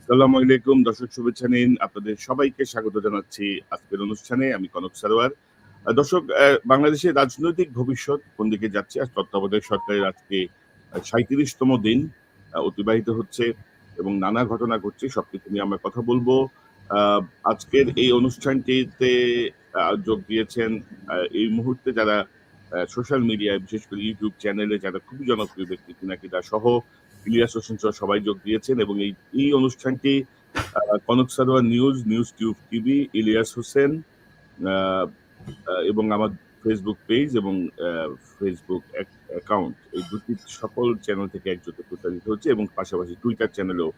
আসসালামু আলাইকুম দর্শক, শুভেচ্ছা নিন। আপনাদের সবাইকে স্বাগত জানাচ্ছি আজকের অনুষ্ঠানে। আমি কনক সারোয়ার। দর্শক, বাংলাদেশের রাজনৈতিক ভবিষ্যৎ কোন দিকে যাচ্ছে? আর তত্ত্বাবধায়ক সরকারের আজকে ৩৭তম দিন অতিবাহিত হচ্ছে এবং নানা ঘটনা ঘটছে। সবকিছু নিয়ে আমরা কথা বলবো। আ আজকের এই অনুষ্ঠানটিতে যোগ দিয়েছেন এই মুহূর্তে যারা সোশ্যাল মিডিয়ায়, বিশেষ করে ইউটিউব চ্যানেলে যারা খুবই জনপ্রিয় ব্যক্তি, পিনাকিদা সহ, ইলিয়াস হোসেন সহ সবাই যোগ দিয়েছেন এবং এই অনুষ্ঠানটি Kanak Sarwar news, news tube TV, Ilias Hossain এবং আমার ফেসবুক পেজ এবং ফেসবুক অ্যাকাউন্ট, এই দুটি সকল চ্যানেল থেকে একযোগে প্রচারিত হচ্ছে এবং পাশাপাশি টুইটার চ্যানেলেও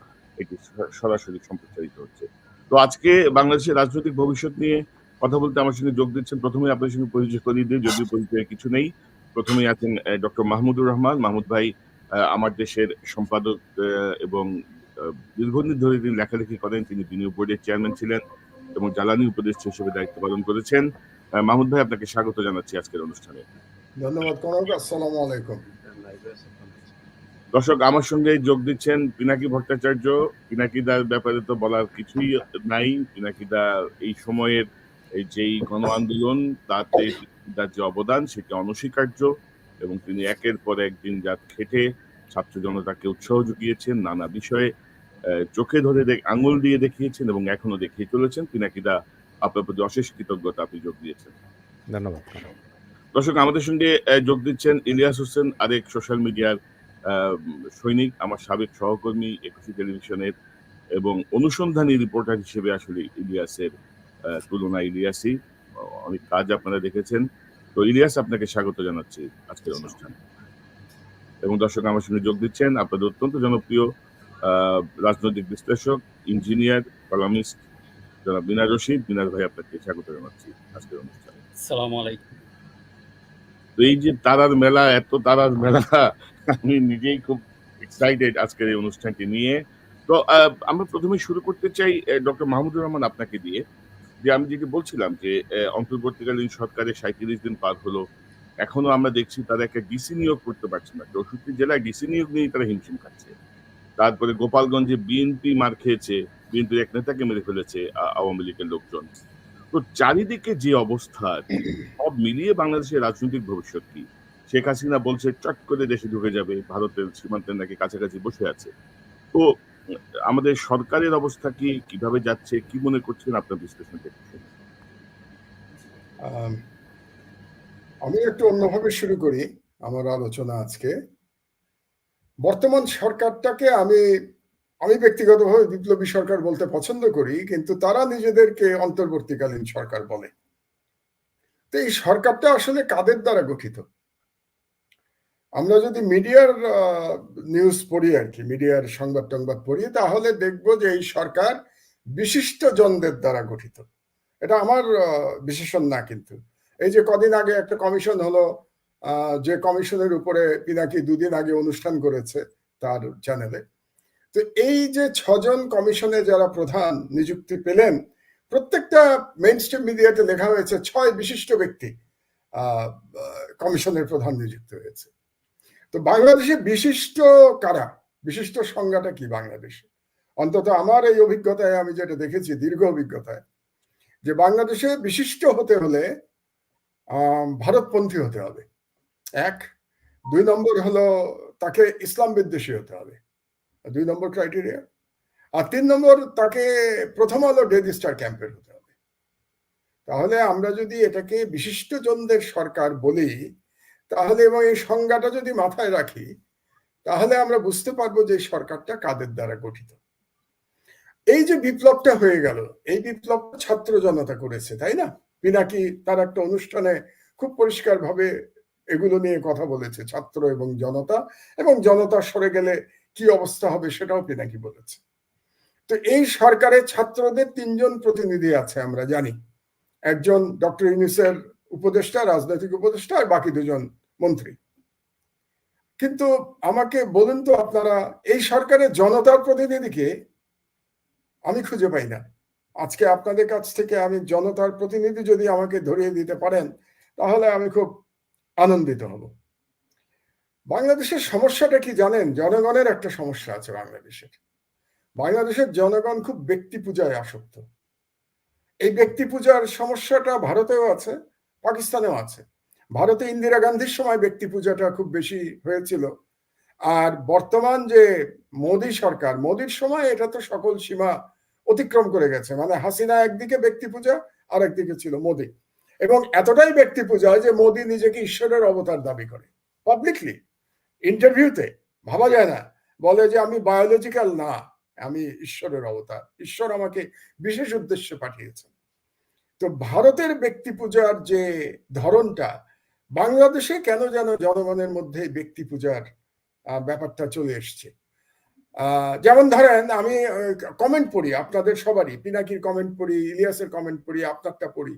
এটি সরাসরি সম্প্রচারিত হচ্ছে। তো আজকে বাংলাদেশের রাজনৈতিক ভবিষ্যৎ নিয়ে কথা বলতে আমার সঙ্গে যোগ দিচ্ছেন। প্রথমে আপনার সঙ্গে পরিচয় করিয়ে দিই, যদিও পরিচয়ের কিছু নেই। প্রথমেই আছেন ডক্টর মাহমুদুর রহমান। মাহমুদ ভাই আমার দেশের সম্পাদক এবং দীর্ঘদিন ধরে তিনি লেখালেখি করেন। তিনি বিনিয়োগ বোর্ডের চেয়ারম্যান ছিলেন এবং জ্বালানি উপদেষ্টা হিসেবে দায়িত্ব পালন করেছেন। মাহমুদ ভাই, আপনাকে স্বাগত জানাচ্ছি আজকের অনুষ্ঠানে। ধন্যবাদ কনক। আসসালামু আলাইকুম। দর্শক, আমার সঙ্গে যোগ দিচ্ছেন পিনাকি ভট্টাচার্য। পিনাকিদার ব্যাপারে তো বলার কিছুই নাই। পিনাকিদা এই সময়ের যেই গণ আন্দোলন, তাতে তার যে অবদান সেটি অনস্বীকার্য এবং তিনি একের পর এক দিন রাত খেটে ছাত্র জনতাকে উৎসাহ জুগিয়েছেন, নানা বিষয়ে চোখে ধরে আঙুল দিয়ে দেখিয়েছেন এবং এখনো দেখিয়ে চলেছেন। পিনাকিদা, আপনার প্রতি অশেষ কৃতজ্ঞতা, আপনি যোগ দিয়েছেন। ধন্যবাদ। দর্শক, আমাদের সঙ্গে যোগ দিচ্ছেন ইলিয়াস হোসেন, আরেক সোশ্যাল মিডিয়ার সৈনিক, আমার সাবেক সহকর্মী, একুশে টেলিভিশনের, এবং অনুসন্ধানী রিপোর্টার হিসেবে আসলে ইলিয়াসের তুলনা ইলিয়াসই। অনেক কাজ আপনারা দেখেছেন। তো ইলিয়াস, আপনাকে স্বাগত জানাচ্ছি আজকের অনুষ্ঠানে। এবং দর্শক, আমার সঙ্গে যোগ দিচ্ছেন আপনাদের অত্যন্ত জনপ্রিয় রাজনৈতিক বিশ্লেষক, ইঞ্জিনিয়ার, কলামিস্ট যারা বিনার রশিদ। বিনার ভাই, আপনাকে স্বাগত জানাচ্ছি আজকের অনুষ্ঠানে। আসসালামু আলাইকুম। তো এই যে তারার মেলা, এত তারার মেলা, আমি নিজেই খুব এক্সাইটেড আজকের এই অনুষ্ঠানটি নিয়ে। তো আমরা প্রথমে শুরু করতে চাই ডক্টর মাহমুদুর রহমান আপনাকে দিয়ে। যে আমি যেটি বলছিলাম যে অন্তর্বর্তীকালীন সরকারের ৩৭ দিন পার হলো, এখনো আমরা দেখছি তারা একটা ডিসি নিয়োগ করতে পারছে না। ৬৪ জেলায় ডিসি নিয়োগ নিয়েই তারা হিমশিম খাচ্ছে। তারপরে গোপালগঞ্জে বিএনপি মার খেয়েছে, বিএনপির এক নেতাকে মেরে ফেলেছে আওয়ামী লীগের লোকজন। তো চারিদিকে যে অবস্থা, সব মিলিয়ে বাংলাদেশের রাজনৈতিক ভবিষ্যৎ কি? শেখ হাসিনা বলছে চট করে দেশে ঢুকে যাবে, ভারতের সীমান্তের নাকি কাছাকাছি বসে আছে। তো আমাদের সরকারের অবস্থা কি, কিভাবে যাচ্ছে, কি মনে করছেন আপনার বিশ্লেষণ থেকে? আমি একটু অন্যভাবে শুরু করি আমার আলোচনা আজকে। বর্তমান সরকারটাকে আমি ব্যক্তিগতভাবে বিপ্লবী সরকার বলতে পছন্দ করি, কিন্তু তারা নিজেদেরকে অন্তর্বর্তীকালীন সরকার বলে। তো এই সরকারটা আসলে কাদের দ্বারা গঠিত? আমরা যদি মিডিয়ার নিউজ পড়ি, আর কি মিডিয়ার সংবাদ টংবাদ পড়ি, তাহলে দেখবো যে এই সরকার বিশিষ্ট জনদের দ্বারা গঠিত। এটা আমার বিশেষণ না, কিন্তু এই যে কদিন আগে একটা কমিশন হলো, যে কমিশনের উপরে পিনাকি দুদিন আগে অনুষ্ঠান করেছে তার চ্যানেলে। তো এই যে ৬ জন কমিশনে যারা প্রধান নিযুক্তি পেলেন, প্রত্যেকটা মেইন স্ট্রিম মিডিয়াতে লেখা হয়েছে ৬ বিশিষ্ট ব্যক্তি কমিশনের প্রধান নিযুক্ত হয়েছে। তো বাংলাদেশে বিশিষ্ট কারা? বিশিষ্ট সংজ্ঞাটা কি বাংলাদেশে? অন্তত আমার এই অভিজ্ঞতায় আমি যেটা দেখেছি, দীর্ঘ অভিজ্ঞতায়, যে বাংলাদেশে বিশিষ্ট হতে হলে ভারতপন্থী হতে হবে, ১। ২ নম্বর হলো তাকে ইসলাম বিদ্বেষী হতে হবে, ২ নম্বর ক্রাইটেরিয়া। আর ৩ নম্বর, তাকে প্রথম আলো ডেইলি স্টার ক্যাম্পের হতে হবে। তাহলে আমরা যদি এটাকে বিশিষ্ট জনদের সরকার বলি, তাহলে এবং এই সংজ্ঞাটা যদি মাথায় রাখি, তাহলে আমরা বুঝতে পারবো যে সরকারটা কাদের দ্বারা গঠিত। এই যে বিপ্লবটা হয়ে গেল, এই বিপ্লব ছাত্র জনতা করেছে, তাই না? পিনাকি তার একটা অনুষ্ঠানে খুব পরিষ্কার ভাবে এগুলো নিয়ে কথা বলেছে, ছাত্র এবং জনতা, এবং জনতা সরে গেলে কি অবস্থা হবে সেটাও পিনাকি বলেছে। তো এই সরকারের ছাত্রদের ৩ জন প্রতিনিধি আছে, আমরা জানি। একজন ডক্টর ইউনূসের উপদেষ্টা, রাজনৈতিক উপদেষ্টা, আর বাকি ২ জন মন্ত্রী। কিন্তু আমাকে বলুন তো আপনারা, এই সরকারের জনতার প্রতিনিধিকে আমি খুঁজে পাই না। আজকে আপনাদের কাছ থেকে আমি জনতার প্রতিনিধি যদি আমাকে ধরিয়ে দিতে পারেন, তাহলে আমি খুব আনন্দিত হব। বাংলাদেশের সমস্যাটা কি জানেন? জনগণের একটা সমস্যা আছে বাংলাদেশের। বাংলাদেশের জনগণ খুব ব্যক্তি পূজায় আসক্ত। এই ব্যক্তি পূজার সমস্যাটা ভারতেও আছে, পাকিস্তানেও আছে। ভারতে ইন্দিরা গান্ধীর সময় ব্যক্তি পূজাটা খুব বেশি হয়েছিল, আর বর্তমান যে মোদী সরকার, মোদীর সময় এটা তো সকল সীমা অতিক্রম করে গেছে। মানে হাসিনা একদিকে ব্যক্তি পূজা, আর একদিকে ছিল মোদী, এবং এতটাই ব্যক্তি পূজা যে মোদী নিজেকে ঈশ্বরের অবতার দাবি করে পাবলিকলি, ইন্টারভিউতে। ভাবা যায় না, বলে যে আমি বায়োলজিক্যাল না, আমি ঈশ্বরের অবতার, ঈশ্বর আমাকে বিশেষ উদ্দেশ্যে পাঠিয়েছেন। তো ভারতের ব্যক্তি পূজার যে ধরনটা, বাংলাদেশে কেন যেন জনগণের মধ্যে ব্যক্তি পূজার ব্যাপারটা চলে এসছে। যেমন ধরেন, আমি কমেন্ট পড়ি আপনাদের সবারই, পিনাকির কমেন্ট পড়ি, ইলিয়াসের কমেন্ট পড়ি, আপনারটা পড়ি।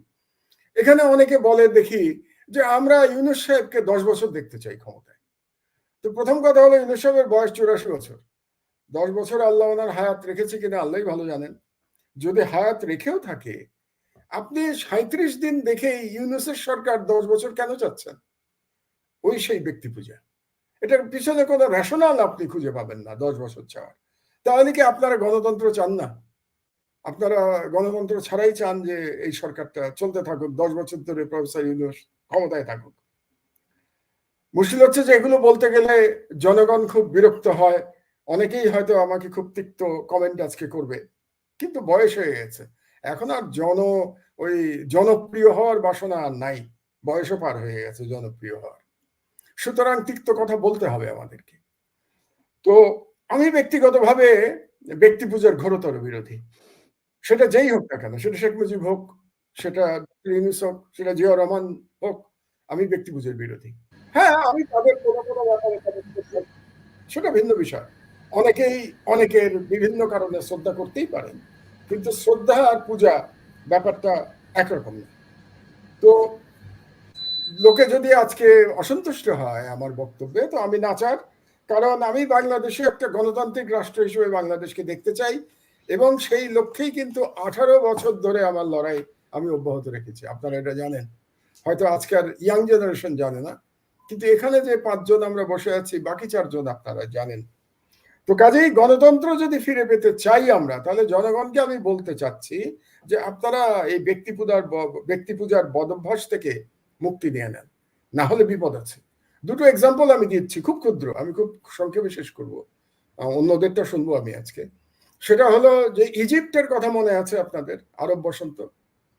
এখানে অনেকে বলে দেখি যে আমরা ইউনূস সাহেবকে 10 বছর দেখতে চাই ক্ষমতায়। তো প্রথম কথা হলো, ইউনূস সাহেবের বয়স 84 বছর। 10 বছর আল্লাহ ওনার হায়াত রেখেছে কিনা আল্লাহই ভালো জানেন। যদি হায়াত রেখেও থাকে, আপনি 37 দিন দেখে ইউনূসের সরকার 10 বছর কেন চাচ্ছেন? ওই সেই ব্যক্তি পূজা। এটার পিছনে কোনো রেশনাল আপনি খুঁজে পাবেন না 10 বছর চাওয়ার। তাহলে কি আপনারা গণতন্ত্র চান না? আপনারা গণতন্ত্র ছাড়াই চান যে এই সরকারটা চলতে থাকুক, 10 বছর ধরে প্রফেসর ইউনূস ক্ষমতায় থাকুক? মুশকিল হচ্ছে যে এগুলো বলতে গেলে জনগণ খুব বিরক্ত হয়। অনেকেই হয়তো আমাকে খুব তিক্ত কমেন্ট আজকে করবে, কিন্তু বয়স হয়ে গেছে, এখন আর ওই জনপ্রিয় হওয়ার বাসনা আর নাই, বয়সও পার হয়ে গেছে জনপ্রিয় হওয়ার। সুতরাং তিক্ত কথা বলতে হবে আমাদেরকে। তো আমি ব্যক্তিগতভাবে ব্যক্তি পূজার ঘোরতর বিরোধী। সেটা যেই হোক না কেন, সেটা শেখ মুজিব হোক, সেটা ইউনূস হোক, সেটা জিয়াউর রহমান হোক, আমি ব্যক্তি পূজার বিরোধী। হ্যাঁ, আমি তাদের কোনো ব্যাপারে সেটা ভিন্ন বিষয়। অনেকেই অনেকের বিভিন্ন কারণে শ্রদ্ধা করতেই পারেন, কিন্তু শ্রদ্ধা আর পূজা ব্যাপারটা একরকম না। তো লোকে যদি আজকে অসন্তুষ্ট হয় আমার বক্তব্যে, তো আমি নাচার, কারণ আমি বাংলাদেশে একটা গণতান্ত্রিক রাষ্ট্র হিসেবে বাংলাদেশকে দেখতে চাই, এবং সেই লক্ষ্যেই কিন্তু 18 বছর ধরে আমার লড়াই আমি অব্যাহত রেখেছি। আপনারা এটা জানেন, হয়তো আজকাল ইয়াং জেনারেশন জানে না, কিন্তু এখানে যে 5 জন আমরা বসে আছি, বাকি 4 জন আপনারা জানেন। তো কাজেই গণতন্ত্র যদি ফিরে পেতে চাই আমরা, তাহলে জনগণকে আমি বলতে চাচ্ছি যে আপনারা এই ব্যক্তি পূজার বদভ্যাস থেকে মুক্তি নিয়ে নেন, না হলে বিপদ আছে। দুটো এক্সাম্পল আমি দিচ্ছি, খুব ক্ষুদ্র, আমি খুব সংক্ষেপে শেষ করব, অন্যদেরটা শুনবো আমি আজকে। সেটা হলো যে ইজিপ্টের কথা মনে আছে আপনাদের, আরব বসন্ত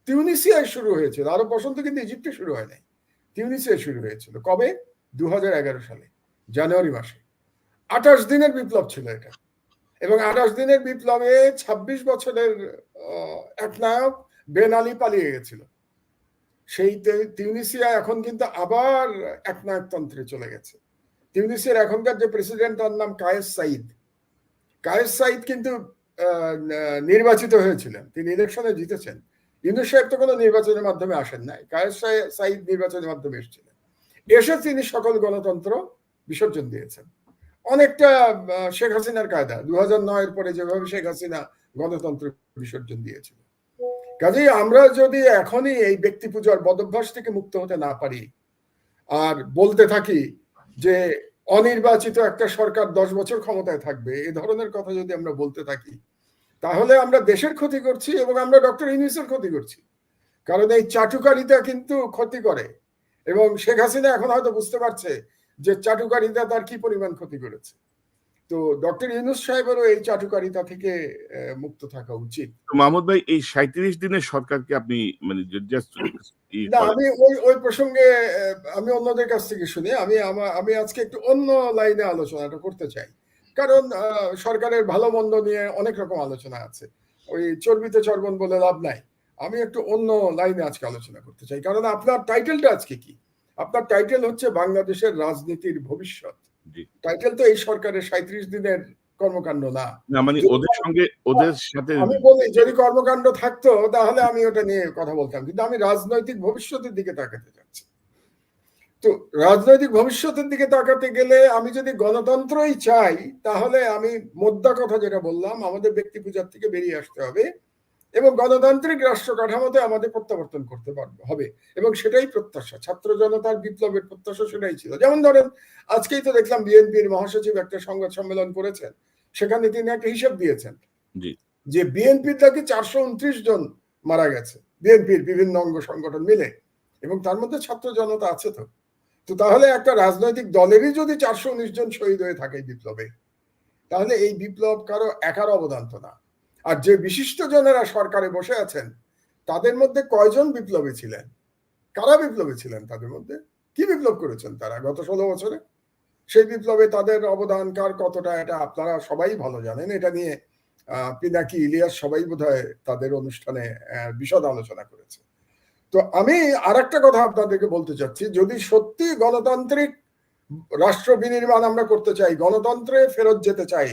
তিউনিসিয়ায় শুরু হয়েছিল। আরব বসন্ত কিন্তু ইজিপ্টে শুরু হয় নাই, তিউনিসিয়ায় শুরু হয়েছিল। কবে? 2011 সালে জানুয়ারি মাসে। 28 দিনের বিপ্লব ছিল এটা, এবং 28 দিনের বিপ্লবে 26 বছরের এক নায়ক বেন আলী পালিয়ে গেছিল। সেই তিউনিসিয়া এখন কিন্তু আবার একনায়কতন্ত্রে চলে গেছে। তিউনিসিয়ার এখনকার যে প্রেসিডেন্ট, তার নাম কায়েস সাইদ। কায়েস সাইদ কিন্তু নির্বাচিত হয়েছিলেন, তিনি ইলেকশনে জিতেছেন। ইউনূস সাহেব তো কোনো নির্বাচনের মাধ্যমে আসেন নাই, কায়েস সাইদ নির্বাচনের মাধ্যমে এসেছিলেন। এসে তিনি সকল গণতন্ত্র বিসর্জন দিয়েছেন, অনেকটা শেখ হাসিনার কায়দা। 2009-এর পরে যেভাবে শেখ হাসিনা গণতন্ত্র বিসর্জন দিয়েছিল। কাজেই আমরা যদি এখনই এই ব্যক্তি পূজার বদভ্যাস থেকে মুক্ত হতে না পারি, আর বলতে থাকি যে অনির্বাচিত একটা সরকার 10 বছর ক্ষমতায় থাকবে, এই ধরনের কথা যদি আমরা বলতে থাকি, তাহলে আমরা দেশের ক্ষতি করছি, এবং আমরা ডক্টর ইউনূসের ক্ষতি করছি। কারণ এই চাটুকারিতা কিন্তু ক্ষতি করে, এবং শেখ হাসিনা এখন হয়তো বুঝতে পারছে যে চাটুকারিতা তার কি পরিমাণ ক্ষতি করেছে। তো ডক্টর ইউনূস সাহেবেরও এই চাটুকারিতা থেকে মুক্ত থাকা উচিত। মাহমুদ ভাই, এই 37 দিনের সরকারকে আপনি মানে না, আমি ওই প্রসঙ্গে আমি অন্যদের কাছ থেকে শুনি। আমি আজকে একটু অন্য লাইনে আলোচনাটা করতে চাই, কারণ সরকারের ভালো মন্দ নিয়ে অনেক রকম আলোচনা আছে, ওই চর্বিতে চর্বণ বলে লাভ নাই। আমি একটু অন্য লাইনে আজকে আলোচনা করতে চাই, কারণ আপনার টাইটেলটা আজকে কি? আপনার টাইটেল হচ্ছে বাংলাদেশের রাজনীতির ভবিষ্যৎ। টাইটেল তো এই সরকারের 37 দিনের কর্মকাণ্ড না। মানে ওদের সাথে আমি বলি, যদি কর্মকাণ্ড থাকতো তাহলে আমি ওটা নিয়ে কথা বলতাম, কিন্তু আমি রাজনৈতিক ভবিষ্যতের দিকে তাকাতে চাচ্ছি। তো রাজনৈতিক ভবিষ্যতের দিকে তাকাতে গেলে আমি যদি গণতন্ত্রই চাই, তাহলে আমি মোদ্দা কথা যেটা বললাম, আমাদের ব্যক্তি পূজার থেকে বেরিয়ে আসতে হবে, এবং গণতান্ত্রিক রাষ্ট্র কাঠামোতে আমাদের প্রত্যাবর্তন করতে হবে, এবং সেটাই প্রত্যাশা। ছাত্র জনতার বিপ্লবের প্রত্যাশা সেটাই ছিল। যেমন ধরেন, আজকেই তো দেখলাম বিএনপির মহাসচিব একটা সংবাদ সম্মেলন করেছেন, সেখানে তিনি একটা হিসেব দিয়েছেন জি। যে বিএনপির নাকি 429 জন মারা গেছে, বিএনপির বিভিন্ন অঙ্গ সংগঠন মিলে, এবং তার মধ্যে ছাত্র জনতা আছে। তো তো তাহলে একটা রাজনৈতিক দলেরই যদি 419 জন শহীদ হয়ে থাকে বিপ্লবে, তাহলে এই বিপ্লব কারো একার অবদান তো না। আর যে বিশিষ্ট জনেরা সরকারে বসে আছেন, তাদের মধ্যে কয়জন বিপ্লবী ছিলেন? কারা বিপ্লবী ছিলেন তাদের মধ্যে? কি বিপ্লব করেছেন তারা গত 16 বছরে? সেই বিপ্লবে তাদের অবদান কার কতটা, এটা আপনারা সবাই ভালো জানেন। এটা নিয়ে পিনাকি, ইলিয়াস সবাই বোধহয় তাদের অনুষ্ঠানে বিশদ আলোচনা করেছে। তো আমি আর একটা কথা আপনাদেরকে বলতে চাচ্ছি, যদি সত্যি গণতান্ত্রিক রাষ্ট্র বিনির্মাণ আমরা করতে চাই, গণতন্ত্রে ফেরত যেতে চাই,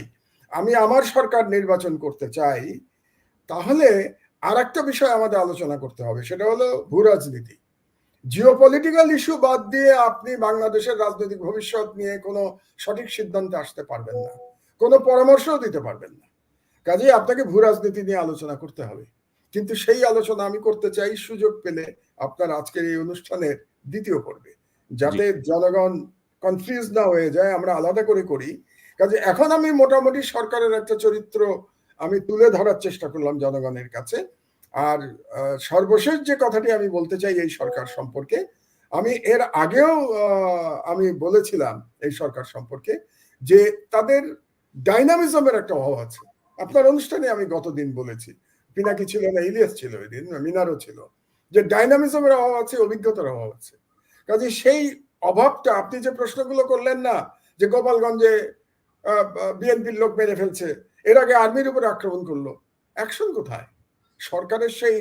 আমি আমার সরকার নির্বাচন করতে চাই, তাহলে আর একটা বিষয় আমাদের আলোচনা করতে হবে, সেটা হলো ভূ রাজনীতি। জিওপলিটিক্যাল ইস্যু বাদ দিয়ে আপনি বাংলাদেশের রাজনৈতিক ভবিষ্যৎ নিয়ে কোনো সঠিক সিদ্ধান্তে আসতে পারবেন না, কোনো পরামর্শও দিতে পারবেন না। কাজেই আপনাকে ভূ রাজনীতি নিয়ে আলোচনা করতে হবে। কিন্তু সেই আলোচনা আমি করতে চাই সুযোগ পেলে আপনার আজকের এই অনুষ্ঠানের দ্বিতীয় পর্বে, যাতে জনগণ কনফিউজ না হয়ে যায়, আমরা আলাদা করে করি। কাজে এখন আমি মোটামুটি সরকারের একটা চরিত্র আমি তুলে ধরার চেষ্টা করলাম জনগণের কাছে। আর সর্বশেষ যে কথাটি আমি বলতে চাই এই সরকার সম্পর্কে, আমি এর আগেও আমি বলেছিলাম এই সরকার সম্পর্কে যে তাদের ডাইনামিজমের একটা অভাব আছে। আপনার অনুষ্ঠানে আমি গতদিন বলেছি, পিনাকি ছিল না, ইলিয়াস ছিল ওই দিন, মিনারও ছিল, যে ডাইনামিজমের অভাব আছে, অভিজ্ঞতার অভাব আছে। কাজে সেই অভাবটা, আপনি যে প্রশ্নগুলো করলেন না, যে গোপালগঞ্জে বিএনপির লোক মেরে ফেলছে, এর আগে আর্মির উপরে আক্রমণ করলো, অ্যাকশন কোথায়? সরকারের সেই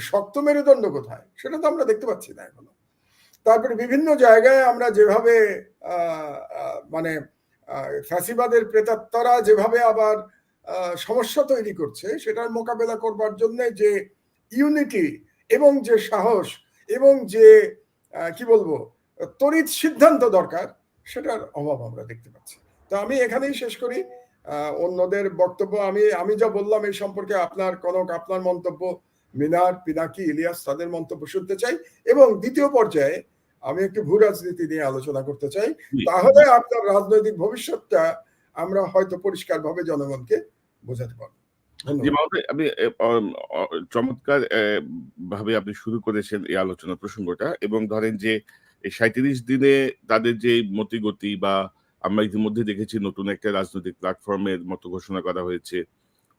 শক্ত মেরুদণ্ড কোথায়? সেটা তো আমরা দেখতে পাচ্ছি না এখনো। তারপরে বিভিন্ন জায়গায় আমরা যেভাবে মানে ফ্যাসিবাদের প্রেতাত্মারা যেভাবে আবার সমস্যা তৈরি করছে, সেটার মোকাবেলা করবার জন্য যে ইউনিটি এবং যে সাহস এবং যে কি বলবো তড়িৎ সিদ্ধান্ত দরকার, সেটার অভাব আমরা দেখতে পাচ্ছি। তো আমি এখানেই শেষ করি। অন্যদের বক্তব্য আমি যা বললাম এই সম্পর্কে আপনার কনক, আপনার মন্তব্য, মিনার, পিনাকি, ইলিয়াস তাদের মন্তব্য শুনতে চাই। এবং দ্বিতীয় পর্যায়ে আমি একটু ভূ রাজনীতি নিয়ে আলোচনা করতে চাই। তাহলে আপনার রাজনৈতিক ভবিষ্যৎটা আমরা হয়তো পরিষ্কারভাবে জনগণকে বোঝাতে পারবো। আপনি চমৎকার ভাবে আপনি শুরু করেছেন এই আলোচনা প্রসঙ্গটা, এবং ধরেন যে এই 37 দিনে তাদের যে মতিগতি, বা আমরা ইতিমধ্যে দেখেছি নতুন একটা রাজনৈতিক প্ল্যাটফর্মের মতো ঘোষণা করা হয়েছে,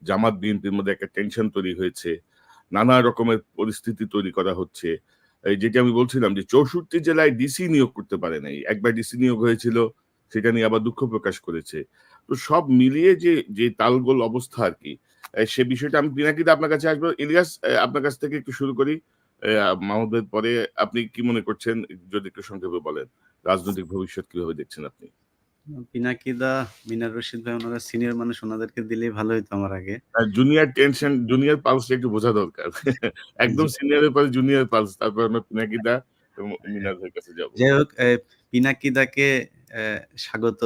জামাত বিএনপির মধ্যে একটা টেনশন তৈরি হয়েছে, নানা রকমের পরিস্থিতি তৈরি করা হচ্ছে। এই যেটি আমি বলছিলাম যে 64 জেলায় ডিসি নিয়োগ করতে পারে নাই, একবার ডিসি নিয়োগ হয়েছিল, সেটা নিয়ে আবার দুঃখ প্রকাশ করেছে। তো সব মিলিয়ে যে তালগোল অবস্থা আর কি, সে বিষয়টা আমি পিনাকিদা আপনার কাছে আসবো। ইলিয়াস, আপনার কাছ থেকে একটু শুরু করি, মাহমুদের পরে। আপনি কি মনে করছেন, যদি একটু সংক্ষেপে বলেন, রাজনৈতিক ভবিষ্যৎ কিভাবে দেখছেন আপনি? পিনাকিদা, মিনার রশিদ ভাই ওনারা সিনিয়র মানুষ, ওনাদেরকে দিলেই ভালো হইতো আমার আগে। জুনিয়র টেনশন, জুনিয়র পালসটা একটু বোঝা দরকার। একদম সিনিয়রের পরে জুনিয়র পালস, তারপর আমরা পিনাকিদা এবং মিনার ভাইয়ের কাছে যাব। যাই হোক, পিনাকিদাকে স্বাগত,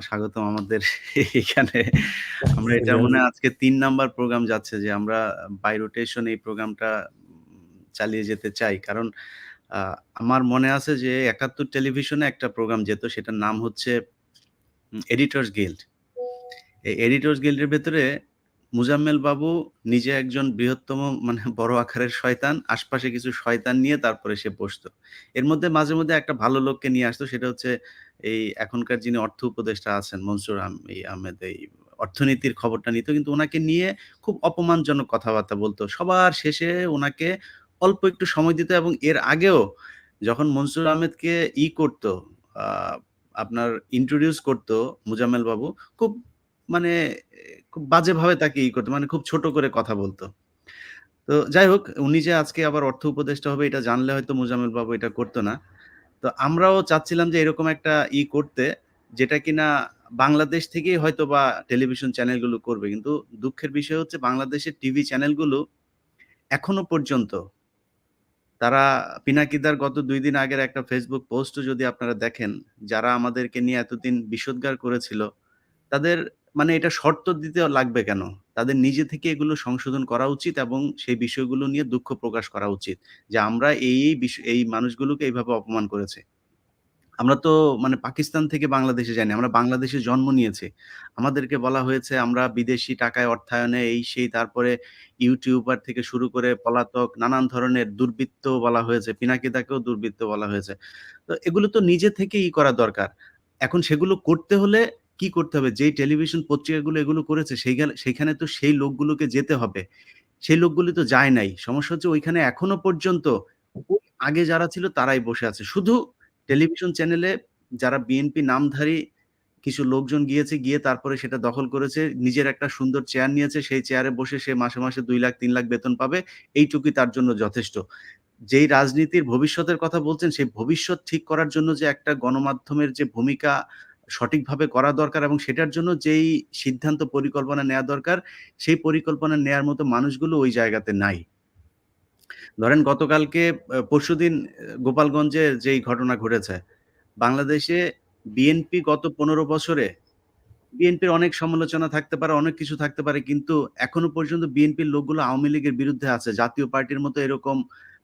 স্বাগতম আমাদের এখানে। আমরা এটা মনে হয় আজকে 3 নাম্বার প্রোগ্রাম যাচ্ছে যে আমরা বাই রোটেশন এই প্রোগ্রামটা চালিয়ে যেতে চাই। কারণ আমার মনে আছে যে ৭১ টেলিভিশনে একটা প্রোগ্রাম যেত, সেটার নাম হচ্ছে এডিটরস গিল্ড। এই এডিটরস গিল্ডের ভেতরে মুজাম্মেল বাবু নিজে একজন বৃহত্তম মানে বড় আকারের শয়তান, আশপাশে কিছু শয়তান নিয়ে তারপরে সে বসতো। এর মধ্যে মাঝে মধ্যে একটা ভালো লোককে নিয়ে আসতো, সেটা হচ্ছে এই এখনকার যিনি অর্থ উপদেষ্টা আছেন মনসুর আহমেদ, এই অর্থনীতির খবরটা নিত, কিন্তু ওনাকে নিয়ে খুব অপমানজনক কথাবার্তা বলতো। সবার শেষে ওনাকে অল্প একটু সময় দিত, এবং এর আগেও যখন মনসুর আহমেদকে করতো, আপনার ইন্ট্রোডিউস করতো মুজাম্মেল বাবু, খুব মানে খুব বাজেভাবে তাকে করতো, মানে খুব ছোট করে কথা বলতো। তো যাই হোক, উনি যে আজকে আবার অর্থ উপদেষ্টা হবে এটা জানলে হয়তো মুজাম্মেল বাবু এটা করতো না। তো আমরাও চাচ্ছিলাম যে এরকম একটা করতে, যেটা কিনা বাংলাদেশ থেকেই হয়তো বা টেলিভিশন চ্যানেলগুলো করবে। কিন্তু দুঃখের বিষয় হচ্ছে বাংলাদেশের টিভি চ্যানেলগুলো এখনো পর্যন্ত, তারা পিনাকিদার গত ২ দিন আগের একটা ফেসবুক পোস্টও যদি আপনারা দেখেন, যারা আমাদেরকে নিয়ে এতদিন বিষোদ্গার করেছিল, তাদের মানে এটা শর্ত দিতে লাগবে কেন? তাদের নিজে থেকে এগুলো সংশোধন করা উচিত, এবং সেই বিষয়গুলো নিয়ে দুঃখ প্রকাশ করা উচিত যে আমরা এই মানুষগুলোকে এইভাবে অপমান করেছি। আমরা তো মানে পাকিস্তান থেকে বাংলাদেশে যাইনি। আমরা বাংলাদেশে জন্ম নিয়েছি। আমাদেরকে বলা হয়েছে আমরা বিদেশি টাকায় অর্থায়নে এই সেই তারপরে ইউটিউবার থেকে শুরু করে পলাতক নানান ধরনের দুর্বৃত্ত বলা হয়েছে। পিনাকিদাকেও দুর্বৃত্ত বলা হয়েছে। তো এগুলো তো নিজে থেকেই করা দরকার। এখন সেগুলো করতে হলে কি করতে হবে? যেই টেলিভিশন পত্রিকাগুলো এগুলো করেছে সেইখানে তো সেই লোকগুলোকে যেতে হবে। সেই লোকগুলো তো যায় নাই। সমস্যা হচ্ছে ওইখানে এখনো পর্যন্ত ওই আগে যারা ছিল তারাই বসে আছে। শুধু টেলিভিশন চ্যানেলে যারা বিএনপি নামধারী কিছু লোকজন গিয়েছে, গিয়ে তারপরে সেটা দখল করেছে। নিজের একটা সুন্দর চেয়ার নিয়েছে। সেই চেয়ারে বসে সে মাসে, মাসে ২ লাখ ৩ লাখ বেতন পাবে। এইটুকুই তার জন্য যথেষ্ট। যেই রাজনীতির ভবিষ্যতের কথা বলছেন, সেই ভবিষ্যৎ ঠিক করার জন্য যে একটা গণমাধ্যমের যে ভূমিকা সঠিকভাবে করা দরকার এবং সেটার জন্য যেই সিদ্ধান্ত পরিকল্পনা নেয়া দরকার, সেই পরিকল্পনা নেয়ার মতো মানুষগুলো ওই জায়গাতে নাই। ধরেন গতকালকে পরশুদিন গোপালগঞ্জে যেই ঘটনা ঘটেছে, বাংলাদেশে বিএনপি গত ১৫ বছরে বিএনপির অনেক সমালোচনা থাকতে পারে, অনেক কিছু থাকতে পারে। কিন্তু এখনো পর্যন্ত বিএনপির লোকগুলো আওয়ামী লীগের বিরুদ্ধে আছে। জাতীয় পার্টির মতো এরকম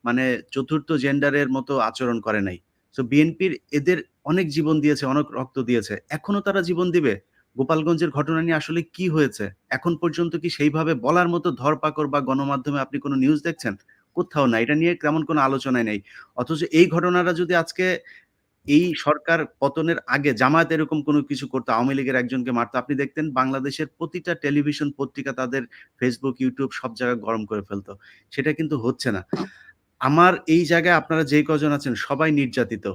মানে চতুর্থ জেন্ডারের মতো আচরণ করে নাই। সো বিএনপির এদের অনেক জীবন দিয়েছে, অনেক রক্ত দিয়েছে। এখনো তারা জীবন দিবে? গোপালগঞ্জের ঘটনা নিয়ে আসলে কি হয়েছে? এখন পর্যন্ত কি সেইভাবে বলার মতো ধরপাকড় বা গণমাধ্যমে আপনি কোনো নিউজ দেখছেন? কোথাও না। এটা নিয়ে তেমন কোনো আলোচনাই নেই। অথচ এই ঘটনাটা যদি আজকে এই সরকার পতনের আগে জামায়াত এরকম কোনো কিছু করতো, আওয়ামী লীগের একজনকে মারতো, আপনি দেখতেন বাংলাদেশের প্রতিটা টেলিভিশন পত্রিকা তাদের Facebook, YouTube সব জায়গায় গরম করে ফেলতো। সেটা কিন্তু হচ্ছে না। আমার এই জায়গায় আপনারা যেই কজন আছেন সবাই নির্যাতিত।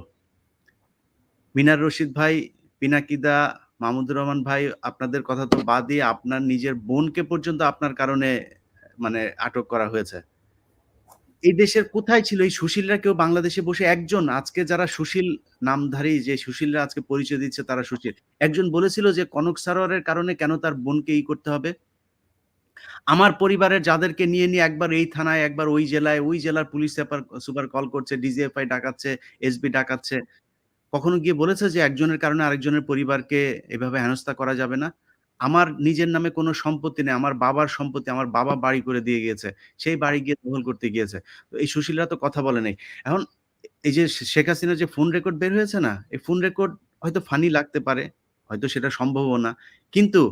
মিনার রশিদ ভাই, পিনাকিদা, মাহমুদুর রহমান ভাই আপনাদের কথা তো বাদই আপনার নিজের বোনকে পর্যন্ত আপনার কারণে মানে আটক করা হয়েছে। এই দেশের কোথায় ছিল এই সুশীলরা? কেউ বাংলাদেশে বসে একজন আজকে যারা সুশীল নামধারী যে সুশীলরা আজকে পরিচয় দিচ্ছে তারা সুশীল। একজন বলেছিল যে কনক সারোয়ারের কারণে কেন তার বোনকে করতে হবে? আমার পরিবারের যাদেরকে নিয়ে একবার এই থানায়, একবার ওই জেলায়, ওই জেলার পুলিশ সুপার কল করছে, ডিজিএফআই ডাকাচ্ছে, এসবি ডাকাচ্ছে। কখনো গিয়ে বলেছে যে একজনের কারণে আরেকজনের পরিবারকে এভাবে হেনস্থা করা যাবে না? আমার নিজের নামে কোনো সম্পত্তি নেই। আমার বাবার সম্পত্তি, আমার বাবা বাড়ি করে দিয়ে গিয়েছে। সেই বাড়ি গিয়ে দখল করতে গিয়েছে। তো এই সুশীলরা তো কথা বলে নাই। এখন এই যে শেখ হাসিনার যে ফোন রেকর্ড বের হয়েছে না? এই ফোন রেকর্ড হয়তো ফানি লাগতে পারে। হয়তো সেটা সম্ভবও না। কিন্তু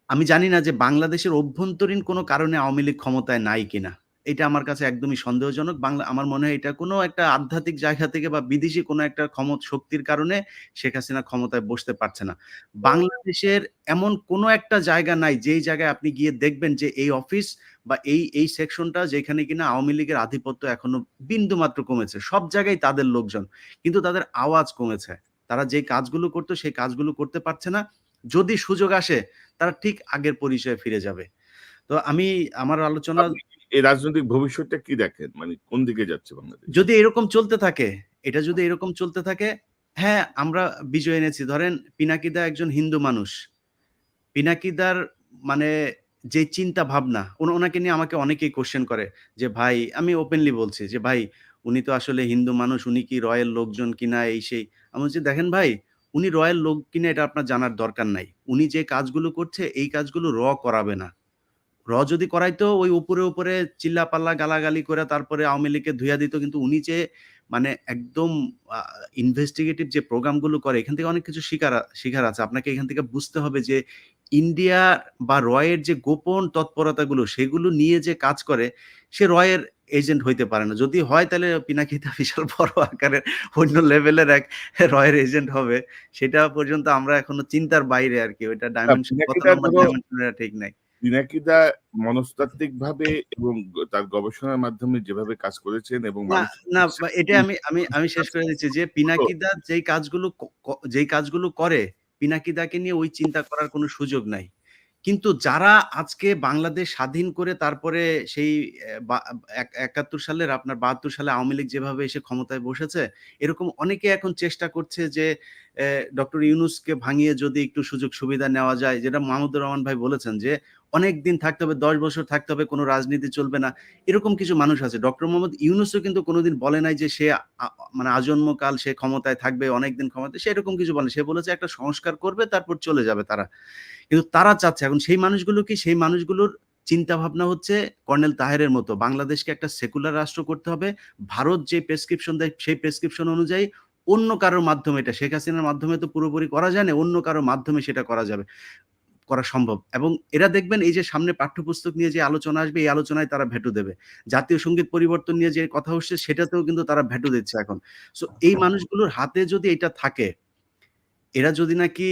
আমি জানি না যে বাংলাদেশের অভ্যন্তরীণ কোনো কারণে আওয়ামী লীগ ক্ষমতায় নাই কিনা। এটা আমার কাছে একদমই সন্দেহজনক। আমার মনে হয় এটা কোনো একটা আধ্যাত্মিক জায়গা থেকে বা বিদেশি কোনো একটা শক্তির কারণে শেখ হাসিনা ক্ষমতায় বসতে পারছে না। বাংলাদেশের এমন কোনো একটা জায়গা নাই যেই জায়গায় আপনি গিয়ে দেখবেন যে এই অফিস বা এই সেকশনটা যেখানে কিনা আওয়ামী লীগের আধিপত্য এখনো বিন্দুমাত্র কমেছে। সব জায়গায় তাদের লোকজন। কিন্তু তাদের আওয়াজ কমেছে। তারা যেই কাজগুলো করত সেই কাজগুলো করতে পারছে না। যদি সুযোগ আসে তারা ঠিক আগের পরিচয়ে ফিরে যাবে। তো আমি আমার আলোচনা আপনি এই রাজনৈতিক ভবিষ্যৎটা কি দেখেন? মানে কোন দিকে যাচ্ছে বাংলাদেশ? যদি এরকম চলতে থাকে, এটা যদি এরকম চলতে থাকে, হ্যাঁ, আমরা বিজয় এনেছি। ধরেন পিনাকিদা একজন হিন্দু মানুষ। পিনাকিদার মানে যে চিন্তা ভাবনা, ওনাকে নিয়ে আমাকে অনেকেই কোয়েশ্চেন করে যে, "ভাই" আমি ওপেনলি বলছি যে, "ভাই, উনি তো আসলে হিন্দু মানুষ, উনি কি রয়াল লোকজন কিনা এই সেই।" আমি বলছি, "দেখেন ভাই, উনি রয়াল লোক কিনা এটা আপনার জানার দরকার নাই। উনি যে কাজগুলো করছে এই কাজগুলো করাবে না। যদি করাইতো ওই উপরে চিল্লাপাল্লা গালাগালি করে তারপরে আওয়ামী লীগকে ধুইয়া দিত। কিন্তু উনি যে মানে একদম আ ইনভেস্টিগেটিভ যে প্রোগ্রাম গুলো করে এখান থেকে অনেক কিছু শিখার আছে। আপনাকে এখান থেকে বুঝতে হবে যে ইন্ডিয়া বা এর যে গোপন তৎপরতাগুলো সেগুলো নিয়ে যে কাজ করে সে এর এজেন্ট হইতে পারে না। যদি হয় তাহলে পিনাকিদা বিশাল বড় আকারের অন্য লেভেলের এক এর এজেন্ট হবে। সেটা পর্যন্ত আমরা এখনো চিন্তার বাইরে আরকি। ওইটা ডাইমেনশন কত পিনাকিদা নম্বর ডাইমেনশন এর ঠিক নাই। পিনাকিদা মনস্তাত্ত্বিকভাবে এবং তার গবেষণার মাধ্যমে যেভাবে কাজ করেছেন এবং না, মানুষের না বিশ্বাস এটা আমি শেষ করে দিচ্ছি যে পিনাকিদা যেই কাজগুলো করে, পিনাকিদাকে নিয়ে ওই চিন্তা করার কোনো সুযোগ নাই। কিন্তু যারা আজকে বাংলাদেশ স্বাধীন করে তারপরে সেই বা ৭১ সালের আপনার ৭২ সালে আওয়ামী লীগ যেভাবে এসে ক্ষমতায় বসেছে, এরকম অনেকে এখন চেষ্টা করছে যে ডক্টর ইউনূসকে ভাঙিয়ে যদি একটু সুযোগ সুবিধা নেওয়া যায়, যেটা মাহমুদুর রহমান ভাই বলেছেন যে অনেকদিন থাকতে হবে, ১০ বছর থাকতে হবে, কোনো রাজনীতি চলবে না। এরকম কিছু মানুষ আছে। ডক্টর মোহাম্মদ ইউনূসও কিন্তু কোনোদিন বলে নাই যে সে মানে আজন্মকাল সে ক্ষমতায় থাকবে, অনেকদিন ক্ষমতায় সে এরকম কিছু বলেনি। সে বলেছে একটা সংস্কার করবে তারপর চলে যাবে তারা। কিন্তু তারা চাচ্ছে এখন সেই মানুষগুলো কি সেই মানুষগুলোর চিন্তাভাবনা হচ্ছে কর্নেল তাহেরের মতো। বাংলাদেশকে একটা সেকুলার রাষ্ট্র করতে হবে। ভারত যে প্রেসক্রিপশন দেয় সেই প্রেসক্রিপশন অনুযায়ী অন্য কারোর মাধ্যমে, এটা শেখ হাসিনার মাধ্যমে তো পুরোপুরি করা যায় না, অন্য কারোর মাধ্যমে সেটা করা সম্ভব। এবং এরা দেখবেন এই যে সামনে পাঠ্যপুস্তক নিয়ে যে আলোচনা আসবে, এই আলোচনায় তারা ভেটো দেবে। জাতীয় সঙ্গীত পরিবর্তন নিয়ে যে কথা হচ্ছে সেটাতেও কিন্তু তারা ভেটো দিচ্ছে এখন। সো এই মানুষগুলোর হাতে যদি এটা থাকে, এরা যদি নাকি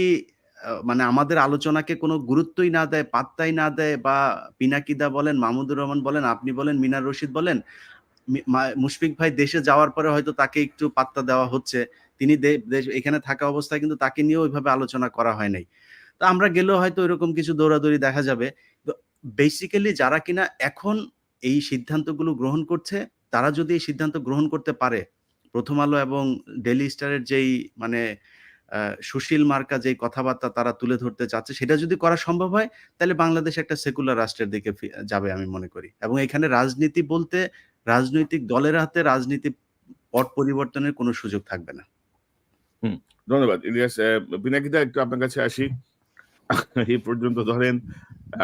মানে আমাদের আলোচনাকে কোনো গুরুত্বই না দেয়, পাত্তাই না দেয়, বা পিনাকিদা বলেন, মাহমুদুর রহমান বলেন, আপনি বলেন, মিনার রশিদ বলেন, মুশফিক ভাই দেশে যাওয়ার পরে হয়তো তাকে একটু পাত্তা দেওয়া হচ্ছে। তিনি এখানে থাকা অবস্থায় কিন্তু তাকে নিয়ে ওইভাবে আলোচনা করা হয় নাই। তো আমরা গেলেও হয়তো এরকম কিছু দৌড়াদৌড়ি দেখা যাবে। তো বেসিক্যালি যারা কিনা এখন এই সিদ্ধান্তগুলো গ্রহণ করছে, তারা যদি এই সিদ্ধান্ত গ্রহণ করতে পারে, প্রথম আলো এবং ডেইলি স্টারের যেই মানে সুশীল মার্কা যেই কথাবার্তা তারা তুলে ধরতে চাচ্ছে, সেটা যদি করা সম্ভব হয়, তাহলে বাংলাদেশ একটা সেকুলার রাষ্ট্রের দিকে যাবে আমি মনে করি। এবং এখানে রাজনীতি বলতে রাজনৈতিক দলের হাতে রাজনীতি পট পরিবর্তনের কোনো সুযোগ থাকবে না। হুম, ধন্যবাদ ইলিয়াস। পিনাকিদা, একটু আপনার কাছে আসি। এই পর্যন্ত ধরেন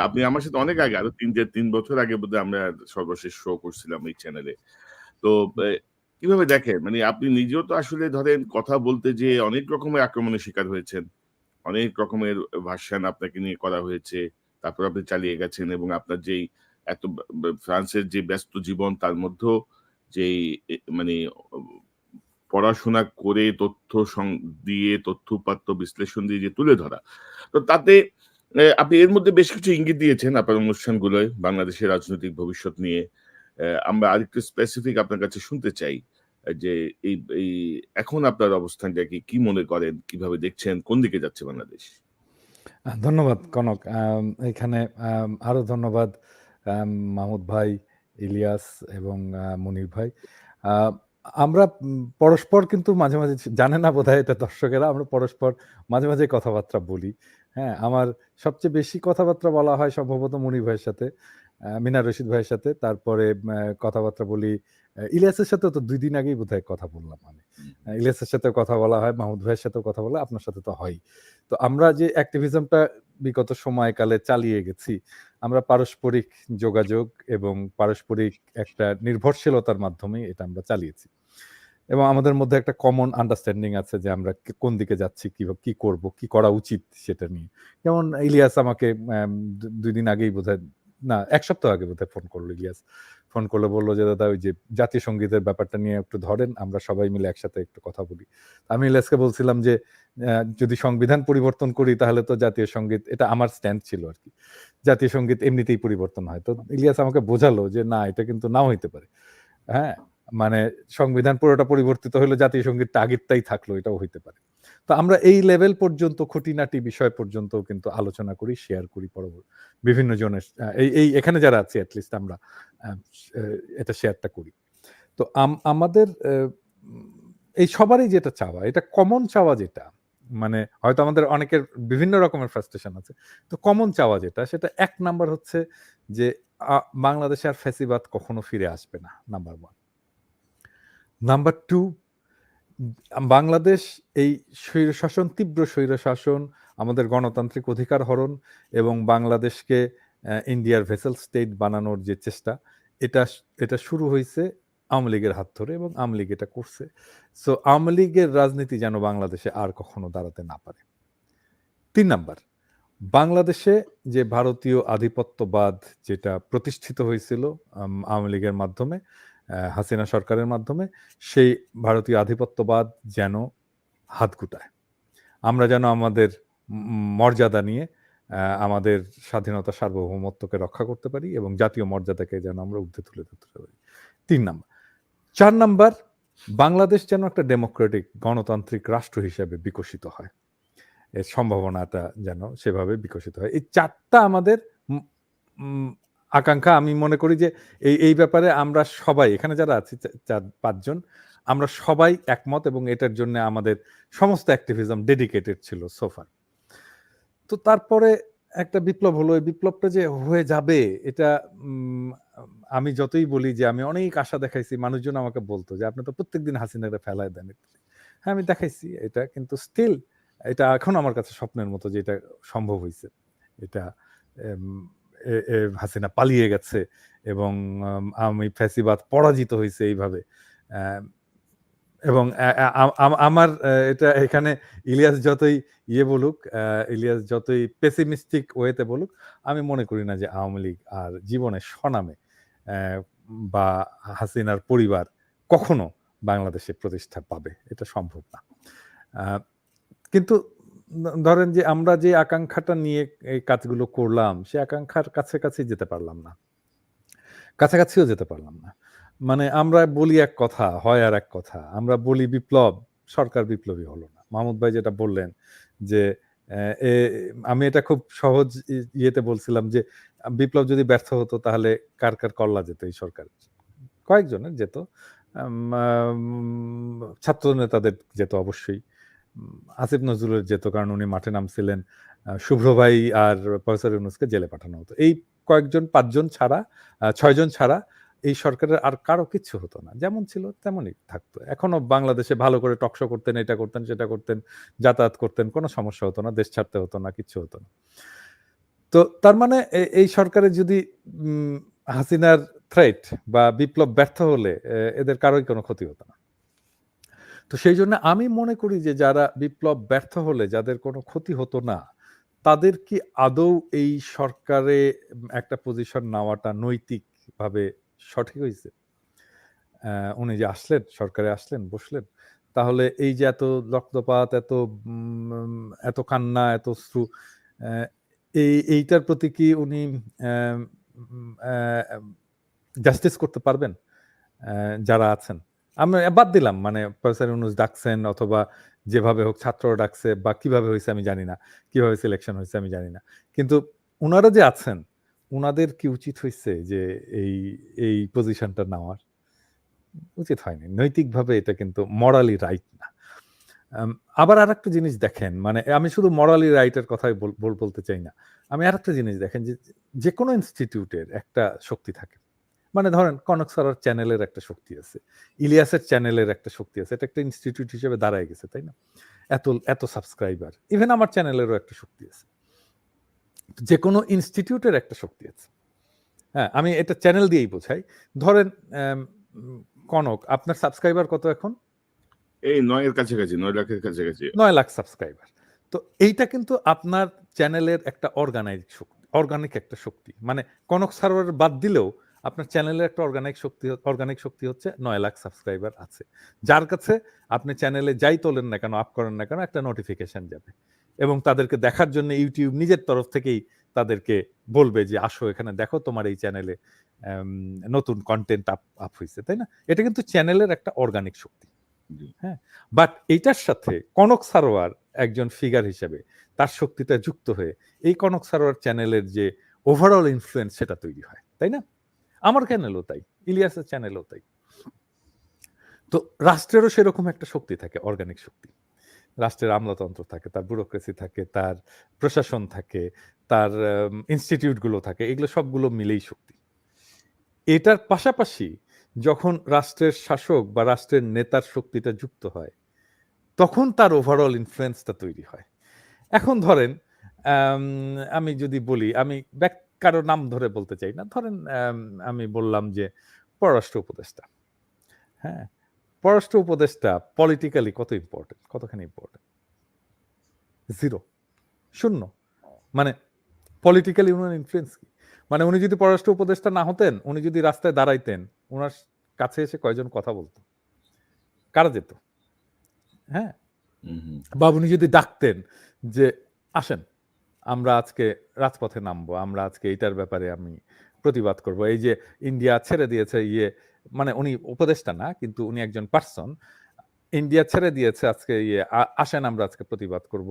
আপনি আমার সাথে অনেক আগে, আরো ৩ বছর আগে বোধহয় আমরা সর্বশেষ শো করছিলাম এই চ্যানেলে। তো কিভাবে দেখেন? মানে আপনি নিজেও তো আসলে ধরেন কথা বলতে যেয়ে অনেক রকমের আক্রমণের শিকার হয়েছেন। অনেক রকমের ভার্সন আপনাকে নিয়ে করা হয়েছে। তারপর আপনি চালিয়ে গেছেন এবং আপনার যেই এত ফ্রান্সের যে ব্যস্ত জীবন তার মধ্যেও যেই মানে অ পড়াশোনা করে তথ্য দিয়ে তথ্য-উপাত্ত বিশ্লেষণ দিয়ে যে তুলে ধরা। তো তাতে আপনি এর মধ্যে বেশ কিছু ইঙ্গিত দিয়েছেন আপনার অনুষ্ঠানগুলোয় বাংলাদেশের রাজনৈতিক ভবিষ্যৎ নিয়ে। আমরা আরেকটু স্পেসিফিক আপনার কাছে শুনতে চাই। যে এই এখন আপনার অবস্থানটা কি? কি মনে করেন? কিভাবে দেখছেন? কোন দিকে যাচ্ছে বাংলাদেশ? ধন্যবাদ কনক। এখানে আরো ধন্যবাদ মাহমুদ ভাই, ইলিয়াস এবং মনির ভাই। আ আমরা পরস্পর কিন্তু মাঝে, মাঝে জানে না বোধহয় এটা দর্শকেরা, আমরা পরস্পর মাঝে, মাঝে কথাবার্তা বলি। হ্যাঁ? আমার সবচেয়ে বেশি কথাবার্তা বলা হয় সম্ভবত মনির ভাইয়ের সাথে, মিনার রশিদ ভাইয়ের সাথে। তারপরে কথাবার্তা বলি ইলিয়াসের সাথেও তো ২ দিন আগেই বোধহয় কথা বললাম আমি। ইলিয়াসের সাথেও কথা বলা হয়, মাহমুদ ভাইয়ের সাথেও কথা বলা, আপনার সাথে তো হয়ই। তো আমরা যে অ্যাক্টিভিজমটা বিগত সময়কালে চালিয়ে গেছি, আমরা পারস্পরিক যোগাযোগ এবং পারস্পরিক একটা নির্ভরশীলতার মাধ্যমেই এটা আমরা চালিয়েছি। এবং আমাদের মধ্যে একটা কমন আন্ডারস্ট্যান্ডিং আছে যে আমরা কোন দিকে যাচ্ছি, কি করব, কি করা উচিত সেটা নিয়ে। যেমন ইলিয়াস আমাকে ২ দিন আগেই বোধহয়, না ১ সপ্তাহ আগে বোধহয় ফোন করলো ইলিয়াস। ফোন করলে বলল যে, "দাদা ওই যে জাতীয় সংগীতের ব্যাপারটা নিয়ে একটু ধরেন, আমরা সবাই মিলে একসাথে একটু কথা বলি।" আমি ইলিয়াসকে বলছিলাম যে, যদি সংবিধান পরিবর্তন করি তাহলে তো জাতীয় সংগীত", এটা আমার স্ট্যান্ড ছিল আরকি। জাতীয় সংগীত এমনিতেই পরিবর্তন হয়। তো ইলিয়াস আমাকে বোঝালো যে, "না, এটা কিন্তু নাও হইতে পারে।" হ্যাঁ? মানে সংবিধান পুরোটা পরিবর্তিত হইলো, জাতীয় সংগীতটা আগেরটাই থাকলো, এটাও হইতে পারে। তো আমরা এই লেভেল পর্যন্ত খুঁটিনাটি বিষয় পর্যন্তও কিন্তু আলোচনা করি, শেয়ার করি বিভিন্ন জনের এখানে যারা আছি এট লিস্ট আমরা আ এটা শেয়ারটা করি। তো আমাদের এই সবারই যেটা চাওয়া, এটা কমন চাওয়া যেটা, মানে হয়তো আমাদের অনেকের বিভিন্ন রকমের ফ্রাস্ট্রেশন আছে। তো কমন চাওয়া যেটা, সেটা ১ নাম্বার হচ্ছে যে বাংলাদেশে আর ফ্যাসিবাদ কখনো ফিরে আসবে না, নাম্বার 1। নাম্বার 2, বাংলাদেশ এই স্বৈরশাসন, তীব্র স্বৈরশাসন, আমাদের গণতান্ত্রিক অধিকার হরণ এবং বাংলাদেশকে ইন্ডিয়ার ভেসেল স্টেট বানানোর যে চেষ্টা, এটা শুরু হইছে আওয়ামী লীগের হাত ধরে এবং আওয়ামী লীগ এটা করছে। সো আওয়ামী লীগের রাজনীতি যেন বাংলাদেশে আর কখনো দাঁড়াতে না পারে। ৩ নাম্বার, বাংলাদেশে যে ভারতীয় আধিপত্যবাদ যেটা প্রতিষ্ঠিত হয়েছিল আওয়ামী লীগের মাধ্যমে, হাসিনা সরকারের মাধ্যমে, সেই ভারতীয় আধিপত্যবাদ যেন হাত গুটায়। আমরা যেন আমাদের মর্যাদা নিয়ে আমাদের স্বাধীনতা সার্বভৌমত্বকে রক্ষা করতে পারি এবং জাতীয় মর্যাদাকে যেন আমরা ঊর্ধ্বে তুলে ধরতে পারি। ৩ নাম্বার। ৪ নাম্বার, বাংলাদেশ যেন একটা ডেমোক্রেটিক গণতান্ত্রিক রাষ্ট্র হিসেবে বিকশিত হয়। এর সম্ভাবনাটা যেন সেভাবে বিকশিত হয়। এই ৪ টা আমাদের আকাঙ্ক্ষা। আমি মনে করি যে এই ব্যাপারে আমরা সবাই এখানে যারা আছি ৪-৫ জন, আমরা সবাই একমত এবং এটার জন্য আমাদের সমস্ত অ্যাক্টিভিজম ডেডিকেটেড ছিল সো ফার। তো তারপরে একটা বিপ্লব হলো। এই বিপ্লবটা যে হয়ে যাবে এটা আমি যতই বলি যে আমি অনেক আশা দেখাইছি, মানুষজন আমাকে বলতো যে, "আপনি তো প্রত্যেকদিন হাসিনারে ফেলায় দেন।" হ্যাঁ, আমি দেখাইছি এটা, কিন্তু স্টিল এটা এখন আমার কাছে স্বপ্নের মতো যে এটা সম্ভব হইছে। এটা এম এ এ হাসিনা পালিয়ে গেছে এবং ফ্যাসিবাদ পরাজিত হইছে এইভাবে। অ্যা এবং আমার এটা এখানে ইলিয়াস যতই বলুক, ইলিয়াস যতই পেসিমিস্টিক ওয়েতে বলুক, আমি মনে করি না যে আওয়ামী লীগ আর জীবনে স্বনামে বা হাসিনার পরিবার কখনো বাংলাদেশে প্রতিষ্ঠা পাবে, এটা সম্ভব না। কিন্তু ধরেন যে আমরা যে আকাঙ্ক্ষাটা নিয়ে এই কাজগুলো করলাম, সে আকাঙ্ক্ষার কাছাকাছি যেতে পারলাম না, কাছাকাছিও যেতে পারলাম না। মানে আমরা বলি এক কথা, হয় আর এক কথা। আমরা বলি বিপ্লব, সরকার বিপ্লবী হলো না। মাহমুদ ভাই যেটা বললেন যে আমি এটা খুব সহজ ইয়েতে বলছিলাম যে বিপ্লব যদি ব্যর্থ হতো তাহলে কার কার কল্লা যেত এই সরকার? কয়েকজনের যেত, ছাত্র নেতাদের যেত অবশ্যই, আসিফ নজরুলের যেত কারণ উনি মাঠে নামছিলেন, শুভ্র ভাই আর প্রফেসর ইউনূসকে জেলে পাঠানো হতো। এই কয়েকজন, 5 জন ছাড়া, 6 জন ছাড়া এই সরকারের আর কারো কিচ্ছু হতো না, যেমন ছিল তেমনই থাকতো। এখনো বাংলাদেশে ভালো করে টকশো করতেন, এটা করতেন, সেটা করতেন, যাতায়াত করতেন, কোনো সমস্যা হতো না, দেশ ছাড়তে হতো না, কিচ্ছু হতো না। তো তার মানে এই সরকারের যদি হাসিনার থ্রেট বা বিপ্লব ব্যর্থ হলে এদের কারোই কোনো ক্ষতি হতো না। তো সেই জন্য আমি মনে করি যে যারা বিপ্লব ব্যর্থ হলে যাদের কোনো ক্ষতি হতো না, তাদের কি আদৌ এই সরকারে একটা পজিশন নেওয়াটা নৈতিকভাবে সঠিক হয়েছে? উনি যে আসলেন, সরকারে আসলেন, বসলেন, তাহলে এই যে এত রক্তপাত, এত কান্না, এত অশ্রু, এইটার প্রতি কি উনি জাস্টিস করতে পারবেন যারা আছেন? আমি বাদ দিলাম, মানে প্রফেসর ইউনূস ডাকছেন অথবা যেভাবে হোক ছাত্ররা ডাকছে বা কিভাবে হয়েছে আমি জানি না, কিভাবে সিলেকশন হয়েছে আমি জানি না, কিন্তু উনারা যে আছেন, উনাদের কি উচিত হয়েছে যে এই পজিশনটা নেওয়ার? উচিত হয়নি। নৈতিকভাবে এটা কিন্তু মরালি রাইট না। আবার আরেকটা জিনিস দেখেন, মানে আমি শুধু মরালি রাইটের কথাই বলতে চাই না, আমি আরেকটা জিনিস দেখেন যে কোনো ইনস্টিটিউটের একটা শক্তি থাকে। মানে ধরেন কনক সারার চ্যানেলের একটা শক্তি আছে, ইলিয়াসের চ্যানেলের একটা শক্তি আছে, এটা একটা ইনস্টিটিউট হিসেবে দাঁড়ায় গেছে, তাই না? এত সাবস্ক্রাইবার, ইভেন আমার চ্যানেলেরও একটা শক্তি আছে, যে কোনো ইনস্টিটিউটের একটা শক্তি আছে। হ্যাঁ, আমি এটা চ্যানেল দিয়েই বোঝাই। ধরেন কনক, আপনার সাবস্ক্রাইবার কত এখন? এই 9 এর কাছাকাছি, 9 লাখের কাছাকাছি। 9 লাখ সাবস্ক্রাইবার। তো এইটা কিন্তু আপনার চ্যানেলের একটা অর্গানিক একটা শক্তি। মানে কনক সার্ভার বাদ দিলেও আপনার চ্যানেলের একটা অর্গানিক শক্তি হচ্ছে 9 লাখ সাবস্ক্রাইবার আছে, যার কাছে আপনি চ্যানেলে যাই তোলেন না কেন, আপ করেন না কেন, একটা নোটিফিকেশন যাবে এবং তাদেরকে দেখার জন্য ইউটিউব নিজের তরফ থেকেই তাদেরকে বলবে যে আসো এখানে দেখো, তোমার এই চ্যানেলে নতুন কন্টেন্ট আপ হয়েছে, তাই না? এটা কিন্তু চ্যানেলের একটা অর্গানিক শক্তি। হ্যাঁ, বাট এইটার সাথে কনক সারোয়ার একজন ফিগার হিসেবে তার শক্তিটা যুক্ত হয়ে এই কনক সারোয়ার চ্যানেলের যে ওভারঅল ইনফ্লুয়েন্স সেটা তৈরি হয়, তাই না? আমার চ্যানেলও তাই, ইলিয়াসের চ্যানেলও তাই। তো রাষ্ট্রেরও সেরকম একটা শক্তি থাকে, অর্গানিক শক্তি। রাষ্ট্রের আমলাতন্ত্র থাকে, তার ব্যুরোক্রেসি থাকে, তার প্রশাসন থাকে, তার ইনস্টিটিউটগুলো থাকে, এগুলো সবগুলো মিলেই শক্তি। এটার পাশাপাশি যখন রাষ্ট্রের শাসক বা রাষ্ট্রের নেতার শক্তিটা যুক্ত হয়, তখন তার ওভারঅল ইনফ্লুয়েন্সটা তৈরি হয়। এখন ধরেন আমি যদি বলি, আমি কারো নাম ধরে বলতে চাই না, ধরেন আমি বললাম যে পররাষ্ট্র উপদেষ্টা। হ্যাঁ, পররাষ্ট্র উপদেষ্টা পলিটিক্যালি কত ইম্পর্টেন্ট, কতখানি ইম্পর্টেন্ট? 0, 0। মানে পলিটিক্যালি উনার ইনফ্লুয়েন্স কি? মানে উনি যদি পররাষ্ট্র উপদেষ্টা না হতেন, উনি যদি রাস্তায় দাঁড়াইতেন, ওনার কাছে এসে কয়জন কথা বলতো, কারা যেত? হ্যাঁ, বা উনি যদি ডাকতেন যে আসেন আমরা আজকে রাজপথে নামবো, আমরা আজকে এইটার ব্যাপারে আমি প্রতিবাদ করব, এই যে ইন্ডিয়া ছেড়ে দিয়েছে, মানে উনি উপদেষ্টা না কিন্তু উনি একজন পার্সন, ইন্ডিয়া ছেড়ে দিয়েছে আজকে, আসেন আমরা আজকে প্রতিবাদ করব,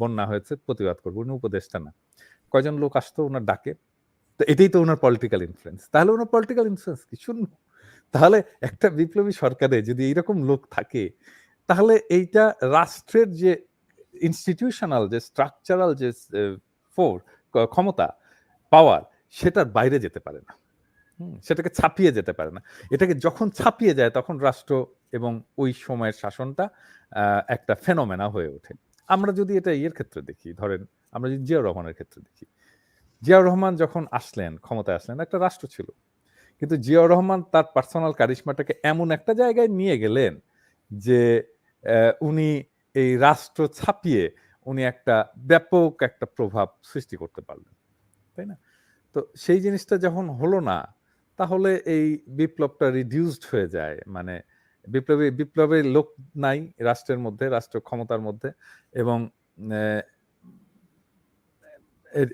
বন্যা হয়েছে প্রতিবাদ করবো, উনি উপদেষ্টা না, কয়জন লোক আসতো ওনার ডাকে? তো এটাই তো ওনার পলিটিক্যাল ইনফ্লুয়েন্স। তাহলে ওনার পলিটিক্যাল ইনফ্লুয়েন্স কি? শূন্য। তাহলে একটা বিপ্লবী সরকারে যদি এইরকম লোক থাকে, তাহলে এইটা রাষ্ট্রের যে ইনস্টিটিউশনাল, যে স্ট্রাকচারাল, যে ক্ষমতা, পাওয়ার, সেটার বাইরে যেতে পারে না, সেটাকে ছাপিয়ে যেতে পারে না। এটাকে যখন ছাপিয়ে যায় তখন রাষ্ট্র এবং ওই সময়ের শাসনটা একটা ফেনোমেনা হয়ে ওঠে। আমরা যদি এটা ক্ষেত্রে দেখি, ধরেন আমরা যদি জিয়াউর রহমানের ক্ষেত্রে দেখি, জিয়াউর রহমান যখন আসলেন, ক্ষমতায় আসলেন, একটা রাষ্ট্র ছিল, কিন্তু জিয়াউর রহমান তার পার্সোনাল কারিশমাটাকে এমন একটা জায়গায় নিয়ে গেলেন যে উনি এই রাষ্ট্র ছাপিয়ে উনি একটা ব্যাপক একটা প্রভাব সৃষ্টি করতে পারলেন, তাই না? তো সেই জিনিসটা যখন হলো না, তাহলে এই বিপ্লবটা রিডিউসড হয়ে যায়। মানে বিপ্লবের লোক নাই রাষ্ট্রের মধ্যে, রাষ্ট্র ক্ষমতার মধ্যে, এবং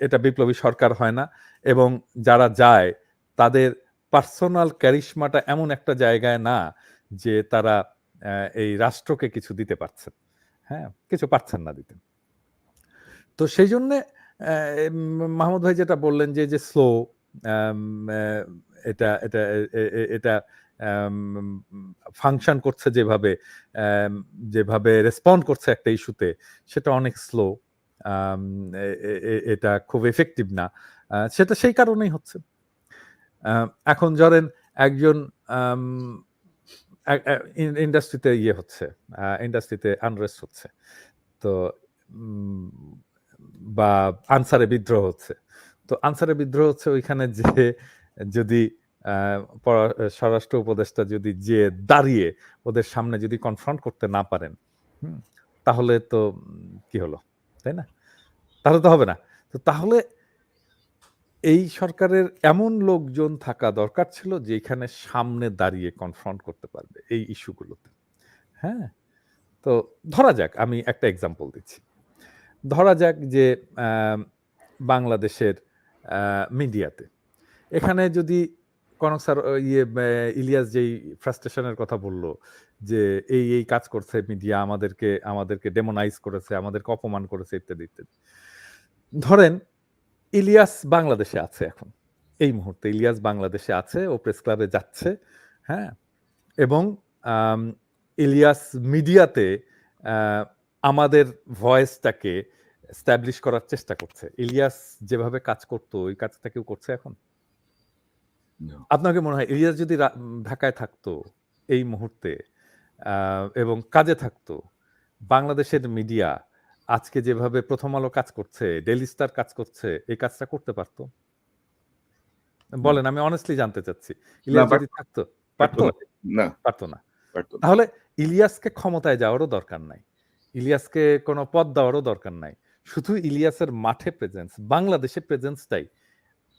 এটা বিপ্লবী সরকার হয় না, এবং যারা যায় তাদের পার্সোনাল ক্যারিশমাটা এমন একটা জায়গায় না যে তারা এই রাষ্ট্রকে কিছু দিতে পারছেন, হ্যাঁ, কিছু পারছেন না দিতে। তো সেই জন্যে মাহমুদ ভাই যেটা বললেন যে স্লো, এটা এটা এটা ফাংশন করছে যেভাবে, যেভাবে রেসপন্ড করছে একটা ইস্যুতে, সেটা অনেক স্লো, এটা খুব এফেক্টিভ না। সেটা সেই কারণেই হচ্ছে। এখন ধরেন একজন ইন্ডাস্ট্রিতে হচ্ছে, ইন্ডাস্ট্রিতে আনরেস্ট হচ্ছে, তো বা আনসারে বিদ্রোহ হচ্ছে। তো আনসারে বিদ্রোহ হচ্ছে ওইখানে যে যদি স্বরাষ্ট্র উপদেষ্টা যদি যে দাঁড়িয়ে ওদের সামনে যদি কনফ্রন্ট করতে না পারেন, তাহলে তো কি হলো, তাই না? তাহলে তো হবে না। তো তাহলে এই সরকারের এমন লোকজন থাকা দরকার ছিল যে এখানে সামনে দাঁড়িয়ে কনফ্রন্ট করতে পারবে এই ইস্যুগুলোতে। হ্যাঁ, তো ধরা যাক, আমি একটা এক্সাম্পল দিচ্ছি। ধরা যাক যে বাংলাদেশের মিডিয়াতে, এখানে যদি কনক স্যার ইলিয়াস যেই ফ্রাস্ট্রেশনের কথা বলল যে এই কাজ করছে মিডিয়া, আমাদেরকে ডেমোনাইজ করেছে, আমাদেরকে অপমান করেছে, ইত্যাদি ইত্যাদি। ধরেন ইলিয়াস বাংলাদেশে আছে এখন, এই মুহূর্তে ইলিয়াস বাংলাদেশে আছে, ও প্রেস ক্লাবে যাচ্ছে, হ্যাঁ, এবং ইলিয়াস মিডিয়াতে আমাদের ভয়েসটাকে এস্টাবলিশ করার চেষ্টা করছে। ইলিয়াস যেভাবে কাজ করতো ওই কাজটা কেউ করছে এখন? আপনাকে মনে হয় ইলিয়াস যদি ঢাকায় থাকতো এই মুহূর্তে এবং কাজে থাকতো, বাংলাদেশের মিডিয়া আজকে যেভাবে প্রথম আলো কাজ করছে, ডেইলি স্টার কাজ করছে, এই কাজটা করতে পারতো? বলেন, আমি অনেস্টলি জানতে চাচ্ছি। ইলিয়াস যদি থাকতো, পারতো? না, পারতো না। পারতো না। তাহলে ইলিয়াসকে ক্ষমতায় যাওয়ারও দরকার নাই, ইলিয়াসকে কোনো পদ দেওয়ারও দরকার নাই। শুধু ইলিয়াসের মাঠে প্রেজেন্স, বাংলাদেশে প্রেজেন্সটাই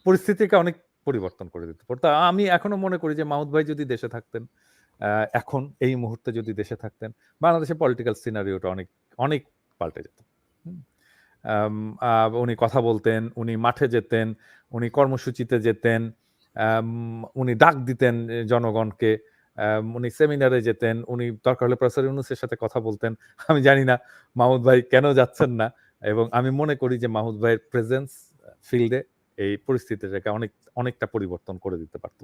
পরিস্থিতিকে অনেক পরিবর্তন করে দিতে পারতো। আমি এখনো মনে করি যে মাহমুদ ভাই যদি দেশে থাকতেন, এখন এই মুহূর্তে যদি দেশে থাকতেন, বাংলাদেশের পলিটিক্যাল সিনারিওটা অনেক অনেক পাল্টে যেত। উনি কথা বলতেন, উনি মাঠে যেতেন, উনি কর্মসূচিতে যেতেন, উনি ডাক দিতেন জনগণকে, উনি সেমিনারে যেতেন, উনি দরকার হলে প্রফেসর ইউনূসের সাথে কথা বলতেন। আমি জানি না মাহমুদ ভাই কেন যাচ্ছেন না, এবং আমি মনে করি যে মাহমুদ ভাইয়ের প্রেজেন্স ফিল্ডে এই পরিস্থিতিটাকে অনেকটা পরিবর্তন করে দিতে পারত।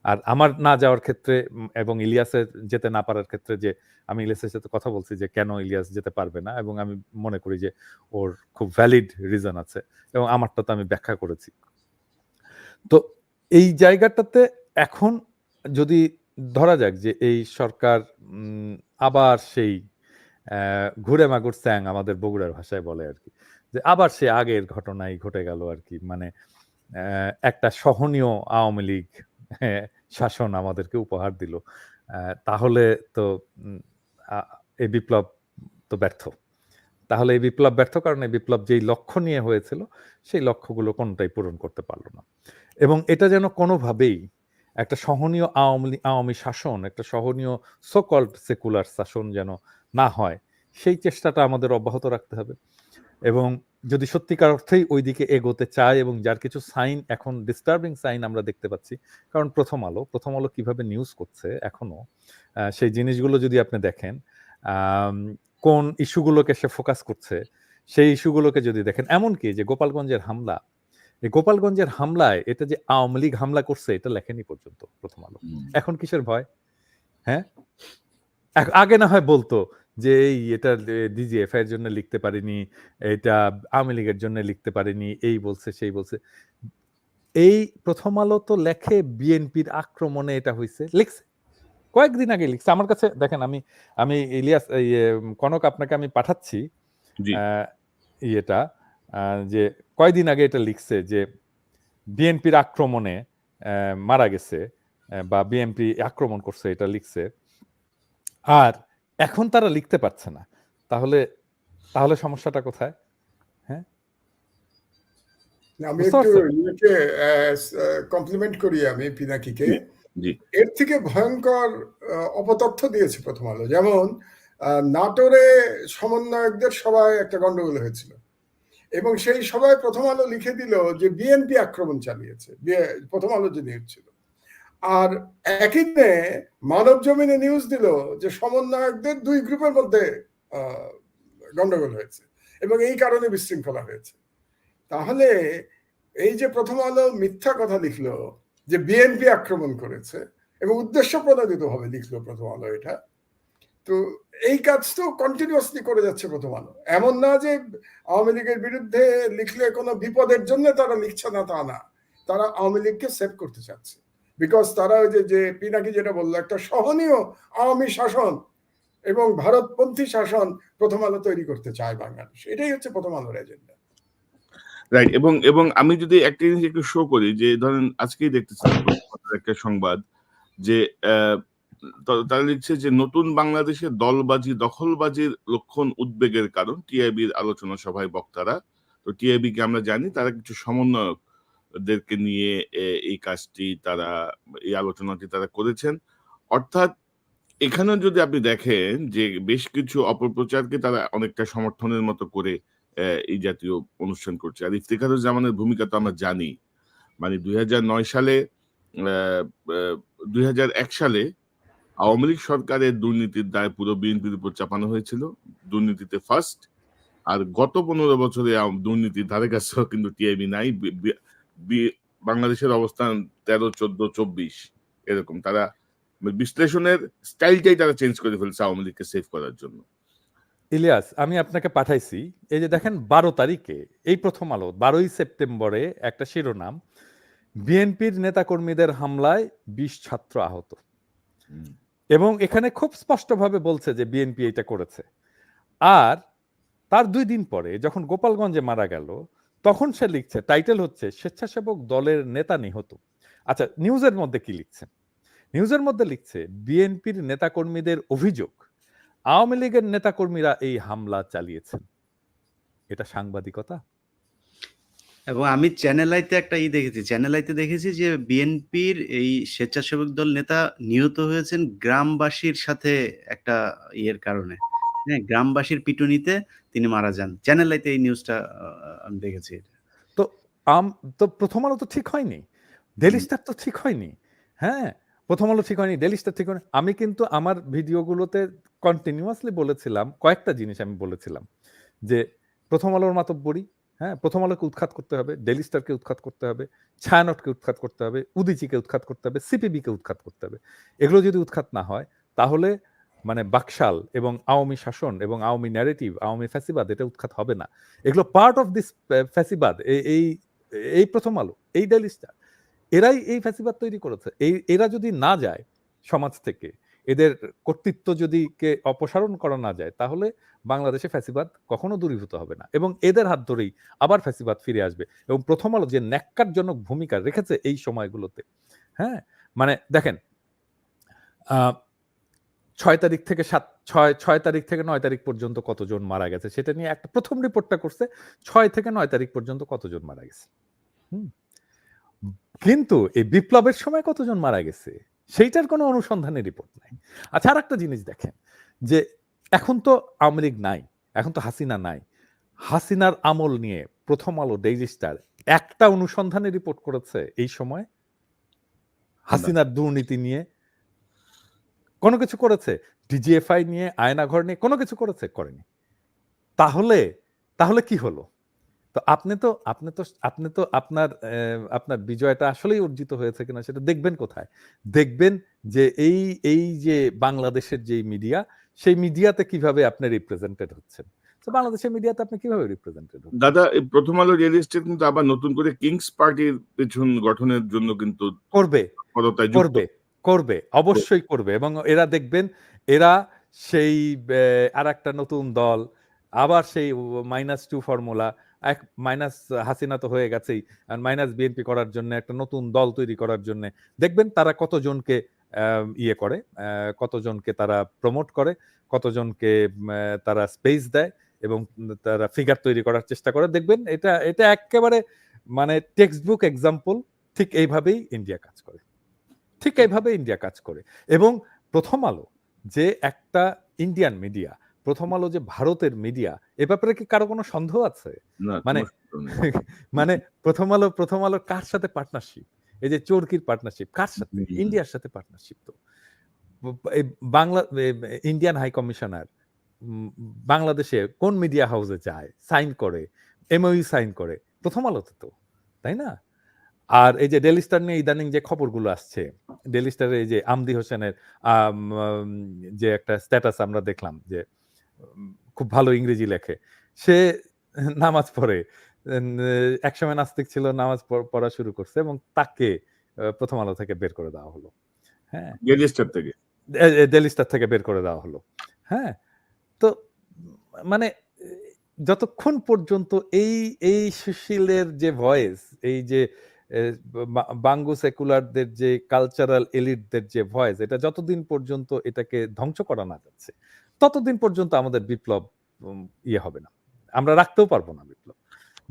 আর আমার না যাওয়ার ক্ষেত্রে এবং ইলিয়াসের যেতে না পারার ক্ষেত্রে, যে আমি ইলিয়াসের সাথে কথা বলছি যে কেন ইলিয়াস যেতে পারবে না, এবং আমি মনে করি যে ওর খুব ভ্যালিড রিজন আছে, এবং আমারটা তো আমি ব্যাখ্যা করেছি। তো এই জায়গাটাতে এখন যদি ধরা যাক যে এই সরকার আবার সেই ঘুরে মাগুর স্যাং, আমাদের বগুড়ার ভাষায় বলে আর কি, যে আবার সে আগের ঘটনাই ঘটে গেল আর কি, মানে একটা সহনীয় আওয়ামী লীগ শাসন আমাদেরকে উপহার দিল, তাহলে তো এই বিপ্লব তো ব্যর্থ। তাহলে এই বিপ্লব ব্যর্থ, কারণ এই বিপ্লব যেই লক্ষ্য নিয়ে হয়েছিল সেই লক্ষ্যগুলো কোনটাই পূরণ করতে পারলো না। এবং এটা যেন কোনোভাবেই একটা সহনীয় আওয়ামী শাসন, একটা সহনীয় সো কল্ড সেকুলার শাসন যেন না হয়, সেই চেষ্টাটা আমাদের অব্যাহত রাখতে হবে। এবং যদি সত্যিকার অর্থেই ওই দিকে এগোতে চায়, এবং যার কিছু সাইন, এখন ডিস্টার্বিং সাইন আমরা দেখতে পাচ্ছি, কারণ প্রথম আলো কিভাবে নিউজ করছে এখনো, সেই জিনিসগুলো যদি আপনি দেখেন, কোন ইস্যুগুলোকে সে ফোকাস করছে, সেই ইস্যুগুলোকে যদি দেখেন, এমনকি যে গোপালগঞ্জের হামলা, এই গোপালগঞ্জের হামলায় এটা যে আওয়ামী লীগ হামলা করছে এটা লেখেনি পর্যন্ত প্রথম আলো। এখন কিসের ভয়? হ্যাঁ, আগে না হয় বলতো যে এটা ডিজিএফআই এর জন্য লিখতে পারিনি, এটা আওয়ামী লীগের জন্য লিখতে পারিনি, এই বলছে সেই বলছে। এই প্রথম আলো তো লেখে বিএনপির আক্রমণে এটা হয়েছে, লিখছে কয়েকদিন আগে লিখছে। আমার কাছে দেখেন, আমি ইলিয়াস কনক আপনাকে আমি পাঠাচ্ছি ইয়েটা, যে কয়দিন আগে এটা লিখছে যে বিএনপির আক্রমণে মারা গেছে, বা বিএনপি আক্রমণ করছে, এটা লিখছে। আর এখন তারা লিখতে পারছে না, তাহলে তাহলে সমস্যাটা কোথায়? হ্যাঁ, আমি বুঝতে একটু পারছেন? ইয়েকে কমপ্লিমেন্ট করি আমি পিনাকিকে। জি, জি, এর থেকে ভয়ঙ্কর অপতথ্য দিয়েছে প্রথম আলো। যেমন নাটোরে সমন্বয়কদের সভায় একটা গন্ডগোল হয়েছিল এবং সেই সভায় প্রথম আলো লিখে দিল যে বিএনপি আক্রমণ চালিয়েছে, প্রথম আলো যে নিউজ ছিল। আর একই দিনে মানব জমিনে নিউজ দিল যে সমন্বয়কদের দুই গ্রুপের মধ্যে গন্ডগোল হয়েছে এবং এই কারণে বিশৃঙ্খলা হয়েছে। তাহলে এই যে প্রথম আলো মিথ্যা কথা লিখলো যে বিএনপি আক্রমণ করেছে এবং উদ্দেশ্য প্রণোদিত ভাবে লিখলো প্রথম আলো এটা, তো এই কাজ তো কন্টিনিউয়াসলি করে যাচ্ছে প্রথম আলো। এমন না যে আওয়ামী লীগের বিরুদ্ধে লিখলে কোনো বিপদের জন্য তারা লিখছে না, তা না, তারা আওয়ামী লীগকে সেভ করতে চাচ্ছে। বিকজ তারা ওই যে পিনাকি যেটা বললো, একটা সহনীয় আওয়ামী শাসন এবং ভারতপন্থী শাসন প্রথম আলো তৈরি করতে চায় বাংলাদেশ। এটাই হচ্ছে প্রথম আলোর এজেন্ডা। রাইট। এবং এবং আমি যদি একটা জিনিস একটু শো করি যে ধরেন আজকেই দেখতেছিলাম একটা সংবাদ যে তারা লিখছে যে নতুন বাংলাদেশে দলবাজি দখলবাজির লক্ষণ উদ্বেগের কারণ টিআইবির আলোচনা সভায় বক্তারা। তো টিআইবি কে আমরা জানি তারা কিছু সমন্বয়কদেরকে নিয়ে এই কাজটি তারা এই আলোচনাটি তারা করেছেন। অর্থাৎ এখানেও যদি আপনি দেখেন যে বেশ কিছু অপপ্রচারকে তারা অনেকটা সমর্থনের মতো করে এই জাতীয় অনুষ্ঠান করছে। আর ইফতেখারুজ্জামানের ভূমিকা তো আমরা জানি। মানে ২০০৯ সালে ২০০১ সালে আওয়ামী লীগ সরকারের দুর্নীতির দায় পুরো বিএনপির উপর চাপানো হয়েছিল। দুর্নীতিতে ফার্স্ট। আর গত ১৫ বছরে দুর্নীতির ধারে কাছেও কিন্তু টিআইবি নাই। বাংলাদেশের অবস্থান ১৩, ১৪, ২৪ এরকম। তারা বিশ্লেষণের স্টাইলটাই তারা চেঞ্জ করে ফেলছে আওয়ামী লীগকে সেভ করার জন্য। ইলিয়াস, আমি আপনাকে পাঠাইছি, এই যে দেখেন ১২ তারিখে এই প্রথম আলো ১২ই সেপ্টেম্বরে একটা শিরোনাম, বিএনপির নেতাকর্মীদের হামলায় ২০ ছাত্র আহত। এবং এখানে খুব স্পষ্টভাবে বলছে যে বিএনপি এটা করেছে। আর তার ২ দিন পরে যখন গোপালগঞ্জে মারা গেল, তখন সে লিখছে, টাইটেল হচ্ছে স্বেচ্ছাসেবক দলের নেতা নিহত। আচ্ছা, নিউজের মধ্যে কি লিখছে? নিউজের মধ্যে লিখছে বিএনপির নেতাকর্মীদের অভিযোগ আওয়ামী লীগের নেতাকর্মীরা এই হামলা চালিয়েছেন। এটা সাংবাদিকতা? এবং আমি চ্যানেল আইতে একটা দেখেছি, চ্যানেল আইতে দেখেছি যে বিএনপির এই স্বেচ্ছাসেবক দল নেতা নিহত হয়েছেন গ্রামবাসীর সাথে একটা ইয়ের কারণে। হ্যাঁ, গ্রামবাসীর পিটুনিতে তিনি মারা যান। চ্যানেল আইতে এই নিউজটা আমি দেখেছি। তো তো প্রথম আলো তো ঠিক হয়নি, ডেইলি স্টার তো ঠিক হয়নি। হ্যাঁ, প্রথম আলো ঠিক হয়নি, ডেইলি স্টার ঠিক হয়নি। আমি কিন্তু আমার ভিডিওগুলোতে কন্টিনিউয়াসলি বলেছিলাম, কয়েকটা জিনিস আমি বলেছিলাম যে প্রথম আলোর মাতব্বরি, হ্যাঁ, প্রথম আলোকে উৎখাত করতে হবে, ডেইলি স্টারকে উৎখাত করতে হবে, ছায়ানটকে উৎখাত করতে হবে, উদীচীকে উৎখাত করতে হবে, সিপিবিকে উৎখাত করতে হবে। এগুলো যদি উৎখাত না হয় তাহলে মানে বাকশাল এবং আওয়ামী শাসন এবং আওয়ামী ন্যারেটিভ, আওয়ামী ফ্যাসিবাদ এটা উৎখাত হবে না। এগুলো পার্ট অফ দিস ফ্যাসিবাদ। এই এই প্রথম আলো, এই ডেইলি স্টার, এরাই এই ফ্যাসিবাদ তৈরি করেছে। এরা যদি না যায় সমাজ থেকে, এদের কর্তৃত্ব যদি কে অপসারণ করা না যায়, তাহলে বাংলাদেশে ফ্যাসিবাদ কখনো দূরীভূত হবে না এবং এদের হাত ধরেই আবার ফ্যাসিবাদ ফিরে আসবে। এবং প্রথম আলো যে ন্যাক্কারজনক ভূমিকা রেখেছে এই সময়গুলোতে, হ্যাঁ, মানে দেখেন ৬ তারিখ থেকে ৬ তারিখ থেকে ৯ তারিখ পর্যন্ত কতজন মারা গেছে সেটা নিয়ে একটা প্রথম রিপোর্টটা করছে, ৬ থেকে ৯ তারিখ পর্যন্ত কতজন মারা গেছে। কিন্তু এই বিপ্লবের সময় কতজন মারা গেছে সেইটার কোনো অনুসন্ধানের রিপোর্ট নাই। আচ্ছা, আর একটা জিনিস দেখেন যে এখন তো আওয়ামী লীগ নাই, এখন তো হাসিনা নাই। হাসিনার আমল নিয়ে প্রথম আলো, ডেইলি স্টার একটা অনুসন্ধানের রিপোর্ট করেছে এই সময়? হাসিনার দুর্নীতি নিয়ে কোনো কিছু করেছে? ডিজিএফআই নিয়ে, আয়নাঘর নিয়ে কোনো কিছু করেছে? করেনি। তাহলে কি হলো? তো আপনি তো আপনার বিজয়টা আসলেই অর্জিত হয়েছে কিনা সেটা দেখবেন কোথায়? দেখবেন যে এই যে বাংলাদেশের যে মিডিয়া, সেই মিডিয়াতে কিভাবে আপনি রিপ্রেজেন্টেড হচ্ছেন। তো বাংলাদেশের মিডিয়াতে আপনি কিভাবে রিপ্রেজেন্টেড হচ্ছেন? দাদা, এই প্রথম আলো রিয়েল এস্টেট কিন্তু আবার নতুন করে কিংস পার্টির পেছন গঠনের জন্য কিন্তু করবে, অবশ্যই করবে। এবং এরা দেখবেন, এরা সেই আরেকটা নতুন দল, আবার সেই -2 ফর্মুলা, মাইনাস হাসিনা তো হয়ে গেছেই, আর মাইনাস বিএনপি করার জন্য একটা নতুন দল তৈরি করার জন্য দেখবেন তারা কতজনকে ইয়ে করে, কতজনকে তারা প্রমোট করে, কতজনকে তারা স্পেস দেয় এবং তারা ফিগার তৈরি করার চেষ্টা করে। দেখবেন এটা এটা একেবারে মানে টেক্সট বুক এক্সাম্পল। ঠিক এইভাবেই ইন্ডিয়া কাজ করে, ঠিক এইভাবে ইন্ডিয়া কাজ করে। এবং প্রথম আলো যে একটা ইন্ডিয়ান মিডিয়া, প্রথম আলো যে ভারতের মিডিয়া, এ ব্যাপারে কি কারো কোনো সন্দেহ আছে? না, মানে কোনো সন্দেহ নেই। মানে প্রথম আলো কার সাথে পার্টনারশিপ? এই যে চরকির পার্টনারশিপ কার সাথে? ইন্ডিয়ার সাথে পার্টনারশিপ। তো এই বাংলা ইন্ডিয়ান হাই কমিশনার বাংলাদেশে কোন মিডিয়া হাউসে যায়, সাইন করে, এমওইউ সাইন করে? প্রথম আলোতে তো, তাই না? আর এই যে ডেইলি স্টার নিয়ে ইদানিং যে খবরগুলো আসছে, ডেইলি স্টারে এই যে আমদি হোসেনের আম, আম, যে একটা স্ট্যাটাস আমরা দেখলাম যে খুব ভালো ইংরেজি লেখে, সে নামাজ পড়ে, একসময় নাস্তিক ছিল, নামাজ পড়া শুরু করছে এবং তাকে প্রথম আলো থেকে বের করে দেওয়া হলো। হ্যাঁ, ডেইলি স্টার থেকে। ডেইলি স্টার থেকে বের করে দেওয়া হলো। হ্যাঁ, তো মানে যতক্ষণ পর্যন্ত এই এই সুশীলের যে ভয়েস, এই যে বাঙ্গু সেকুলারদের যে কালচারাল এলিটদের যে ভয়েস, এটা যতদিন পর্যন্ত এটাকে ধ্বংস করা না যাচ্ছে, ততদিন পর্যন্ত আমাদের বিপ্লব ইয়ে হবে না, আমরা রাখতেও পারবো না বিপ্লব,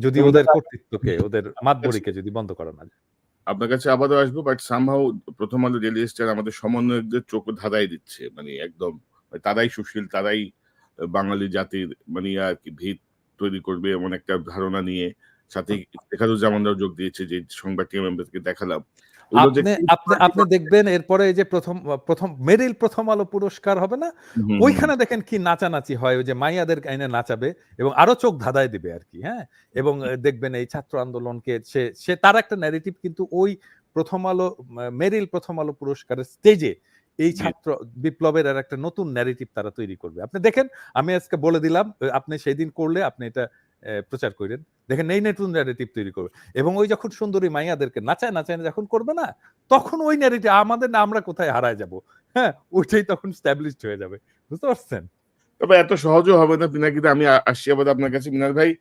যদি ওদের কর্তৃত্বকে, ওদের মাতবরিকে যদি বন্ধ করা না যায়। আপনার কাছে আবারও আসবো, বাট সামহাউ প্রথম আলো, ডেইলি স্টার আমাদের সমন্বয়কদের চোখ ধাঁধাই দিচ্ছে, মানে একদম তারাই সুশীল, তারাই বাঙালি জাতির মানে আর কি ভিত তৈরি করবে এমন একটা ধারণা নিয়ে, সাথে শেখারুজ্জামানরাও যোগ দিয়েছে, যে সংবাদটি আমি আপনাদেরকে দেখালাম। ওগুলো আপনি দেখে আপনি আপনি দেখবেন এরপরে এই যে প্রথম মেরিল প্রথম আলো পুরস্কার হবে না, ওইখানে দেখেন কি নাচানাচি হয়, ওই যে মাইয়াদের এনে নাচাবে এবং আরো চোখ ধাঁধায় দিবে আর কি। হ্যাঁ, এবং দেখবেন এই ছাত্র আন্দোলনকে সে সে তার একটা ন্যারেটিভ কিন্তু ওই প্রথম আলো মেরিল প্রথম আলো পুরস্কারের স্টেজে এই ছাত্র বিপ্লবের আর একটা নতুন ন্যারেটিভ তারা তৈরি করবে। আপনি দেখেন, আমি আজকে বলে দিলাম, আপনি সেই দিন করলে আপনি এটা প্রচার করেন, দেখেন এই নতুন ন্যারেটিভ তৈরি করবে। এবং ওই যখন সুন্দরী মাইয়াদেরকে নাচায় নাচায় যখন করবে না, তখন ওই ন্যারেটিভ আমাদের না, আমরা কোথায় হারায় যাব, হ্যাঁ, ওইটাই তখন স্ট্যাবলিশড হয়ে যাবে। বুঝতে পারছেন? তবে এত সহজও হবে না পিনাকিদা। আমি আসছি আবার আপনার কাছে মিনার ভাই।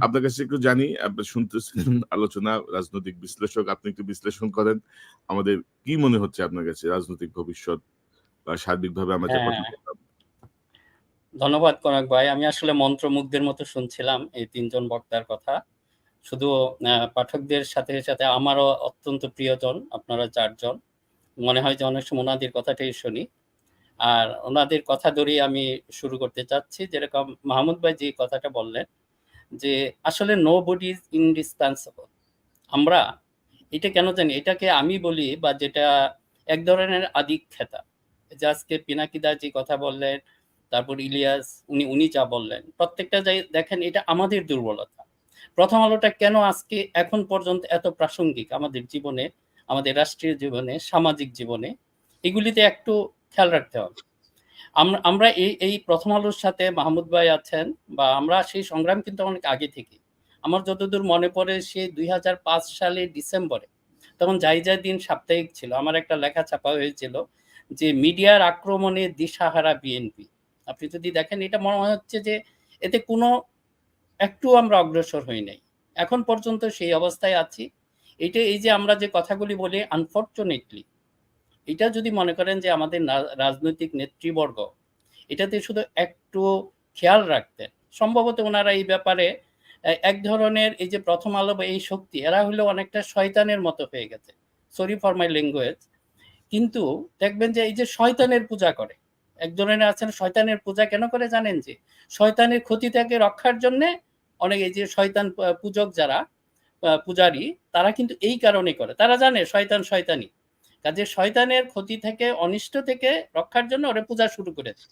আপনার কাছে একটু জানি, আপনি শুনতেছেন আলোচনা, রাজনৈতিক বিশ্লেষক, আপনি একটু বিশ্লেষণ করেন। আমাদের কি মনে হচ্ছে আপনার কাছে রাজনৈতিক ভবিষ্যৎ বা সার্বিকভাবে আমরা যে কথা বললাম? ধন্যবাদ কনক ভাই। আমি আসলে মন্ত্রমুগ্ধের মতো শুনছিলাম এই তিনজন বক্তার কথা। শুধু পাঠকদের সাথে সাথে আমারও অত্যন্ত প্রিয়জন আপনারা চারজন। মনে হয় যে অনেক সময় ওনাদের কথাটাই শুনি। আর ওনাদের কথা ধরেই আমি শুরু করতে চাচ্ছি। যেরকম মাহমুদ ভাই যে কথাটা বললেন যে আসলে নো বডি ইজ ইনডিসপেন্সেবল। আমরা এটা কেন জানি, এটাকে আমি বলি বা যেটা এক ধরনের আদিক্ষেতা। যে আজকে পিনাকিদা যে কথা বললেন, তারপর ইলিয়াস উনি যা বললেন, প্রত্যেকটা দেখেন এটা আমাদের দুর্বলতা। প্রথম আলোটা কেন আজকে এখন পর্যন্ত এত প্রাসঙ্গিক আমাদের জীবনে, আমাদের রাষ্ট্রীয় জীবনে, সামাজিক জীবনে, এগুলিতে একটু খেয়াল রাখতে হবে। আমরা এই প্রথম আলোর সাথে মাহমুদ ভাই আছেন, বা আমরা সেই সংগ্রাম কিন্তু অনেক আগে থেকে। আমার যতদূর মনে পড়ে, সে 2005 সালের ডিসেম্বরে, তখন যাই দিন সাপ্তাহিক ছিল, আমার একটা লেখা ছাপা হয়েছিল যে মিডিয়ার আক্রমণে দিশাহারা বিএনপি। আপনি যদি দেখেন, এটা মনে হচ্ছে যে এতে কোনো একটু আমরা অগ্রসর হই নাই, এখন পর্যন্ত সেই অবস্থায় আছি। এটা এই যে আমরা যে কথাগুলি বলি, আনফরচুনেটলি এটা যদি মনে করেন যে আমাদের রাজনৈতিক নেতৃবর্গ এটাতে শুধু একটু খেয়াল রাখতেন, সম্ভবত ওনারা এই ব্যাপারে এক ধরনের এই যে প্রথম আলো বা এই শক্তি, এরা হলো অনেকটা শয়তানের মতো হয়ে গেছে, সরি ফর মাই ল্যাঙ্গুয়েজ। কিন্তু দেখবেন যে এই যে শয়তানের পূজা করে, এক ধরনের আছেন শয়তানের পূজা কেন করে জানেন? যে শয়তানের ক্ষতি থেকে রক্ষার জন্য অনেক এই যে শয়তান পূজক যারা পূজারী, তারা কিন্তু এই কারণে করে, তারা জানে শয়তান শয়তানি, কাজে শয়তানের ক্ষতি থেকে, অনিষ্ট থেকে রক্ষার জন্য ওরা পূজা শুরু করেছে।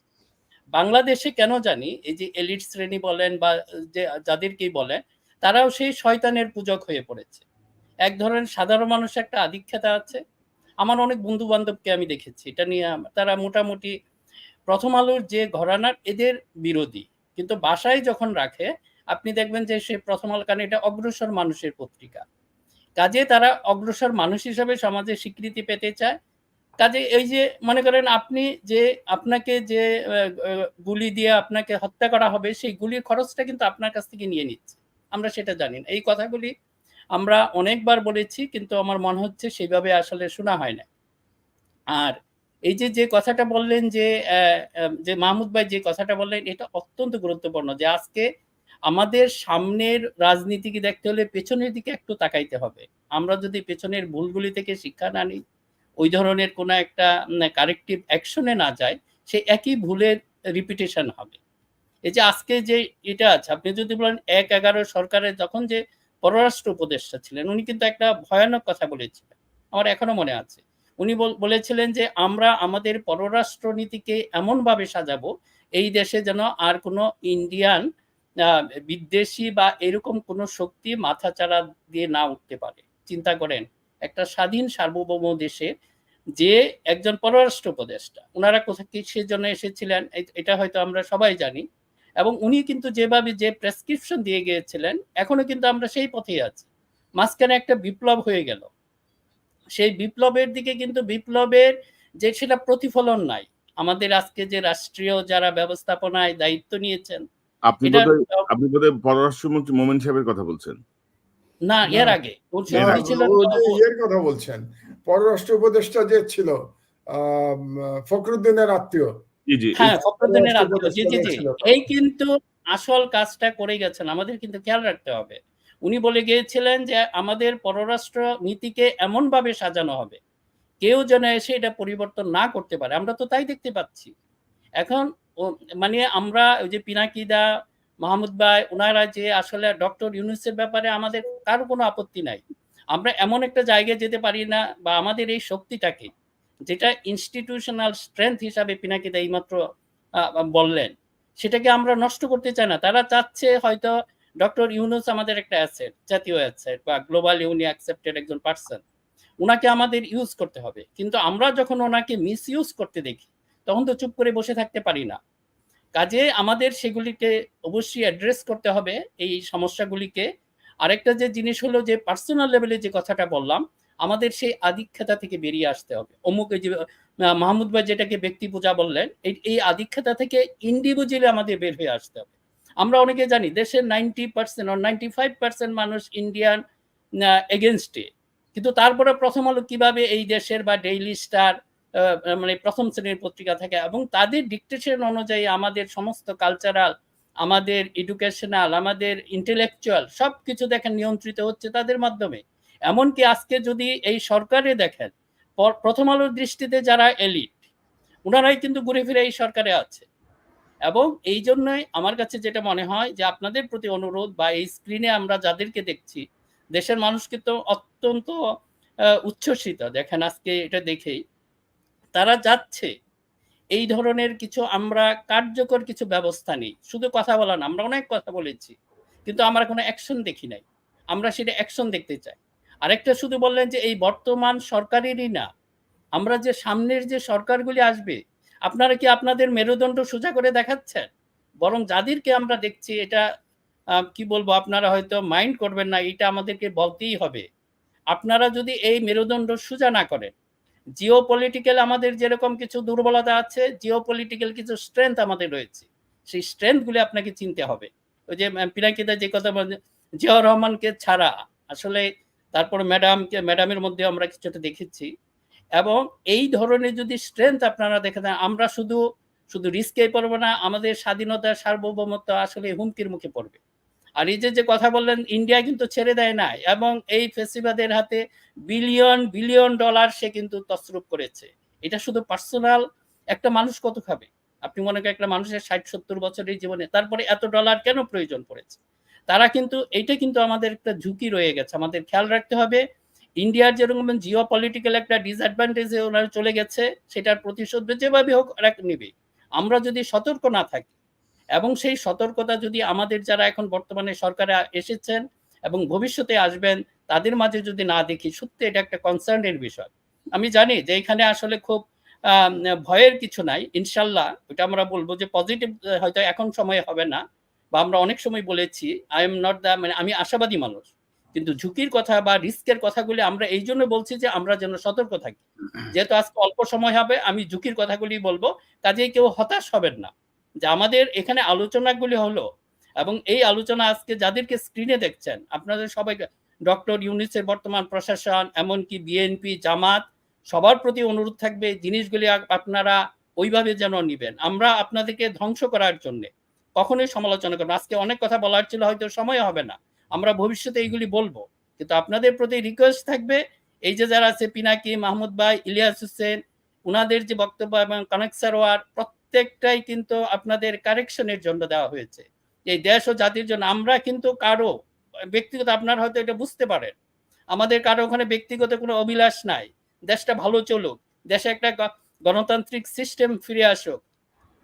বাংলাদেশে কেন জানি এই যে এলিট শ্রেণী বলেন বা যে যাদেরকেই বলে, তারাও সেই শয়তানের পূজক হয়ে পড়েছে। এক ধরনের সাধারণ মানুষের একটা আধিক্যতা আছে। আমার অনেক বন্ধু বান্ধবকে আমি দেখেছি এটা নিয়ে, তারা মোটামুটি প্রথম আলোর যে ঘরানার এদের বিরোধী, কিন্তু বাসায় যখন রাখে আপনি দেখবেন যে সে প্রথম আলো, কারণ এটা অগ্রসর মানুষের পত্রিকা, কাজে তারা অগ্রসর মানুষ হিসাবে সমাজে স্বীকৃতি পেতে চায়। কাজে এই যে মনে করেন আপনি যে আপনাকে যে গুলি দিয়ে আপনাকে হত্যা করা হবে, সেই গুলির খরচটা কিন্তু আপনার কাছ থেকে নিয়ে নিচ্ছে, আমরা সেটা জানি না। এই কথাগুলি আমরা অনেকবার বলেছি, কিন্তু আমার মনে হচ্ছে সেইভাবে আসলে শোনা হয় না। আর এই যে কথাটা বললেন যে মাহমুদ ভাই যে কথাটা বললেন, এটা অত্যন্ত গুরুত্বপূর্ণ, যে আজকে আমাদের সামনের রাজনীতিকে দেখতে হলে পেছনের দিকে একটু তাকাইতে হবে। আমরা যদি পেছনের ভুলগুলি থেকে শিক্ষা না নিই, ওই ধরনের কোনো একটা কারেক্টিভ অ্যাকশনে না যায়, সেই একই ভুলের রিপিটেশন হবে। এই যে আজকে যে এটা আছে, আপনি যদি বলেন ১/১১ সরকারের যখন যে পররাষ্ট্র উপদেষ্টা ছিলেন, উনি কিন্তু একটা ভয়ানক কথা বলেছিলেন, আমার এখনো মনে আছে। উনি বলেছিলেন যে আমরা আমাদের পররাষ্ট্র নীতিকে এমনভাবে সাজাবো এই দেশে যেন আর কোনো ইন্ডিয়ান বিদ্বেষী বা এরকম কোনো শক্তি মাথাচাড়া দিয়ে না উঠতে পারে। চিন্তা করেন, একটা স্বাধীন সার্বভৌম দেশে যে একজন পররাষ্ট্র উপদেষ্টা, ওনারা কোথা কিসের জন্য এসেছিলেন এটা হয়তো আমরা সবাই জানি, এবং উনি কিন্তু যেভাবে যে প্রেসক্রিপশন দিয়ে গিয়েছিলেন, এখনো কিন্তু আমরা সেই পথেই আছি। মাঝখানে একটা বিপ্লব হয়ে গেল, সেই বিপ্লবের দিকে কিন্তু বিপ্লবের যে সেটা প্রতিফলন নাই। আমাদের আজকে যে রাষ্ট্রীয় যারা ব্যবস্থাপনায় দায়িত্ব নিয়েছেন, আপনি এটা বোধহয় পররাষ্ট্রমন্ত্রী মোমেন সাহেবের কথা বলছেন। না, না, এর আগে এর না, উনি ছিলেন ও যে ইয়ের কথা বলছেন, পররাষ্ট্র উপদেষ্টা যে ছিল ফখরুদ্দিনের আত্মীয়। জি জি হ্যাঁ, ফখরুদ্দিনের পররাষ্ট্র আত্মীয়, জি উপদেষ্টা জি যে জি। ছিল এই কিন্তু আসল কাজটা করে গেছেন, আমাদের কিন্তু খেয়াল রাখতে হবে। উনি বলে গিয়েছিলেন যে আমাদের পররাষ্ট্র নীতিকে এমন ভাবে সাজানো হবে, কেউ যেন এসে এটা পরিবর্তন না করতে পারে। আমরা তো তাই দেখতে পাচ্ছি এখন। মানে আমরা ওই যে পিনাকিদা, মাহমুদ ভাই, ওনারা যে আসলে ডক্টর ইউনূসের ব্যাপারে আমাদের কারো কোনো আপত্তি নাই। আমরা এমন একটা জায়গায় যেতে পারি না, বা আমাদের এই শক্তিটাকে, যেটা ইনস্টিটিউশনাল স্ট্রেংথ হিসাবে পিনাকিদা এইমাত্র বললেন, সেটাকে আমরা নষ্ট করতে চাই না। তারা চাচ্ছে হয়তো ডক্টর ইউনূস আমাদের একটা অ্যাসেট, জাতীয় অ্যাসেট বা গ্লোবাল ইউনি অ্যাকসেপ্টেড একজন পার্সন, ওনাকে আমাদের ইউজ করতে হবে। কিন্তু আমরা যখন ওনাকে মিস ইউজ করতে দেখি, তখন তো চুপ করে বসে থাকতে পারি না। কাজে আমাদের সেগুলিকে অবশ্যই অ্যাড্রেস করতে হবে, এই সমস্যাগুলিকে। আরেকটা যে জিনিস হলো, যে পার্সোনাল লেভেলে যে কথাটা বললাম, আমাদের সেই আধিক্যতা থেকে বেরিয়ে আসতে হবে। অমুক যে মাহমুদ ভাই যেটাকে ব্যক্তি পূজা বললেন, এই আধিক্যতা থেকে ইন্ডিভিজুয়ালি আমাদের বের হয়ে আসতে হবে। আমরা অনেকে জানি দেশের 90% or 95% মানুষ ইন্ডিয়ান এগেনস্টে, কিন্তু তারপরে প্রথম আলো কিভাবে এই দেশের বা ডেইলি স্টার মানে প্রথম শ্রেণীর পত্রিকা থাকে, এবং তাদের ডিকটেশন অনুযায়ী আমাদের সমস্ত কালচারাল, আমাদের এডুকেশনাল, আমাদের ইন্টেলেকচুয়াল সবকিছু দেখেন নিয়ন্ত্রিত হচ্ছে তাদের মাধ্যমে। এমনকি আজকে যদি এই সরকারে দেখেন, প্রথম আলোর দৃষ্টিতে যারা এলিট, ওনারাই কিন্তু ঘুরে ফিরে এই সরকারে আছে। এবং এই জন্যই আমার কাছে যেটা মনে হয়, যে আপনাদের প্রতি অনুরোধ, বা এই স্ক্রিনে আমরা যাদেরকে দেখছি, দেশের মানুষ কিন্তু অত্যন্ত উচ্ছ্বসিত দেখেন আজকে এটা দেখেই। তারা যাচ্ছে এই ধরনের কিছু আমরা কার্যকর কিছু ব্যবস্থা নেই, শুধু কথা বলা না। আমরা অনেক কথা বলেছি, কিন্তু আমরা কোনো অ্যাকশন দেখি নাই। আমরা সেটা অ্যাকশন দেখতে চাই। আরেকটা শুধু বললেন যে এই বর্তমান সরকারেরই না, আমরা যে সামনের যে সরকারগুলি আসবে, আপনারা কি আপনাদের মেরুদণ্ড সোজা করে দেখাচ্ছেন? বরং যাদেরকে আমরা দেখছি, এটা কি বলবো, আপনারা হয়তো মাইন্ড করবেন না, এটা আমাদেরকে বলতেই হবে। আপনারা যদি এই মেরুদণ্ড সোজা না করেন, জিও পলিটিক্যাল আমাদের যেরকম কিছু দুর্বলতা আছে, জিও পলিটিক্যাল কিছু স্ট্রেংথ আমাদের রয়েছে, সেই স্ট্রেংথগুলি আপনাকে চিনতে হবে। ওই যে পিনাকিদা যে কথা বলেন, জিয়াউর রহমানকে ছাড়া আসলে, তারপরে ম্যাডামের মধ্যে আমরা কিছুটা দেখেছি। এবং এই ধরনের যদি স্ট্রেংথ আপনারা দেখে দেন, আমরা শুধু রিস্কে পড়বো না, আমাদের স্বাধীনতা সার্বভৌমত্ব আসলে হুমকির মুখে পড়বে। আর এই যে কথা বললেন, ইন্ডিয়া কিন্তু ছেড়ে দেয় না, এবং এই ফেসিবাদের হাতে বিলিয়ন বিলিয়ন ডলার সে কিন্তু তছরূপ করেছে। এটা শুধু পার্সোনাল, একটা মানুষ কত খাবে? আপনি মনে করেন একটা মানুষের 60-70 বছরের জীবনে তারপরে এত ডলার কেন প্রয়োজন পড়েছে? তারা কিন্তু, এইটা কিন্তু আমাদের একটা ঝুঁকি রয়ে গেছে, আমাদের খেয়াল রাখতে হবে। ইন্ডিয়ার যেরকম জিও পলিটিক্যাল একটা ডিসঅ্যাডভান্টেজে ওনারা চলে গেছে, সেটার প্রতিশোধ যেভাবে হোক নেবে। আমরা যদি সতর্ক না থাকি, এবং সেই সতর্কতা যদি আমাদের যারা এখন বর্তমানে সরকারে এসেছেন এবং ভবিষ্যতে আসবেন, তাদের মাঝে যদি না দেখি, সত্যি এটা একটা কনসার্নের বিষয়। আমি জানি যে এখানে আসলে খুব ভয়ের কিছু নাই, ইনশাল্লাহ ওটা আমরা বলবো যে পজিটিভ, হয়তো এখন সময় হবে না, বা আমরা অনেক সময় বলেছি আই এম নট দ্য, মানে আমি আশাবাদী মানুষ, কিন্তু ঝুঁকির কথা বা রিস্কের কথাগুলি আমরা এই জন্য বলছি যে আমরা যেন সতর্ক থাকি। যেহেতু আজকে অল্প সময় হবে, আমি ঝুঁকির কথাগুলি বলবো, কাজেই কেউ হতাশ হবেন না। যে আমাদের এখানে আলোচনাগুলি হলো, এবং এই আলোচনা আজকে যাদেরকে স্ক্রিনে দেখছেন, আপনাদের সবাই ডক্টর ইউনূসের বর্তমান প্রশাসন, এমনকি বিএনপি, জামাত, সবার প্রতি অনুরোধ থাকবে জিনিসগুলি আপনারা ওইভাবে যেন নিবেন। আমরা আপনাদেরকে ধ্বংস করার জন্য কখনোই সমালোচনা করবো। আজকে অনেক কথা বলার ছিল, হয়তো সময় হবে না, আমরা ভবিষ্যতে এইগুলি বলবো, কিন্তু আপনাদের প্রতি রিকোয়েস্ট থাকবে এই যে যারা আছে পিনাকি, মাহমুদ ভাই, ইলিয়াস হোসেন, উনাদের যে বক্তব্য এবং কনক সারোয়ার, প্রত্যেকটাই কিন্তু আপনাদের কারেকশনের জন্য দেওয়া হয়েছে, এই দেশ ও জাতির জন্য। আমরা কিন্তু কারো ব্যক্তিগত, আপনারা হয়তো এটা বুঝতে পারেন, আমাদের কারো ওখানে ব্যক্তিগত কোনো অভিলাষ নাই, দেশটা ভালো চলুক, দেশে একটা গণতান্ত্রিক সিস্টেম ফিরে আসুক,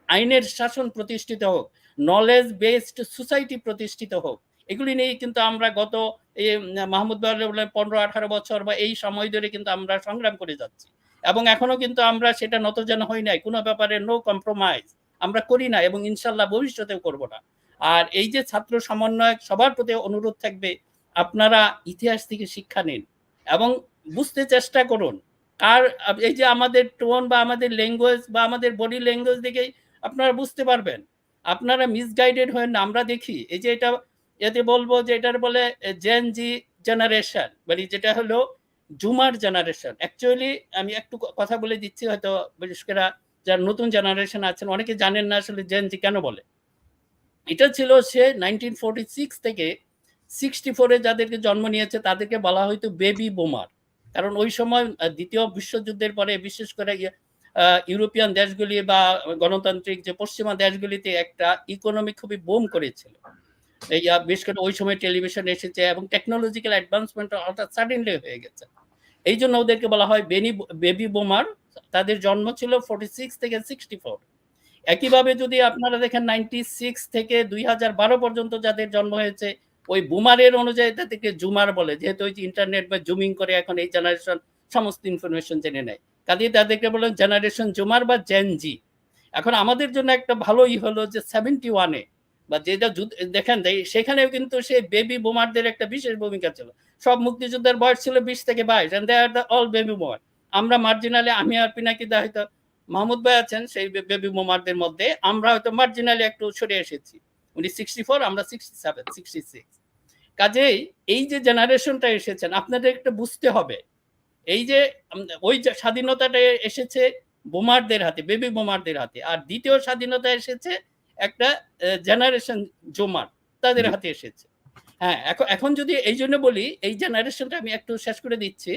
আইনের শাসন প্রতিষ্ঠিত হোক, নলেজ বেসড সোসাইটি প্রতিষ্ঠিত হোক, এগুলি নিয়ে কিন্তু আমরা গত এই মাহমুদ ভাই 15-18 বছর বা এই সময় ধরে কিন্তু আমরা সংগ্রাম করে যাচ্ছি, এবং এখনো কিন্তু আমরা সেটা নতজান হই নাই, কোনো ব্যাপারে নো কম্প্রোমাইজ আমরা করি না, এবং ইনশাল্লাহ ভবিষ্যতেও করব না। আর এই যে ছাত্র সমন্বয়ক, সবার প্রতি অনুরোধ থাকবে আপনারা ইতিহাস থেকে শিক্ষা নিন এবং বুঝতে চেষ্টা করুন। আর এই যে আমাদের টোন বা আমাদের ল্যাঙ্গুয়েজ বা আমাদের বডি ল্যাঙ্গুয়েজ দেখেই আপনারা বুঝতে পারবেন, আপনারা মিসগাইডেড হয়ে না। আমরা দেখি এই যে এটা, এতে বলবো যে এটার বলে জেন জি জেনারেশন, মানে যেটা হলো জুমার জেনারেশন। অ্যাকচুয়ালি আমি একটু কথা বলে দিচ্ছি, হয়তো বিশেষ করে যারা নতুন জেনারেশন আছেন অনেকে জানেন না আসলে জেন জি কেন বলে। এটা ছিল সে 1946 থেকে 64-এ যাদেরকে জন্ম নিয়েছে তাদেরকে বলা হয়তো বেবি বোমার, কারণ ওই সময় দ্বিতীয় বিশ্বযুদ্ধের পরে বিশেষ করে ইউরোপিয়ান দেশগুলি বা গণতান্ত্রিক যে পশ্চিমা দেশগুলিতে একটা ইকোনমি খুবই বুম করেছিল। এই বিশেষ করে ওই সময় টেলিভিশন এসেছে এবং টেকনোলজিক্যাল অ্যাডভান্সমেন্ট হঠাৎ সাডেনলি হয়ে গেছে, এই জন্য ওদেরকে বলা হয় বেবি বোমার। তাদের জন্ম ছিল 46 থেকে 64। একইভাবে যদি আপনারা দেখেন 96 থেকে 2012 পর্যন্ত যাদের জন্ম হয়েছে ওই বুমারের অনুযায়ী তাদেরকে জুমার বলে, যেহেতু ওই ইন্টারনেট বা জুমিং করে এখন এই জেনারেশন সমস্ত ইনফরমেশন জেনে নেয়, কাজেই তাদেরকে বলেন জেনারেশন জুমার বা জেনজি। এখন আমাদের জন্য একটা ভালোই হলো যে 71-এ বা যেটা দেখেন সেখানেও কিন্তু সেই বেবি বোমারদের একটা বিশেষ ভূমিকা ছিল। সব মুক্তিযোদ্ধার বয়স ছিল 20 থেকে 22 and they are the all baby boomer. আমরা মার্জিনালি, আমি আর পিনাকি দা হয়তো, মাহমুদ ভাই আছেন সেই বেবি বোমারদের মধ্যে, আমরা হয়তো মার্জিনালি একটু সরে এসেছি। উনি 64, আমরা 67, 66। কাজেই এই যে জেনারেশনটা এসেছেন আপনাদের একটা বুঝতে হবে, এই যে ওই স্বাধীনতাটা এসেছে বোমারদের হাতে, বেবি বোমারদের হাতে, আর দ্বিতীয় স্বাধীনতা এসেছে একটা জেনারেশন জোমার, তাদের হাতে এসেছে। হ্যাঁ, এখন যদি এই জন্য বলি এই জেনারেশনটা আমি একটু শেষ করে দিচ্ছি,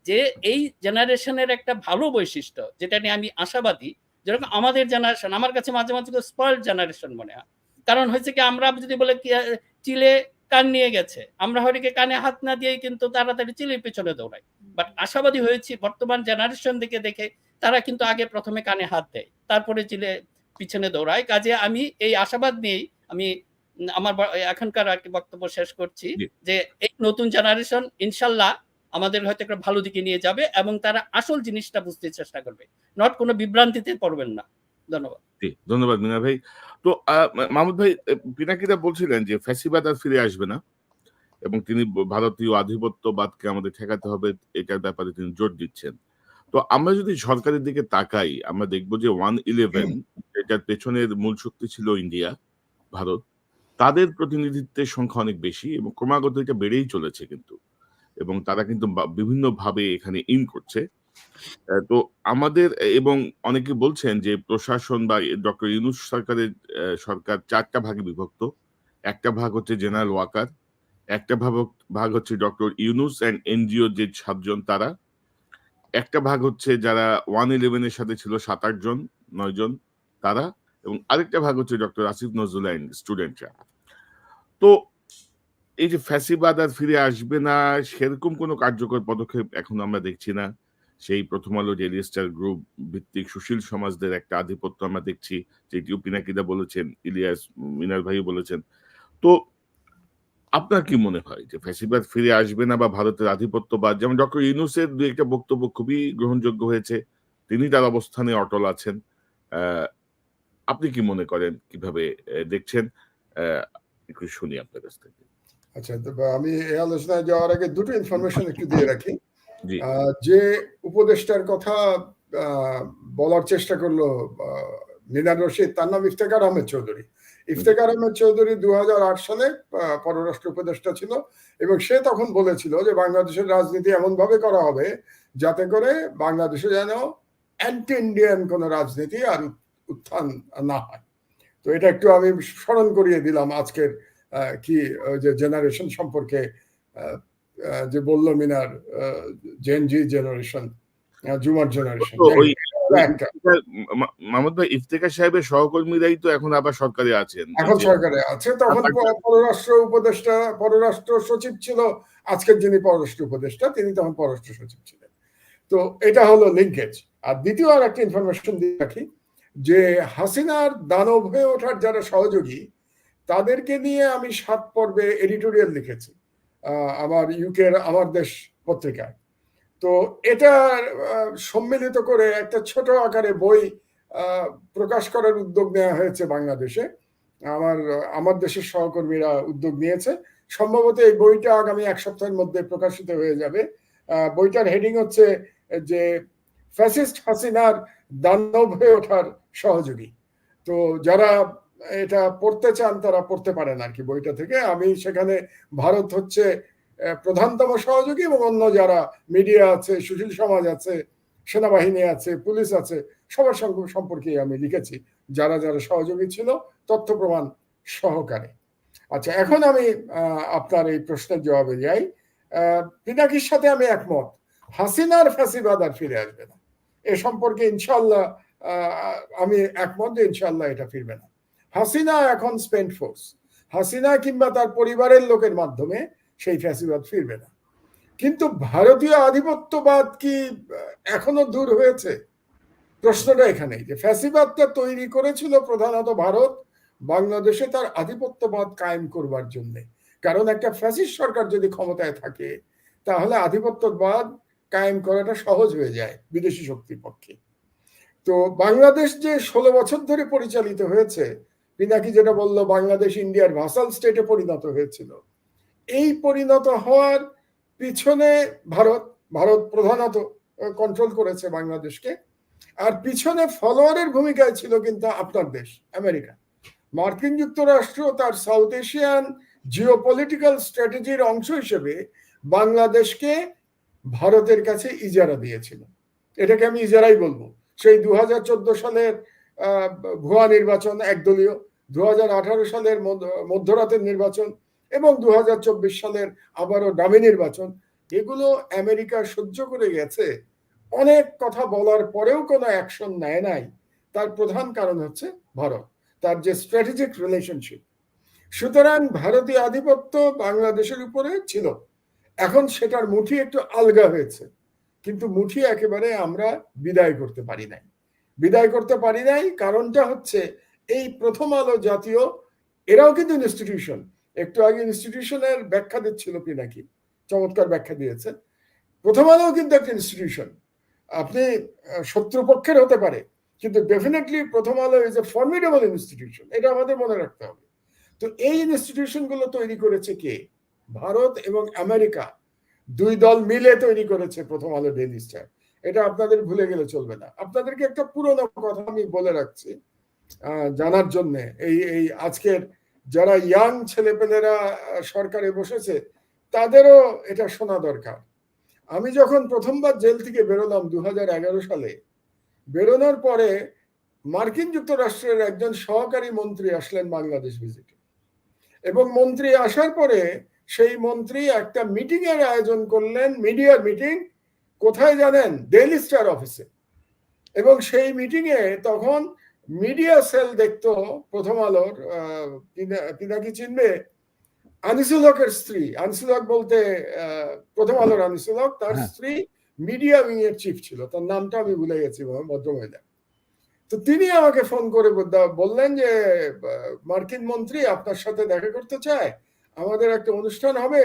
যে এই জেনারেশনের একটা ভালো বৈশিষ্ট্য যেটা নিয়ে আমি আশাবাদী, যেরকম আমাদের জেনারেশন আমার কাছে মাঝে মাঝে স্পয়েলড জেনারেশন মনে হয়। কারণ হয়েছে কি, আমরা যদি বলে চিলে কান নিয়ে গেছে, আমরা হয়তো কানে হাত না দিয়েই কিন্তু তাড়াতাড়ি চিলের পেছনে দৌড়াই। বাট আশাবাদী হয়েছি বর্তমান জেনারেশন দিকে দেখে, তারা কিন্তু আগে প্রথমে কানে হাত দেয়, তারপরে চিলে পিছনে দৌড়ায়। কাজে আমি এই আশাবাদ নিয়েই আমি আমার এখনকার আর কি বক্তব্য শেষ করছি, যে এই নতুন জেনারেশন ইনশাল্লাহ আমাদের হয়তো একটা ভালো দিকে নিয়ে যাবে এবং তারা আসল জিনিসটা বুঝতে চেষ্টা করবে, নট কোনো বিভ্রান্তিতে পড়বেন না। ধন্যবাদ। ধন্যবাদ মিনা ভাই। তো মাহমুদ ভাই, পিনাকিদা বলছিলেন যে ফ্যাসিবাদ আর ফিরে আসবে না এবং তিনি ভারতীয় আধিপত্যবাদকে আমাদের ঠেকাতে হবে, এটার ব্যাপারে তিনি জোর দিচ্ছেন। তো আমরা যদি সরকারের দিকে তাকাই, আমরা দেখবো যে 111 এটার পেছনের মূল শক্তি ছিল ইন্ডিয়া, ভারত, তাদের প্রতিনিধিত্বের সংখ্যা অনেক বেশি এবং ক্রমাগত এটা বেড়েই চলেছে কিন্তু, এবং তারা কিন্তু বিভিন্ন ভাবে এখানে ইন করছে। তো আমাদের এবং অনেকে বলছেন যে প্রশাসন বা ডক্টর ইউনূস সরকারের সরকার 4টা ভাগে বিভক্ত। একটা ভাগ হচ্ছে জেনারেল ওয়াকার, একটা ভাগ হচ্ছে ডক্টর ইউনূস অ্যান্ড এনজিও যে 7 জন তারা, একটা ভাগ হচ্ছে যারা 111 এর সাথে ছিল 7-8 জন 9 জন তারা, এবং আরেকটা ভাগ হচ্ছে ডক্টর আসিফ নজরুল অ্যান্ড স্টুডেন্টরা। তো এই যে ফ্যাসিবাদ আর ফিরে আসবে না, সেরকম কোনো কার্যকর পদক্ষেপ এখন আমরা দেখছি না। সেই প্রথম আলো ডেইলি স্টার গ্রুপ ভিত্তিক সুশীল সমাজদের একটা আধিপত্য আমরা দেখছি, যেটিও পিনাকিদা বলেছেন, ইলিয়াস, মিনার ভাই বলেছেন। তো আপনার কি মনে হয় যে ফ্যাসিবাদ ফিরে আসবে না বা ভারতের আধিপত্যবাদ, যেমন ডক্টর ইউনূসের দুই একটা বক্তব্য খুবই গ্রহণযোগ্য হয়েছে, তিনি তার অবস্থানে অটল আছেন, আপনি কি মনে করেন, কিভাবে দেখছেন, একটু শুনি আপনার কাছ থেকে। আচ্ছা, আমি এই আলোচনায় যাওয়ার আগে দুটো ইনফরমেশন একটু দিয়ে রাখি। যে উপদেষ্টার কথা বলার চেষ্টা করলো মিনার রশিদ, তার নাম ইফতেখার আহমেদ চৌধুরী। ইফতেখার আহমেদ চৌধুরী 2008 সালে পররাষ্ট্র উপদেষ্টা ছিল, এবং সে তখন বলেছিল যে বাংলাদেশের রাজনীতি এমন ভাবে করা হবে যাতে করে বাংলাদেশে যেন অ্যান্টি ইন্ডিয়ান কোনো রাজনীতি আর উত্থান না হয়। তো এটা একটু আমি স্মরণ করিয়ে দিলাম আজকের কি যে জেনারেশন সম্পর্কে যে বললো মিনার, জেনজি জেনারেশন, জুমার জেনারেশন। মাহমুদ ভাই, ইফতেখার সাহেবের সহকর্মীরাই তো এখন আবার সরকারে আছেন, এখন সরকারে আছে। তখন পররাষ্ট্র উপদেষ্টা, পররাষ্ট্র সচিব ছিল আজকের যিনি পররাষ্ট্র উপদেষ্টা, তিনি তখন পররাষ্ট্র সচিব ছিলেন। তো এটা হলো লিঙ্কেজ। আর দ্বিতীয় আর একটা ইনফরমেশন দিয়ে রাখি যে হাসিনার দানব হয়ে ওঠার যারা সহযোগী, তাদেরকে নিয়ে আমি 7 পর্বে এডিটোরিয়াল লিখেছি আমার ইউকের আমার দেশ পত্রিকায়। তো এটা সম্মিলিত করে একটা ছোট আকারে বই প্রকাশ করার উদ্যোগ নেওয়া হয়েছে বাংলাদেশে। আমার দেশের সহকর্মীরা উদ্যোগ নিয়েছে। সম্ভবত এই বইটা আগামী 1 সপ্তাহের মধ্যে প্রকাশিত হয়ে যাবে। বইটার হেডিং হচ্ছে যে ফ্যাসিস্ট হাসিনার দানব হয়ে ওঠার সহযোগী। তো যারা এটা পড়তে চান তারা পড়তে পারেন আর কি বইটা থেকে। আমি সেখানে ভারত হচ্ছে প্রধানতম সহযোগী, এবং অন্য যারা মিডিয়া আছে, সুশীল সমাজ আছে, সেনাবাহিনী আছে, পুলিশ আছে, সবার সম্পর্কে আমি লিখেছি, যারা যারা সহযোগী ছিল তথ্য প্রমাণ সহকারে। আচ্ছা, এখন আমি আপনার এই প্রশ্নের জবাবে যাই। পিনাকির সাথে আমি একমত, হাসিনার ফ্যাসিবাদ আর ফিরে আসবে না। এ সম্পর্কে ইনশাল্লাহ আমি একমত যে ইনশাল্লাহ এটা ফিরবে না। হাসিনা এখন স্পেন্ড ফোর্স, হাসিনা কিংবা তার পরিবারের লোকের মাধ্যমে সেই ফ্যাসিবাদ ফিরবে না। কিন্তু ভারতীয় আধিপত্যবাদ কি এখনো দূর হয়েছে? প্রশ্নটা এখানেই যে ফ্যাসিবাদটা তৈরি করেছিল প্রধানত ভারত বাংলাদেশে তার আধিপত্যবাদ কায়েম করবার জন্য। কারণ একটা ফ্যাসিস্ট সরকার যদি ক্ষমতায় থাকে তাহলে আধিপত্যবাদ কায়েম করাটা সহজ হয়ে যায় বিদেশি শক্তির পক্ষে। তো বাংলাদেশ যে 16 বছর ধরে পরিচালিত হয়েছে, পিনাকি যেটা বললো বাংলাদেশ ইন্ডিয়ার ভাসাল স্টেটে পরিণত হয়েছিল, এই পরিণত হওয়ার পিছনে ভারত প্রধানত কন্ট্রোল করেছে বাংলাদেশকে। আর পিছনে ফলোয়ারের ভূমিকায় ছিল কিন্তু আপনার দেশ আমেরিকা। মার্কিন যুক্তরাষ্ট্র তার সাউথ এশিয়ান জিওপলিটিক্যাল স্ট্র্যাটেজির অংশ হিসেবে বাংলাদেশকে ভারতের কাছে ইজারা দিয়েছিল। এটাকে আমি ইজারাই বলবো। সেই 2014 সালের ভুয়া নির্বাচন একদলীয়, 2018 সালের মধ্যরাতের নির্বাচন এবং 2024 সালের আবারও ডামি নির্বাচন, এগুলো আমেরিকা সহ্য করে গেছে। অনেক কথা বলার পরেও কোনো অ্যাকশন নেয় নাই। তার প্রধান কারণ হচ্ছে ভারত, তার যে স্ট্র্যাটেজিক রিলেশনশিপ। সুতরাং ভারতীয় আধিপত্য বাংলাদেশের উপরে ছিল। এখন সেটার মুঠি একটু আলগা হয়েছে, কিন্তু মুঠি একেবারে আমরা বিদায় করতে পারি নাই। কারণটা হচ্ছে এই প্রথম আলো জাতীয়, এরাও কিন্তু ইনস্টিটিউশন। একটু আগে ইনস্টিটিউশনের ব্যাখ্যা দিচ্ছিল পিনাকি, চমৎকার ব্যাখ্যা দিয়েছেন। প্রথম আলো কিন্তু একটা ইনস্টিটিউশন। আপনি শত্রুপক্ষের হতে পারে, কিন্তু ডেফিনেটলি প্রথম আলো ইজ এ ফর্মিডেবল ইনস্টিটিউশন, এটা আমাদের মনে রাখতে হবে। তো এই ইনস্টিটিউশন গুলো তৈরি করেছে কে? ভারত এবং আমেরিকা, দুই দল মিলে তৈরি করেছে প্রথম আলো ডেইলি স্টার। এটা আপনাদের ভুলে গেলে চলবে না। আপনাদেরকে একটা পুরোনো কথা আমি বলে রাখছি জানার জন্য, এই আজকের যারা ইয়াং ছেলেপেলেরা সরকারে বসেছে তাদেরও এটা শোনা দরকার। আমি যখন প্রথমবার জেল থেকে বেরোলাম 2011 সালে, বেরোনোর পরে মার্কিন যুক্তরাষ্ট্রের একজন সহকারী মন্ত্রী আসলেন বাংলাদেশ ভিজিটে, এবং মন্ত্রী আসার পরে সেই মন্ত্রী একটা মিটিং এর আয়োজন করলেন, মিডিয়ার মিটিং। কোথায় জানেন? ডেইলি স্টার অফিসে। এবং সেই মিটিং এ তখন মিডিয়া সেল দেখতো প্রথম আলোর, পিনাকি চিনবে, আনিসুল হকের স্ত্রী, আনিসুল হক বলতে প্রথম আলোর আনিসুল হক, তার স্ত্রী মিডিয়া উইং এর চিফ ছিল, তার নামটা আমি ভুলে গেছি, ভদ্রমহিলা। তো তিনি আমাকে ফোন করে বললেন যে মার্কিন মন্ত্রী আপনার সাথে দেখা করতে চায়, আমাদের একটা অনুষ্ঠান হবে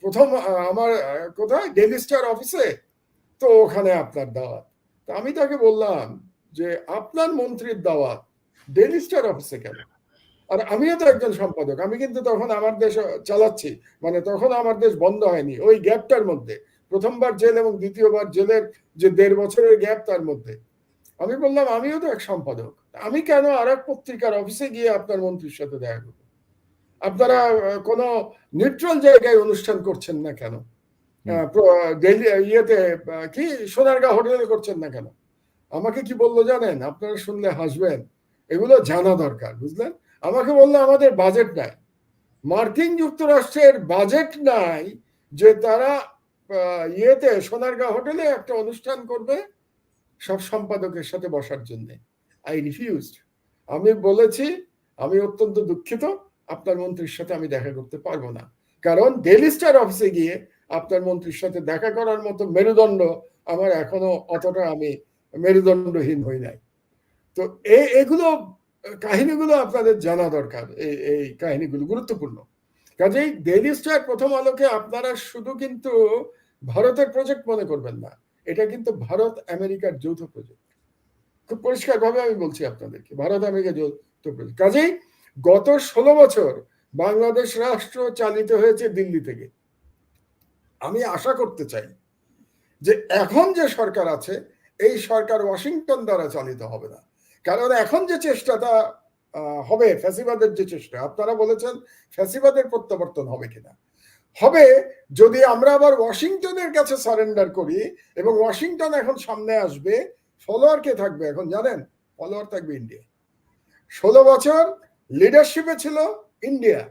প্রথম আমার কোথায়, ডেইলি স্টার অফিসে, তো ওখানে আপনার দাওয়াত। তো আমি তাকে বললাম যে আপনার মন্ত্রীর দাওয়াত ডেইলি স্টার অফিসে কেন? আর আমিও তো একজন সম্পাদক, আমি কিন্তু তখন আমার দেশ চালাচ্ছি, মানে তখন আমার দেশ বন্ধ হয়নি। ওই গ্যাপটার মধ্যে, প্রথমবার জেল এবং দ্বিতীয়বার জেলের যে 1.5 বছরের গ্যাপ, তার মধ্যে আমি বললাম আমিও তো এক সম্পাদক, আমি কেন আর এক পত্রিকার অফিসে গিয়ে আপনার মন্ত্রীর সাথে দেখা করবো? আপনারা কোনো নিউট্রাল জায়গায় অনুষ্ঠান করছেন না কেন? দিল্লি ইয়েতে কি সোনারগাঁ হোটেলে করছেন না কেন? আমাকে কি বললো জানেন? আপনারা শুনলে হাসবেন, এগুলো জানা দরকার, বুঝলেন? আমাকে বললো আমাদের বাজেট নাই। মার্কিন যুক্তরাষ্ট্রের বাজেট নাই যে তারা ইয়েতে সোনারগাঁ হোটেলে একটা অনুষ্ঠান করবে সব সম্পাদকের সাথে বসার জন্য। I refused. আমি বলেছি আমি অত্যন্ত দুঃখিত, আপনার মন্ত্রীর সাথে আমি দেখা করতে পারবো না, কারণ ডেইলি স্টার অফিসে গিয়ে আপনার মন্ত্রীর সাথে দেখা করার মতো মেরুদণ্ড আমার এখনো অতটা, আমি মেরুদণ্ডহীন হই নাই। তো এগুলো কাহিনীগুলো আপনাদের জানা দরকার, এই কাহিনীগুলো গুরুত্বপূর্ণ। কাজেই ডেইলি স্টার, প্রথম আলোকে আপনারা শুধু কিন্তু ভারতের প্রজেক্ট মনে করবেন না, এটা কিন্তু ভারত আমেরিকার যৌথ প্রজেক্ট। খুব পরিষ্কার ভাবে আমি বলছি আপনাদেরকে, ভারত আমেরিকা যৌথ প্রজেক্ট। কাজেই গত 16 বছর বাংলাদেশ রাষ্ট্র চালিত হয়েছে দিল্লি থেকে। আমি আশা করতে চাই যে এখন যে সরকার আছে এই সরকার ওয়াশিংটন দ্বারা চালিত হবে না, কারণ এখন যে চেষ্টাটা হবে, ফ্যাসিবাদের যে চেষ্টা, আপনারা বলেছেন ফ্যাসিবাদের প্রত্যাবর্তন হবে কিনা, হবে যদি আমরা আবার ওয়াশিংটনের কাছে সারেন্ডার করি। এবং ওয়াশিংটন এখন সামনে আসবে, ফলোয়ার কে থাকবে এখন জানেন? ফলোয়ার থাকবে ইন্ডিয়া। 16 বছর লিডারশিপে ছিল ইন্ডিয়া,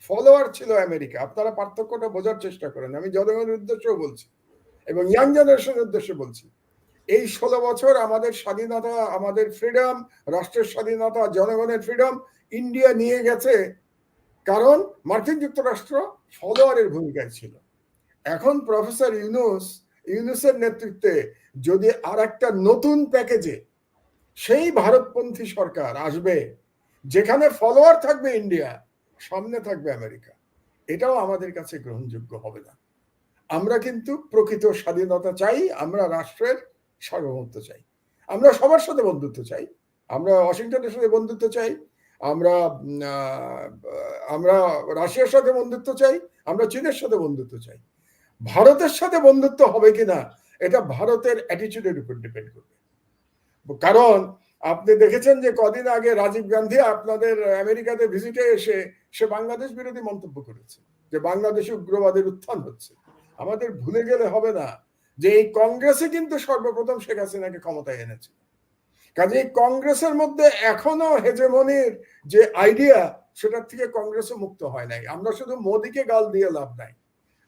ফলোয়ার ছিল আমেরিকা। আপনারা পার্থক্যটা বোঝার চেষ্টা করেন, আমি জনগণের উদ্দেশ্যেও বলছি এবং ইয়াং জেনারেশনের উদ্দেশ্যে বলছি। এই 16 বছর আমাদের স্বাধীনতা, আমাদের ফ্রিডম, রাষ্ট্রের স্বাধীনতা, জনগণের ফ্রিডম ইন্ডিয়া নিয়ে গেছে, কারণ মার্কিন যুক্তরাষ্ট্র ফলোয়ারের ভূমিকায় ছিল। এখন প্রফেসর ইউনুসের নেতৃত্বে যদি আর একটা নতুন প্যাকেজে সেই ভারতপন্থী সরকার আসবে যেখানে ফলোয়ার থাকবে ইন্ডিয়া, সামনে থাকবে আমেরিকা, এটাও আমাদের কাছে গ্রহণযোগ্য হবে না। আমরা কিন্তু প্রকৃত স্বাধীনতা চাই, আমরা রাষ্ট্রের সার্বভৌমত্ব চাই, আমরা সবার সাথে বন্ধুত্ব চাই, আমরা ওয়াশিংটনের সাথে বন্ধুত্ব চাই, আমরা রাশিয়ার সাথে বন্ধুত্ব চাই, আমরা চীনের সাথে বন্ধুত্ব চাই। ভারতের সাথে বন্ধুত্ব হবে কিনা এটা ভারতের অ্যাটিটিউডের উপর ডিপেন্ড করবে। কারণ আপনি দেখেছেন যে কদিন আগে রাজীব গান্ধী আপনাদের আমেরিকাতে ভিজিটে এসে সে বাংলাদেশ বিরোধী মন্তব্য করেছে যে বাংলাদেশে উগ্রবাদের উত্থান হচ্ছে। আমাদের ভুলে গেলে হবে না যে এই কংগ্রেসে কিন্তু সর্বপ্রথম শেখ হাসিনাকে ক্ষমতায় এনেছে। কাজে কংগ্রেসের মধ্যে এখনো হেজেমনির যে আইডিয়া, সেটার থেকে কংগ্রেসও মুক্ত হয় নাই। আমরা শুধু মোদিকে গাল দিয়ে লাভ নাই,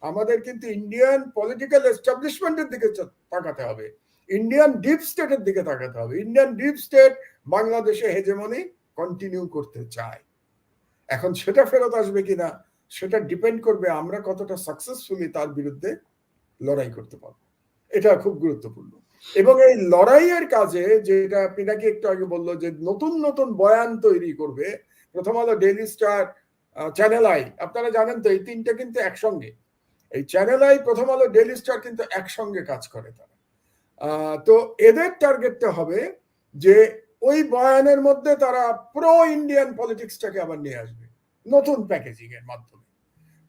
আমাদের কিন্তু ইন্ডিয়ান পলিটিক্যাল এস্টাবলিশমেন্টের দিকে তাকাতে হবে, ইন্ডিয়ান ডিপ স্টেটের দিকে তাকাতে হবে। ইন্ডিয়ান ডিপ স্টেট বাংলাদেশে হেজেমনি কন্টিনিউ করতে চায়। এখন সেটা ফেরত আসবে কিনা সেটা ডিপেন্ড করবে আমরা কতটা সাকসেসফুলি তার বিরুদ্ধে লড়াই করতে পারবো। এটা খুব গুরুত্বপূর্ণ। এবং এই লড়াইয়ের কাজে যেটা পিনাকি একটু আগে বললো যে নতুন নতুন বয়ান তৈরি করবে, প্রথম আলো, ডেইলি স্টার, চ্যানেল আই, আপনারা জানেন তো এই তিনটা কিন্তু একসঙ্গে, এই চ্যানেল আই, প্রথম আলো, ডেইলি স্টার কিন্তু একসঙ্গে কাজ করে তারা। তো এদের টার্গেটটা হবে যে ওই বয়ানের মধ্যে তারা প্রো ইন্ডিয়ান পলিটিক্সটাকে আবার নিয়ে আসবে নতুন প্যাকেজিং এর মাধ্যমে।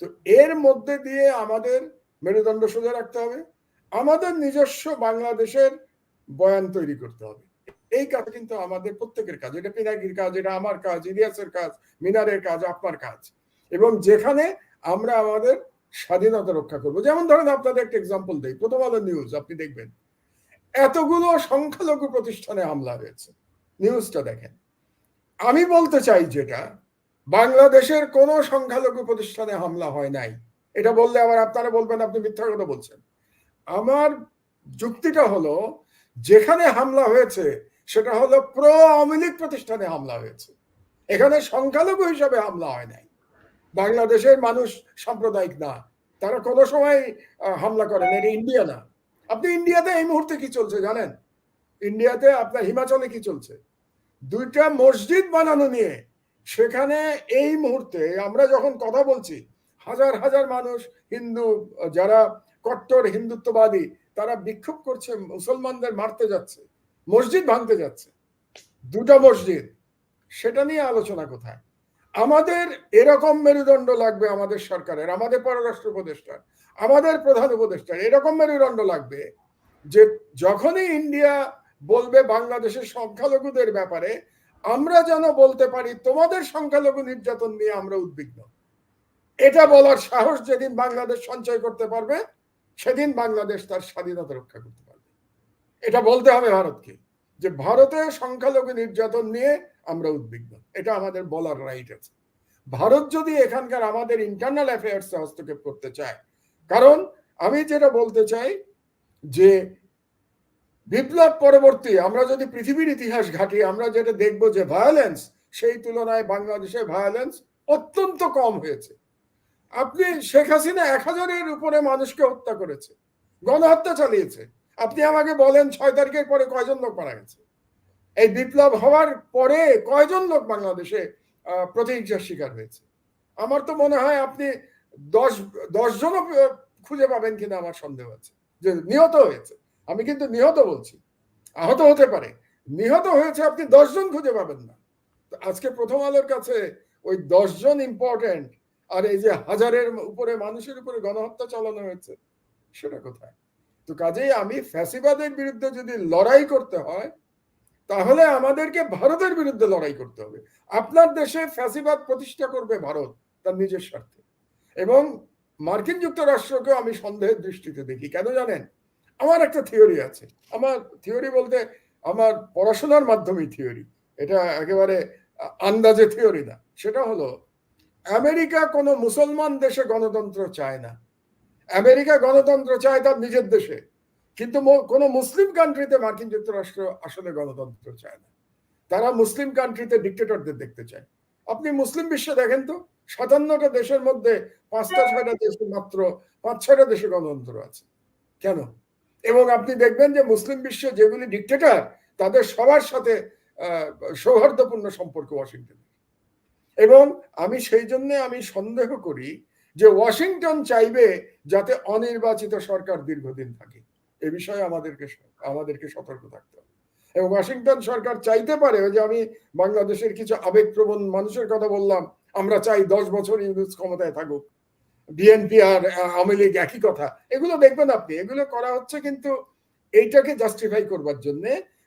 তো এর মধ্যে দিয়ে আমাদের মেরুদণ্ড সোজা রাখতে হবে, আমাদের নিজস্ব বাংলাদেশের বয়ান তৈরি করতে হবে। এই কাজ কিন্তু আমাদের প্রত্যেকের কাজ, এটা পিনাকির কাজ, এটা আমার কাজ, ইলিয়াসের কাজ, মিনারের কাজ, আপনার কাজ। এবং যেখানে আমরা আমাদের স্বাধীনতা রক্ষা করবো, যেমন ধরেন আপনাদের একটা এক্সাম্পল দেই, প্রথম আলো নিউজ, আপনি দেখবেন এতগুলো সংখ্যালঘু প্রতিষ্ঠানে হামলা হয়েছে, নিউজটা দেখেন। আমি বলতে চাই যেটা বাংলাদেশের কোনো সংখ্যালঘু প্রতিষ্ঠানে হামলা হয় নাই, এটা বললে আবার আপনারা বলবেন আপনি মিথ্যা কথা বলছেন। আমার যুক্তিটা হলো যেখানে হামলা হয়েছে সেটা হলো প্রো আওয়ামী লীগ প্রতিষ্ঠানে হামলা হয়েছে, এখানে সংখ্যালঘু হিসাবে হামলা হয় নাই। বাংলাদেশের মানুষ সাম্প্রদায়িক না, তারা কোনো সময় হামলা করেন, এটা ইন্ডিয়া না। আপনি ইন্ডিয়াতে এই মুহূর্তে কি চলছে জানেন? ইন্ডিয়াতে আপনার হিমাচলে কি চলছে? 2টা মসজিদ বানানো নিয়ে, সেখানে এই মুহূর্তে আমরা যখন কথা বলছি হাজার হাজার মানুষ, হিন্দু যারা কট্টর হিন্দুত্ববাদী, তারা বিক্ষোভ করছে, মুসলমানদের মারতে যাচ্ছে, মসজিদ ভাঙতে যাচ্ছে, 2টা মসজিদ। সেটা নিয়ে আলোচনা কোথায়? আমাদের এরকম মেরুদণ্ড লাগবে আমাদের সরকারের, আমাদের পররাষ্ট্র উপদেষ্টার, আমাদের প্রধান উপদেষ্টার এরকম মেরুদণ্ড লাগবে যে যখনই ইন্ডিয়া বলবে বাংলাদেশের সংখ্যালঘুদের ব্যাপারে, আমরা যেন বলতে পারি তোমাদের সংখ্যালঘু নির্যাতন নিয়ে আমরা উদ্বিগ্ন। এটা বলার সাহস যেদিন বাংলাদেশ সঞ্চয় করতে পারবে, সেদিন বাংলাদেশ তার স্বাধীনতা রক্ষা করতে পারবে। এটা বলতে হবে ভারতকে, যে ভারতে সংখ্যালঘু নির্যাতন নিয়ে আমরা উদ্বিগ্ন, এটা আমাদের বলার রাইট আছে। ভারত যদি এখানকার আমাদের ইন্টারনাল অ্যাফেয়ার্সে হস্তক্ষেপ করতে চায়, কারণ আমি যেটা বলতে চাই যে বিপ্লব পরবর্তী আমরা যদি পৃথিবীর ইতিহাস ঘাটি, আমরা যেটা দেখব যে ভায়োলেন্স, সেই তুলনায় বাংলাদেশে ভায়োলেন্স অত্যন্ত কম হয়েছে। আপনি শেখ হাসিনা 1000-এর উপরে মানুষকে হত্যা করেছে, গণহত্যা চালিয়েছে। আপনি আমাকে বলেন 6 তারিখের পরে কয়জন লোক মারা গেছে? এই বিপ্লব হওয়ার পরে কয়জন লোক বাংলাদেশে প্রতিহিংসার শিকার হয়েছে? আমার তো মনে হয় আপনি 10 জনও খুঁজে পাবেন কিনা আমার সন্দেহ আছে যে নিহত হয়েছে। আমি কিন্তু নিহত বলছি, আহত হতে পারে, নিহত হয়েছে আপনি 10 জন খুঁজে পাবেন না। আজকে প্রথম আলোর কাছে ওই 10 জন ইম্পর্টেন্ট, আর এই যে 1000-এর উপরে মানুষের উপরে গণহত্যা চালানো হয়েছে সেটা কোথায়? তো কাজেই আমি ফ্যাসিবাদের বিরুদ্ধে যদি লড়াই করতে হয়, তাহলে আমাদেরকে ভারতের বিরুদ্ধে লড়াই করতে হবে। আপনার দেশে ফ্যাসিবাদ প্রতিষ্ঠা করবে ভারত তার নিজের স্বার্থে, এবং মার্কিন যুক্তরাষ্ট্রকেও আমি সন্দেহের দৃষ্টিতে দেখি। কেন জানেন? আমার একটা থিওরি আছে। আমার থিওরি বলতে আমার পড়াশোনার মাধ্যমে থিওরি, এটা একেবারে আন্দাজে থিওরি না। সেটা হলো, আমেরিকা কোনো মুসলমান দেশে গণতন্ত্র চায় না। আমেরিকা গণতন্ত্র চায় তার নিজের দেশে, কিন্তু কোনো মুসলিম কান্ট্রিতে মার্কিন যুক্তরাষ্ট্র আসলে গণতন্ত্র চায় না। তারা মুসলিম কান্ট্রিতে ডিক্টেটরদের দেখতে চায়। আপনি মুসলিম বিশ্বে দেখেন তো, 57টা দেশের মধ্যে 5টা-6টা দেশে মাত্র 5-6টা দেশে গণতন্ত্র আছে। কেন? এবং আপনি দেখবেন যে মুসলিম বিশ্বে যেগুলি ডিক্টেটর, তাদের সবার সাথে সৌহার্দ্যপূর্ণ সম্পর্ক ওয়াশিংটনের। এবং আমি সেই জন্য আমি সন্দেহ করি যে ওয়াশিংটন চাইবে যাতে অনির্বাচিত সরকার দীর্ঘদিন থাকে। এ বিষয়ে আমাদেরকে সতর্ক থাকতে হবে। এবং ওয়াশিংটন সরকার চাইতে পারে, যে আমি বাংলাদেশের কিছু আবেগপ্রবণ মানুষের কথা বললাম, আমরা চাই 10 বছর ইউনুস ক্ষমতায় থাকুক, বিএনপি আর আওয়ামী লীগ একই কথা। এগুলো দেখবেন আপনি, এগুলো করা হচ্ছে কিন্তু এইটাকে জাস্টিফাই করবার জন্য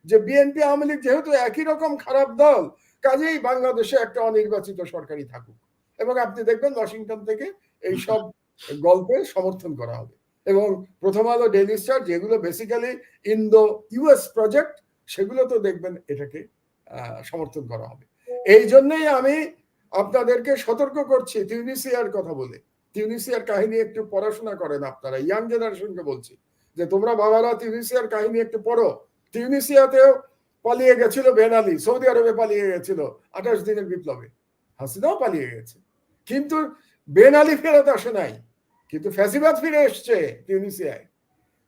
যে বিএনপি আওয়ামী লীগ যেহেতু একই রকম খারাপ দল, কাজেই বাংলাদেশে একটা অনির্বাচিত সরকারই থাকুক। এবং আপনি দেখবেন ওয়াশিংটন থেকে এই সব গল্পে সমর্থন করা হবে। এবং প্রথম আলো, ডেইলি স্টার, যেগুলো বেসিক্যালি ইন্দো ইউএস প্রজেক্ট, সেগুলো তো দেখবেন এটাকে সমর্থন করা হবে। এই জন্যই আমি আপনাদেরকে সতর্ক করছি তিউনিসিয়ার কথা বলে। তিউনিসিয়ার কাহিনী একটু পড়াশোনা করেন আপনারা, ইয়াং জেনারেশনকে বলছি যে তোমরা বাবারা তিউনিসিয়ার কাহিনী একটু পড়ো। তিউনিসিয়াতেও পালিয়ে গেছিল বেন আলী, সৌদি আরবে পালিয়ে গেছিল 28 দিনের বিপ্লবে, হাসিনাও পালিয়ে গেছে, কিন্তু বেন আলী ফেরত আসে নাই, কিন্তু ফ্যাসিবাদ ফিরে এসছে তিউনিসিয়ায়।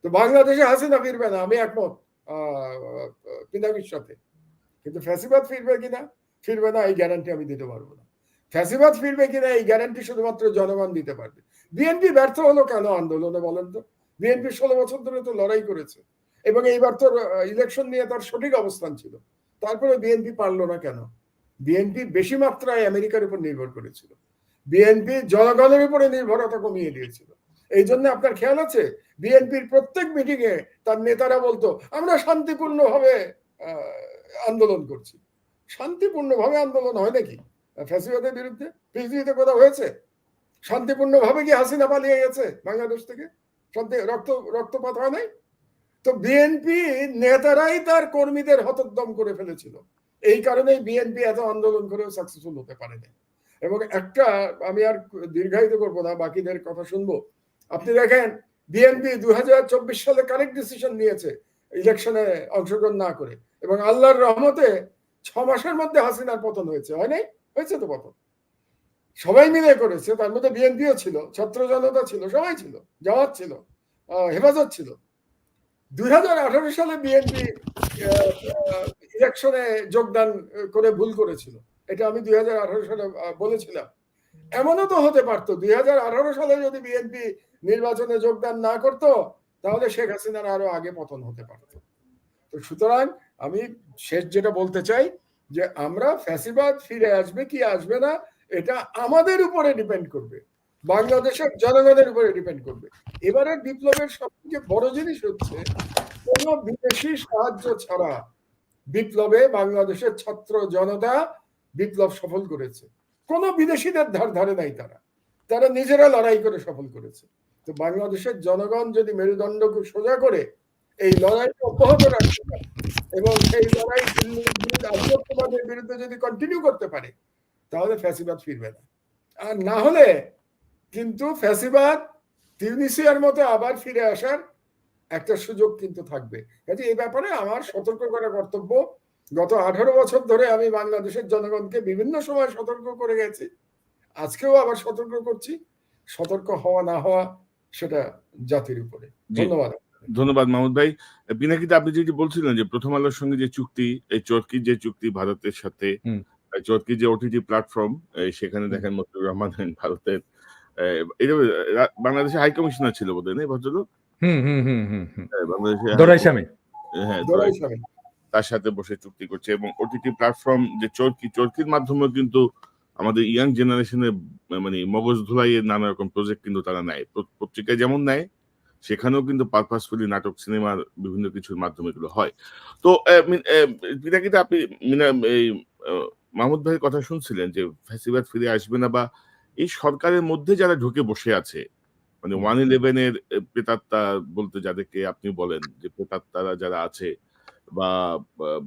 তো বাংলাদেশে হাসিনা ফিরবে না, আমি একমত পিনাকির সাথে, কিন্তু ফ্যাসিবাদ ফিরবে কিনা, ফিরবে না, এই গ্যারান্টি আমি দিতে পারবো না। ফ্যাসিবাদ ফিরবে কিনা এই গ্যারান্টি শুধুমাত্র জনগণ দিতে পারবে। বিএনপি ব্যর্থ হলো কেন আন্দোলনে বলেন তো? বিএনপি 16 বছর ধরে তো লড়াই করেছে, এবং এইবার তো ইলেকশন নিয়ে তার সঠিক অবস্থান ছিল, তারপরে বিএনপি পারলো না কেন? বিএনপি বেশি মাত্রায় আমেরিকার উপর নির্ভর করেছিল, বিএনপি জনগণের উপরে নির্ভরতা কমিয়ে দিয়েছিল। এই জন্য আপনার খেয়াল আছে, বিএনপির প্রত্যেক মিটিং এ তার নেতারা বলতো আমরা শান্তিপূর্ণভাবে আন্দোলন করছি। শান্তিপূর্ণভাবে আন্দোলন হয় নাকি ফ্যাসিবাদের বিরুদ্ধে? পৃথিবীতে কোথাও হয়েছে? শান্তিপূর্ণভাবে কি হাসিনা পালিয়ে গেছে বাংলাদেশ থেকে? রক্তপাত হয় নাই তো? বিএনপি নেতারাই তার কর্মীদের হতোদ্যম করে ফেলেছিল। এই কারণেই বিএনপি এত আন্দোলন করেও সাকসেসফুল হতে পারেনি। এবং একটা, আমি আর দীর্ঘায়িত করবো না, বাকিদের কথা শুনবো। আপনি দেখেন বিএনপি 2024 সালে কারেক্ট ডিসিশন নিয়েছে ইলেকশনে অংশগ্রহণ না করে, এবং আল্লাহর রহমতে 6 মাসের মধ্যে হাসিনার পতন হয়েছে। হয় নাই? হয়েছে তো পতন, সবাই মিলে করেছে। তার মধ্যে বিএনপিও ছিল, ছাত্র জনতা ছিল, সবাই ছিল, জামাত ছিল, হেফাজত ছিল। 2018 সালে বিএনপি ইলেকশনে যোগদান করে ভুল করেছিল, এটা আমি 2018 সালে বলেছিলাম। এমনও তো হতে পারতো 2018 সালে যদি বিএনপি নির্বাচনে যোগদান না করতো, তাহলে শেখ হাসিনার আরো আগে পতন হতে পারত। তো সুতরাং আমি শেষ যেটা বলতে চাই, যে আমরা ফ্যাসিবাদ ফিরে আসবে কি আসবে না, এটা আমাদের উপরে ডিপেন্ড করবে, বাংলাদেশের জনগণের উপরে ডিপেন্ড করবে। এবারের বিপ্লবের সবথেকে বড় জিনিস হচ্ছে কোনো বিদেশি সাহায্য ছাড়া বিপ্লবে বাংলাদেশের ছাত্র জনতা বিপ্লব সফল করেছে। কোনো বিদেশিদের ধারে নাই তারা, তারা নিজেরা লড়াই করে সফল করেছে। তো বাংলাদেশের জনগণ যদি মেরুদণ্ডকে সোজা করে এই লড়াই অব্যাহত রাখতে পারে এবং সেই লড়াই দিল্লির বিরুদ্ধে আধিপত্যবাদের বিরুদ্ধে যদি কন্টিনিউ করতে পারে, তাহলে ফ্যাসিবাদ ফিরবে না। আর না হলে কিন্তু ফ্যাসিবাদ তিউনিসিয়ার মতো আবার ফিরে আসার একটা সুযোগ কিন্তু থাকবে। কাজে এই ব্যাপারে আমার সতর্ক করা কর্তব্য। গত 18 বছর ধরে আমি বাংলাদেশের জনগণকে বিভিন্ন সময় সতর্ক করে গেছি, আজকেও আবার সতর্ক করছি। সতর্ক হওয়া না হওয়া সেটা জাতির উপরে। ধন্যবাদ। ধন্যবাদ মাহমুদ ভাই। পিনাকিতে আপনি যেটি বলছিলেন যে প্রথম আলোর সঙ্গে যে চুক্তি, এই চরকির যে চুক্তি ভারতের সাথে, চরকির যে ওটিটি প্ল্যাটফর্ম, সেখানে দেখেন মতিউর রহমান ভারতের বাংলাদেশের হাই কমিশনার ছিল বোধহয়, না ভদ্রলোক? বাংলাদেশের তার সাথে বসে চুক্তি করছে এবং ওটিটি প্ল্যাটফর্ম যে চরকির মাধ্যমে কিন্তু আমাদের ইয়াং জেনারেশনের মানে মগজ ধুলাইয়ের নানা রকম প্রজেক্ট কিন্তু তারা নেয়, পত্রিকায় যেমন নেয় সেখানেও কিন্তু পারপাসফুলি নাটক, সিনেমার বিভিন্ন কিছুর মাধ্যমে এগুলো হয়। তো পিনাকিতে আপনি এই মাহমুদ ভাইয়ের কথা শুনছিলেন যে ফ্যাসিবাদ ফিরে আসবে না, বা এই সরকারের মধ্যে যারা ঢুকে বসে আছে, মানে 111 এর প্রেতাত্মা বলতে যাদেরকে আপনি বলেন, যে প্রেতাত্মারা যারা আছে বা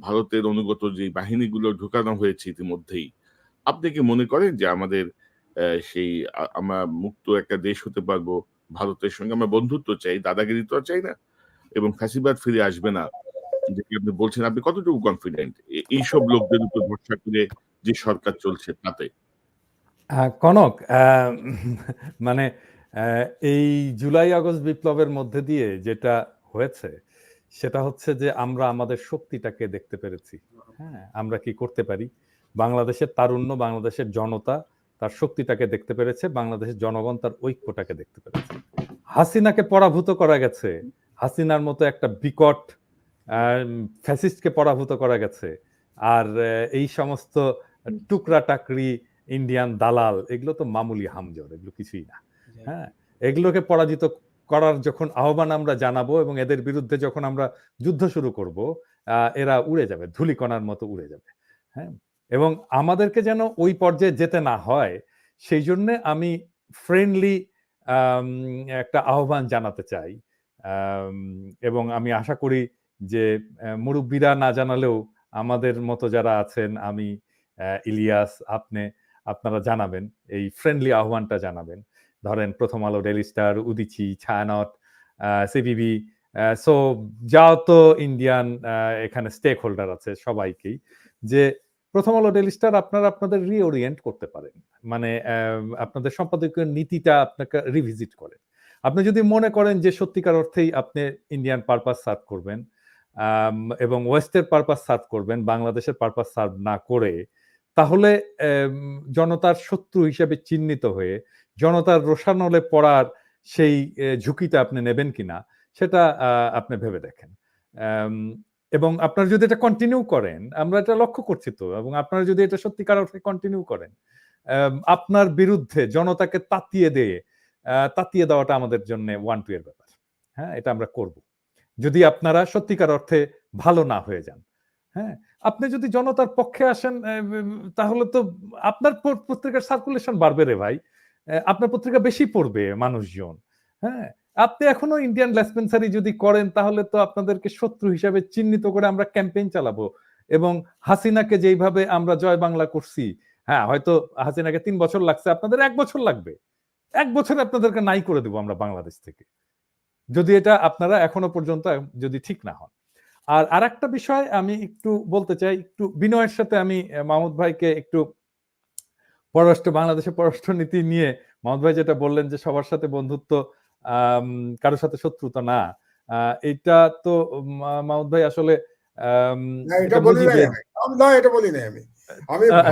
ভারতের অনুগত যে বাহিনীগুলো ঢুকানো হয়েছে ইতিমধ্যেই, আপনি কি মনে করেন যে আমাদের সেই আমরা মুক্ত একটা দেশ হতে পারবো, ভারতের সঙ্গে আমরা বন্ধুত্ব চাই, দাদাগিরি তো চাই না, এবং ফ্যাসিবাদ ফিরে আসবে না যেটি আপনি বলছেন, আপনি কতটুকু কনফিডেন্ট এইসব লোকদের উপর ভরসা করে যে সরকার চলছে তাতে? কনক, মানে এই জুলাই আগস্ট বিপ্লবের মধ্যে দিয়ে যেটা হয়েছে সেটা হচ্ছে যে আমরা আমাদের শক্তিটাকে দেখতে পেরেছি। হ্যাঁ, আমরা কি করতে পারি, বাংলাদেশের তারুণ্য, বাংলাদেশের জনতা তার শক্তিটাকে দেখতে পেরেছে, বাংলাদেশের জনগণ তার ঐক্যটাকে দেখতে পেরেছে। হাসিনাকে পরাভূত করা গেছে, হাসিনার মতো একটা বিকট ফ্যাসিস্টকে পরাভূত করা গেছে, আর এই সমস্ত টুকরা টাকরি ইন্ডিয়ান দালাল, এগুলো তো মামুলি হামজর, এগুলো কিছুই না। হ্যাঁ, এগুলোকে পরাজিত করার যখন আহ্বান আমরা জানাবো এবং এদের বিরুদ্ধে যখন আমরা যুদ্ধ শুরু করব, এরা উড়ে যাবে, ধূলিকণার মতো উড়ে যাবে। হ্যাঁ, এবং আমাদেরকে যেন ওই পর্যায়ে যেতে না হয় সেই জন্য আমি ফ্রেন্ডলি একটা আহ্বান জানাতে চাই, এবং আমি আশা করি যে মুরব্বীরা না জানালেও আমাদের মতো যারা আছেন, আমি, ইলিয়াস, আপনারা জানাবেন, এই ফ্রেন্ডলি আহ্বানটা জানাবেন। ধরেন প্রথম আলো, daily star, Udichi, Chhayanaut, CPB, so যাও তো ইন্ডিয়ান এখানে স্টেক হোল্ডার আছে সবাইকেই, যে প্রথম আলো, ডেইলি স্টার আপনারা আপনাদের রিওরিয়েন্ট করতে পারেন, মানে আপনাদের সম্পাদকীয় নীতিটা আপনাকে রিভিজিট করেন। আপনি যদি মনে করেন যে সত্যিকার অর্থেই আপনি ইন্ডিয়ান পারপাস সার্ভ করবেন এবং ওয়েস্টের পারপাস সার্ভ করবেন, বাংলাদেশের পারপাস সার্ভ না করে, তাহলে জনতার শত্রু হিসেবে চিহ্নিত হয়ে জনতার রোষানলে পড়ার সেই ঝুঁকিটা আপনি নেবেন কিনা সেটা আপনি ভেবে দেখেন। এবং আপনারা যদি এটা কন্টিনিউ করেন, আমরা এটা লক্ষ্য করছি তো, এবং আপনারা যদি এটা সত্যিকার অর্থে কন্টিনিউ করেন, আপনার বিরুদ্ধে জনতাকে তাতিয়ে দেওয়াটা আমাদের জন্য 1-2 এর ব্যাপার। হ্যাঁ, এটা আমরা করব যদি আপনারা সত্যিকার অর্থে ভালো না হয়ে যান। হ্যাঁ, আপনি যদি জনতার পক্ষে আসেন, তাহলে তো আপনার পত্রিকার সার্কুলেশন বাড়বে রে ভাই, আপনার পত্রিকা বেশি পড়বে মানুষজন। হ্যাঁ, আপনি এখনো ইন্ডিয়ান লেসপেন্সারি যদি করেন, তাহলে তো আপনাদেরকে শত্রু হিসাবে চিহ্নিত করে আমরা ক্যাম্পেইন চালাবো, এবং হাসিনাকে যেইভাবে আমরা জয় বাংলা করছি, হ্যাঁ হয়তো হাসিনাকে 3 বছর লাগছে, আপনাদের 1 বছর লাগবে, 1 বছরে আপনাদেরকে নাই করে দেবো আমরা বাংলাদেশ থেকে, যদি এটা আপনারা এখনো পর্যন্ত যদি ঠিক না হন। আর আরেকটা বিষয় আমি একটু বলতে চাই, একটু বিনয়ের সাথে আমি মাহমুদ ভাইকে একটু বাংলাদেশের পররাষ্ট্র নীতি নিয়ে মাহমুদ ভাই যেটা বললেন যে সবার সাথে বন্ধুত্ব, কারোর সাথে শত্রুতা না, এটা তো মাহমুদ ভাই আসলে এটা বলি নাই আমি।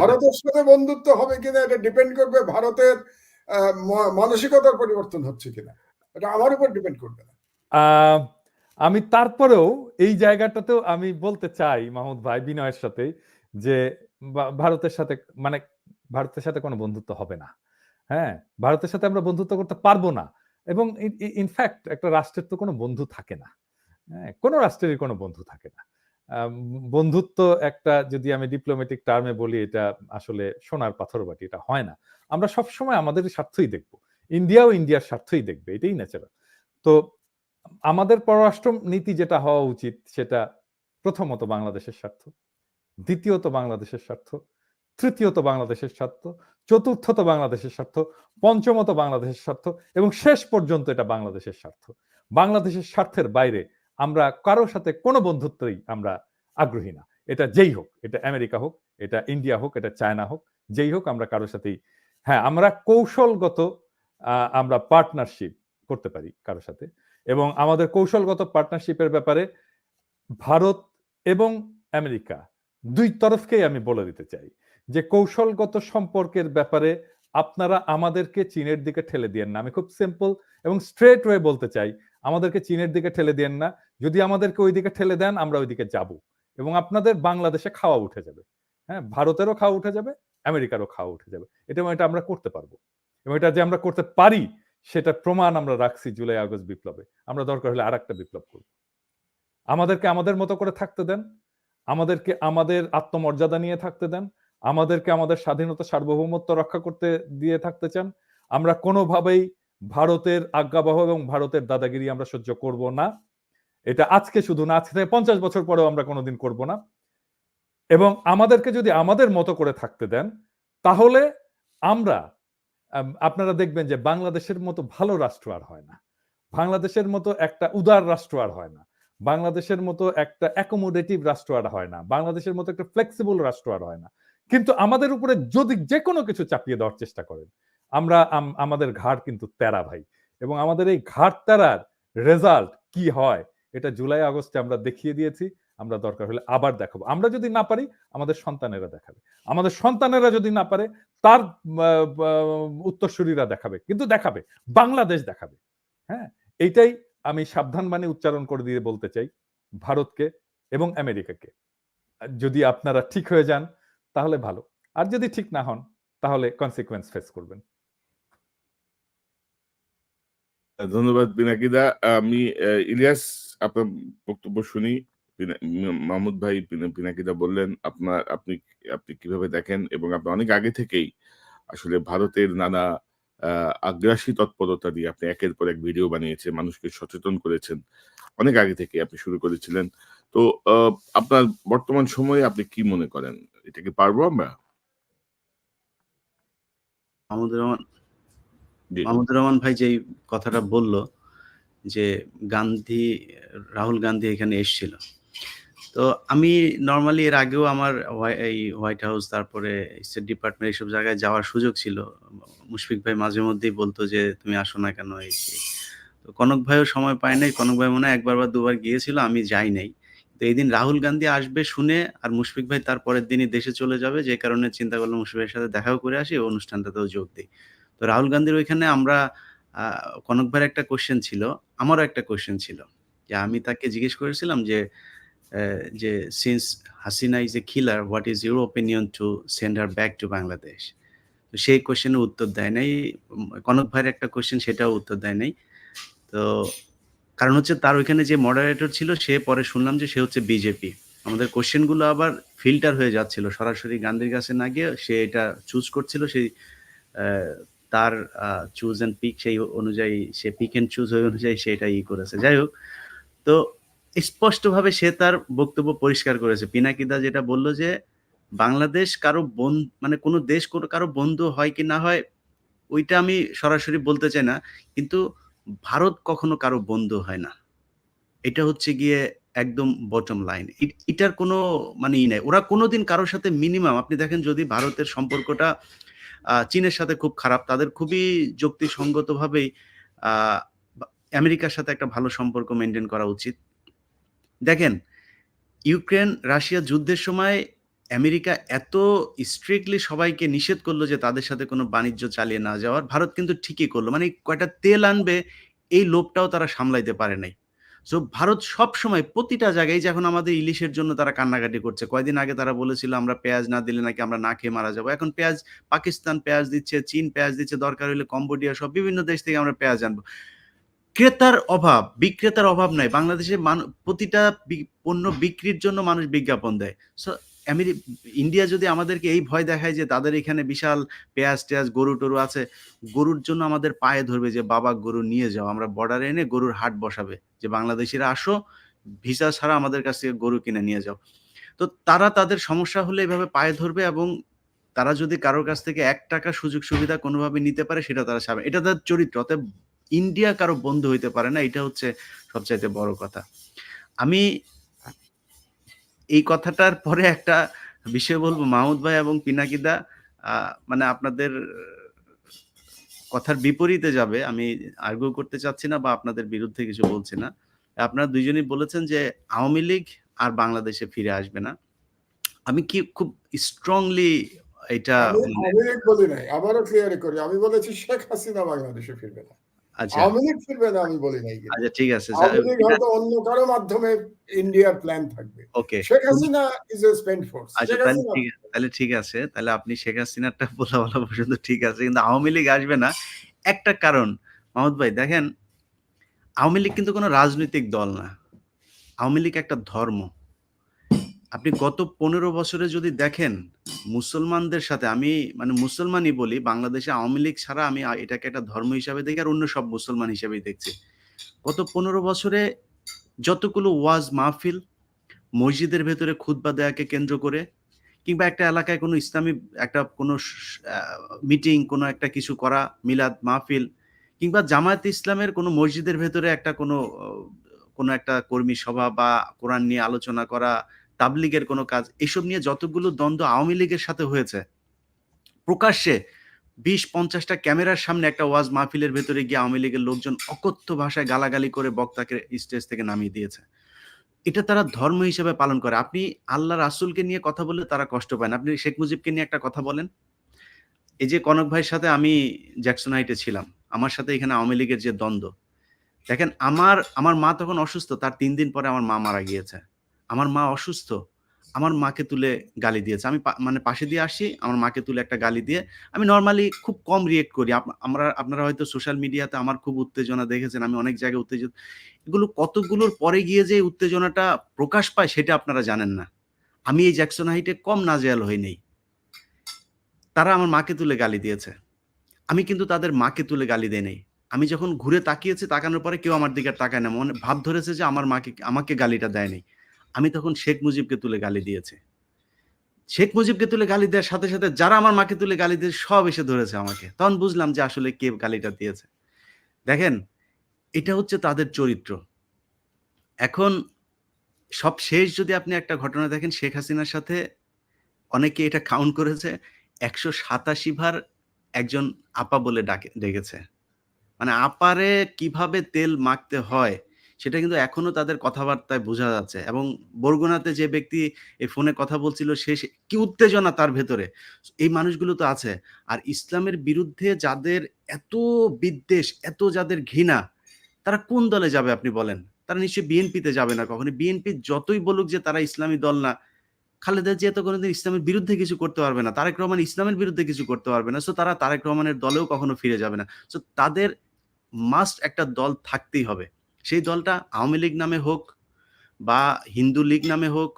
ভারতের সাথে বন্ধুত্ব হবে কিনা এটা ডিপেন্ড করবে ভারতের মানসিকতার পরিবর্তন হচ্ছে কিনা, এটা আমার উপর ডিপেন্ড করবে না। আমি তারপরেও এই জায়গাটাতেও আমি বলতে চাই মাহমুদ ভাই বিনয়ের সাথে, যে ভারতের সাথে কোনো বন্ধুত্ব হবে না। হ্যাঁ, ভারতের সাথে আমরা বন্ধুত্ব করতে পারবো না, এবং ইনফ্যাক্ট একটা রাষ্ট্রের তো কোনো বন্ধু থাকে না। হ্যাঁ, কোনো রাষ্ট্রেরই কোনো বন্ধু থাকে না। আম বন্ধুত্ব একটা, যদি আমি ডিপ্লোম্যাটিক টার্মে বলি, এটা আসলে সোনার পাথর বাটি, এটা হয় না। আমরা সবসময় আমাদের স্বার্থই দেখব। ইন্ডিয়াও ইন্ডিয়ার স্বার্থই দেখবে। এটাই ন্যাচারাল। তো আমাদের পররাষ্ট্র নীতি যেটা হওয়া উচিত, সেটা প্রথমত বাংলাদেশের স্বার্থ, দ্বিতীয়ত বাংলাদেশের স্বার্থ, তৃতীয়ত বাংলাদেশের স্বার্থ, চতুর্থত বাংলাদেশের স্বার্থ, পঞ্চমত বাংলাদেশের স্বার্থ, এবং শেষ পর্যন্ত এটা বাংলাদেশের স্বার্থ। বাংলাদেশের স্বার্থের বাইরে আমরা কারোর সাথে কোনো বন্ধুত্বই আমরা আগ্রহী না। এটা যেই হোক, এটা আমেরিকা হোক, এটা ইন্ডিয়া হোক, এটা চায়না হোক, যেই হোক, আমরা কারোর সাথেই, হ্যাঁ, আমরা কৌশলগত আমরা পার্টনারশিপ করতে পারি কারোর সাথে, এবং আমাদের কৌশলগত পার্টনারশিপের ব্যাপারে ভারত এবং আমেরিকা দুই তরফকেই আমি বলে দিতে চাই যে কৌশলগত সম্পর্কের ব্যাপারে আপনারা আমাদেরকে চীনের দিকে ঠেলে দিয়েন না। আমি খুব সিম্পল এবং স্ট্রেট ওয়ে বলতে চাই, আমাদেরকে চীনের দিকে ঠেলে দিয়েন না। যদি আমাদেরকে ওই দিকে ঠেলে দেন, আমরা ওই দিকে যাব, এবং আপনাদের বাংলাদেশে খাওয়া উঠে যাবে। হ্যাঁ, ভারতেরও খাওয়া উঠে যাবে, আমেরিকারও খাওয়া উঠে যাবে। এটা আমরা করতে পারবো, এবং এটা যে আমরা করতে পারি সেটা প্রমাণ আমরা রাখছি জুলাই আগস্ট বিপ্লবে। আমরা দরকার হলে আরেকটা বিপ্লব করব। আমাদেরকে আমাদের মতো করে থাকতে দেন, আমাদেরকে আমাদের আত্মমর্যাদা নিয়ে থাকতে দেন, আমাদেরকে আমাদের স্বাধীনতা সার্বভৌমত্ব রক্ষা করতে দিয়ে থাকতে চান। আমরা কোনোভাবেই ভারতের আজ্ঞাবহ এবং ভারতের দাদাগিরি আমরা সহ্য করব না। এটা আজকে শুধু না, আজকে থেকে 50 বছর পরেও আমরা কোনোদিন করব না। এবং আমাদেরকে যদি আমাদের মতো করে থাকতে দেন, তাহলে আমরা, আপনারা দেখবেন যে বাংলাদেশের মতো ভালো রাষ্ট্র আর হয় না, বাংলাদেশের মতো একটা উদার রাষ্ট্র আর হয় না, বাংলাদেশের মতো একটা অ্যাকোমোডেটিভ রাষ্ট্র আর হয় না, বাংলাদেশের মতো একটা ফ্লেক্সিবল রাষ্ট্র আর হয় না। কিন্তু আমাদের উপরে যদি যে কোনো কিছু চাপিয়ে দেওয়ার চেষ্টা করেন, আমরা আমাদের ঘাড় কিন্তু তেরা ভাই, এবং আমাদের এই ঘাড় তেরার রেজাল্ট কি হয় এটা জুলাই আগস্টে আমরা দেখিয়ে দিয়েছি। আমরা দরকার হলে আবার দেখাবো। আমরা যদি না পারি, আমাদের সন্তানেরা দেখাবে। আমাদের সন্তানেরা যদি না পারে, তার উত্তরসূরিরা দেখাবে, কিন্তু দেখাবে, বাংলাদেশ দেখাবে। হ্যাঁ, এইটাই আমি সাবধান বাণী উচ্চারণ করে দিয়ে বলতে চাই ভারতকে এবং আমেরিকাকে। যদি আপনারা ঠিক হয়ে যান তাহলে ভালো, আর যদি ঠিক না হন তাহলে কনসিকুয়েন্স ফেস করবেন। ধন্যবাদ পিনাকিদা। আমি ইলিয়াস, আপনার বক্তব্য শুনি। মাহমুদ ভাই পিনাকিদা বললেন আপনি আপনি কিভাবে দেখেন, এবং আপনি অনেক আগে থেকেই আসলে ভারতের নানা আগ্রাসী তৎপরতা দিয়ে আপনি একের পর এক ভিডিও বানিয়েছেন, মানুষকে সচেতন করেছেন। অনেক আগে থেকে আপনি শুরু করেছিলেন। তো আপনার বর্তমান সময়ে আপনি কি মনে করেন, এটা কি পারবো আমরা? মাহমুদুর রহমান ভাই যেই কথাটা বলল যে রাহুল গান্ধী এখানে এসেছিল, তো আমি নর্মালি এর আগেও আমার এই হোয়াইট হাউস, তারপরে স্টেট ডিপার্টমেন্ট, এইসব জায়গায় যাওয়ার সুযোগ ছিল। মুশফিক ভাই মাঝে মধ্যেই বলতো যে তুমি আসো না কেন, এই তো কনক ভাইও সময় পায় নাই। কনক ভাই মনে হয় একবার বা দুবার গিয়েছিল, আমি যাই নাই। তো এই দিন রাহুল গান্ধী আসবে শুনে, আর মুশফিক ভাই তার পরের দিনই দেশে চলে যাবে, যে কারণে চিন্তা করলাম মুশফিক ভাইয়ের সাথে দেখাও করে আসি, অনুষ্ঠানটাতেও যোগ দিই। তো রাহুল গান্ধীর ওইখানে আমরা কনক ভাইয়ের একটা কোশ্চেন ছিল, আমারও একটা কোশ্চেন ছিল, যে আমি তাকে জিজ্ঞেস করেছিলাম যে since Hasina is A killer, what is your opinion to send her back to Bangladesh. তো সেই কোশ্চেনের উত্তর দেয় নাই। কনক ভাইয়ের একটা কোশ্চেন, সেটাও উত্তর দেয় নাই। তো কারণ হচ্ছে তার ওইখানে যে মডারেটর ছিল, সে পরে শুনলাম যে সে হচ্ছে বিজেপি। আমাদের কোশ্চেনগুলো আবার ফিল্টার হয়ে যাচ্ছিল, সরাসরি গান্ধীর কাছে না গিয়ে সে এটা চুজ করছিল, সেই তার চুজ অ্যান্ড পিক, সেই অনুযায়ী সে পিক অ্যান্ড চুজ ওই অনুযায়ী সে এটা করেছে। যাই হোক, তো স্পষ্টভাবে সে তার বক্তব্য পরিষ্কার করেছে। পিনাকিদা যেটা বললো যে বাংলাদেশ কারো মানে কোনো দেশ কারো বন্ধু হয় কি না হয়, ওইটা আমি সরাসরি বলতে চাই না, কিন্তু ভারত কখনো কারো বন্ধু হয় না। এটা হচ্ছে গিয়ে একদম বটম লাইন। এটার কোনো মানে নাই। ওরা কোনোদিন কারোর সাথে মিনিমাম, আপনি দেখেন যদি ভারতের সম্পর্কটা চীনের সাথে খুব খারাপ, তাদের খুবই যুক্তিসঙ্গতভাবেই আমেরিকার সাথে একটা ভালো সম্পর্ক মেনটেন করা উচিত। দেখেন, ইউক্রেন রাশিয়া যুদ্ধের সময় আমেরিকা এত স্ট্রিক্টলি সবাইকে নিষেধ করলো যে তাদের সাথে কোনো বাণিজ্য চালিয়ে না যাওয়ার। ভারত কিন্তু ঠিকই করলো, মানে কয়টা তেল আনবে এই লোভটাও তারা সামলাইতে পারে নাই। সো ভারত সবসময় প্রতিটা জায়গায়, যে এখন আমাদের ইলিশের জন্য তারা কান্নাকাটি করছে, কয়দিন আগে তারা বলেছিল আমরা পেঁয়াজ না দিলে নাকি আমরা না খেয়ে মারা যাবো। এখন পেঁয়াজ, পাকিস্তান পেঁয়াজ দিচ্ছে, চীন পেঁয়াজ দিচ্ছে, দরকার হলে কম্বোডিয়া, সব বিভিন্ন দেশ থেকে আমরা পেঁয়াজ আনবো। ক্রেতার অভাব, বিক্রেতার অভাব নাই। বাংলাদেশে প্রতিটা পণ্য বিক্রির জন্য মানুষ বিজ্ঞাপন দেয়। সো ইন্ডিয়া যদি আমাদেরকে এই ভয় দেখায় যে তাদের এখানে বিশাল পেঁয়াজ-টেয়াজ, গরু-টরু আছে, গরুর জন্য আমাদের পায়ে ধরবে যে বাবা গরু নিয়ে যাও। আমরা বর্ডারে এনে গরুর হাট বসাবে। যে বাংলাদেশিরা আসো, ভিসা ছাড়া আমাদের কাছ থেকে গরু কিনে নিয়ে যাও। তো তারা তাদের সমস্যা হলে এভাবে পায়ে ধরবে এবং তারা যদি কারোর কাছ থেকে ৳১ সুযোগ সুবিধা কোনোভাবে নিতে পারে সেটা তারা ছাড়বে। এটা তাদের চরিত্র। অতএব ইন্ডিয়া কারো বন্ধু হইতে পারে না। এটা হচ্ছে সবচাইতে বড় কথা। আমি এই কথাটার পরে একটা বিষয় বলব, মাহমুদ ভাই এবং পিনাকিদা, মানে আপনাদের কথার বিপরীতে যাবে। আমি আর্গুও করতে চাচ্ছি না বা আপনাদের বিরুদ্ধে কিছু বলছি না। আপনারা দুইজনই বলেছেন যে আওয়ামী লীগ আর বাংলাদেশে ফিরে আসবে না। আমি কি খুব স্ট্রংলি এটা আমি আওয়ামী লীগ বলি নাই, আবারও ক্লিয়ার করি, আমি বলেছি শেখ হাসিনা বাংলাদেশে ফিরবে না। আচ্ছা আওয়ামী লীগ ফিরবে না আমি বলি নাই, কিন্তু আচ্ছা ঠিক আছে আওয়ামী লীগ হয়তো অন্য কারো মাধ্যমে ইন্ডিয়ার প্ল্যান থাকবে। Okay Sheikh Hasina is a spend force. আচ্ছা তাহলে ঠিক আছে, তাহলে আপনি শেখ হাসিনারটা বলা পর্যন্ত ঠিক আছে, কিন্তু আওয়ামী লীগ আসবে না একটা কারণ। মাহমুদ ভাই দেখেন, আওয়ামী লীগ কিন্তু কোনো রাজনৈতিক দল না, আওয়ামী লীগ একটা ধর্ম। আপনি গত 15 বছরে যদি দেখেন মুসলমানদের সাথে, আমি মানে মুসলমানই বলি, বাংলাদেশে আওয়ামী লীগ ছাড়া আমি এটাকে একটা ধর্ম হিসাবে দেখি আর অন্য সব মুসলমান হিসেবেই দেখছি। গত 15 বছরে যতগুলো ওয়াজ মাহফিল, মসজিদের ভেতরে খুতবা দেয়াকে কেন্দ্র করে, কিংবা একটা এলাকায় কোনো ইসলামী একটা কোনো মিটিং, কোনো একটা কিছু করা, মিলাদ মাহফিল, কিংবা জামায়াতে ইসলামের কোনো মসজিদের ভেতরে একটা কোনো একটা কর্মী সভা বা কোরআন নিয়ে আলোচনা করা, তাবলিগের কোনো কাজ, এসব নিয়ে যতগুলো দ্বন্দ্ব আওয়ামী লীগের সাথে হয়েছে, প্রকাশ্যে 20-50টা ক্যামেরার সামনে একটা ওয়াজ মাহফিলের ভেতরে গিয়ে আওয়ামী লীগের লোকজন অকথ্য ভাষায় গালাগালি করে বক্তাকে স্টেজ থেকে নামিয়ে দিয়েছে। এটা তারা ধর্ম হিসেবে পালন করে। আপনি আল্লাহ রাসূলকে নিয়ে কথা বললে তারা কষ্ট পায় না। আপনি শেখ মুজিবকে নিয়ে একটা কথা বলেন। এই যে কনক ভাইয়ের সাথে আমি জ্যাকসন হাইটে ছিলাম, আমার সাথে এখানে আওয়ামী লীগের যে দ্বন্দ্ব, দেখেন আমার মা তখন অসুস্থ, তার 3 দিন পরে আমার মা মারা গিয়েছে। আমার মা অসুস্থ, আমার মাকে তুলে গালি দিয়েছে। আমি মানে পাশে দিয়ে আসি, আমার মাকে তুলে একটা গালি দিয়ে, আমি নরমালি খুব কম রিঅ্যাক্ট করি। আপনারা হয়তো সোশ্যাল মিডিয়াতে আমার খুব উত্তেজনা দেখেছেন, আমি অনেক জায়গায় উত্তেজিত। এগুলো কতগুলোর পরে গিয়ে যে উত্তেজনাটা প্রকাশ পায় সেটা আপনারা জানেন না। আমি এই জ্যাকসন হাইটে কম নাজেহাল হই নাই। তারা আমার মাকে তুলে গালি দিয়েছে। আমি কিন্তু তাদের মাকে তুলে গালি দেই নাই। আমি যখন ঘুরে তাকিয়েছি, তাকানোর পরে কেউ আমার দিকে আর তাকায় না। মনে ভাব ধরেছে যে আমাকে গালিটা দেয়নি। আমি তখন শেখ মুজিবকে তুলে গালি দিয়েছি। শেখ মুজিবকে তুলে গালি দেওয়ার সাথে, সাথে যারা আমার মাকে তুলে গালি দিয়েছে সব এসে ধরেছে আমাকে। তখন বুঝলাম যে আসলে কে গালিটা দিয়েছে। দেখেন, এটা হচ্ছে তাদের চরিত্র। এখন সব শেষ যদি আপনি একটা ঘটনা দেখেন, শেখ হাসিনার সাথে অনেকে এটা কাউন্ট করেছে 187 বার একজন আপা বলে ডেকেছে। মানে আপারে কিভাবে তেল মাখতে হয় সেটা কিন্তু এখনো তাদের কথাবার্তায় বোঝা যাচ্ছে। এবং বরগুনাতে যে ব্যক্তি এই ফোনে কথা বলছিল, সে কি উত্তেজনা তার ভেতরে, এই মানুষগুলো তো আছে। আর ইসলামের বিরুদ্ধে যাদের এত বিদ্বেষ, এত যাদের ঘৃণা, তারা কোন দলে যাবে আপনি বলেন? তারা নিশ্চয়ই বিএনপিতে যাবে না কখনো। বিএনপি যতই বলুক যে তারা ইসলামী দল না, খালেদা জিয়া তো কোনোদিন ইসলামের বিরুদ্ধে কিছু করতে পারবে না। তারেক রহমান ইসলামের বিরুদ্ধে কিছু করতে পারবে না। সো তারা তারেক রহমানের দলেও কখনো ফিরে যাবে না। সো তাদের মাস্ট একটা দল থাকতেই হবে। সেই দলটা আওয়ামী লীগ নামে হোক বা হিন্দু লীগ নামে হোক,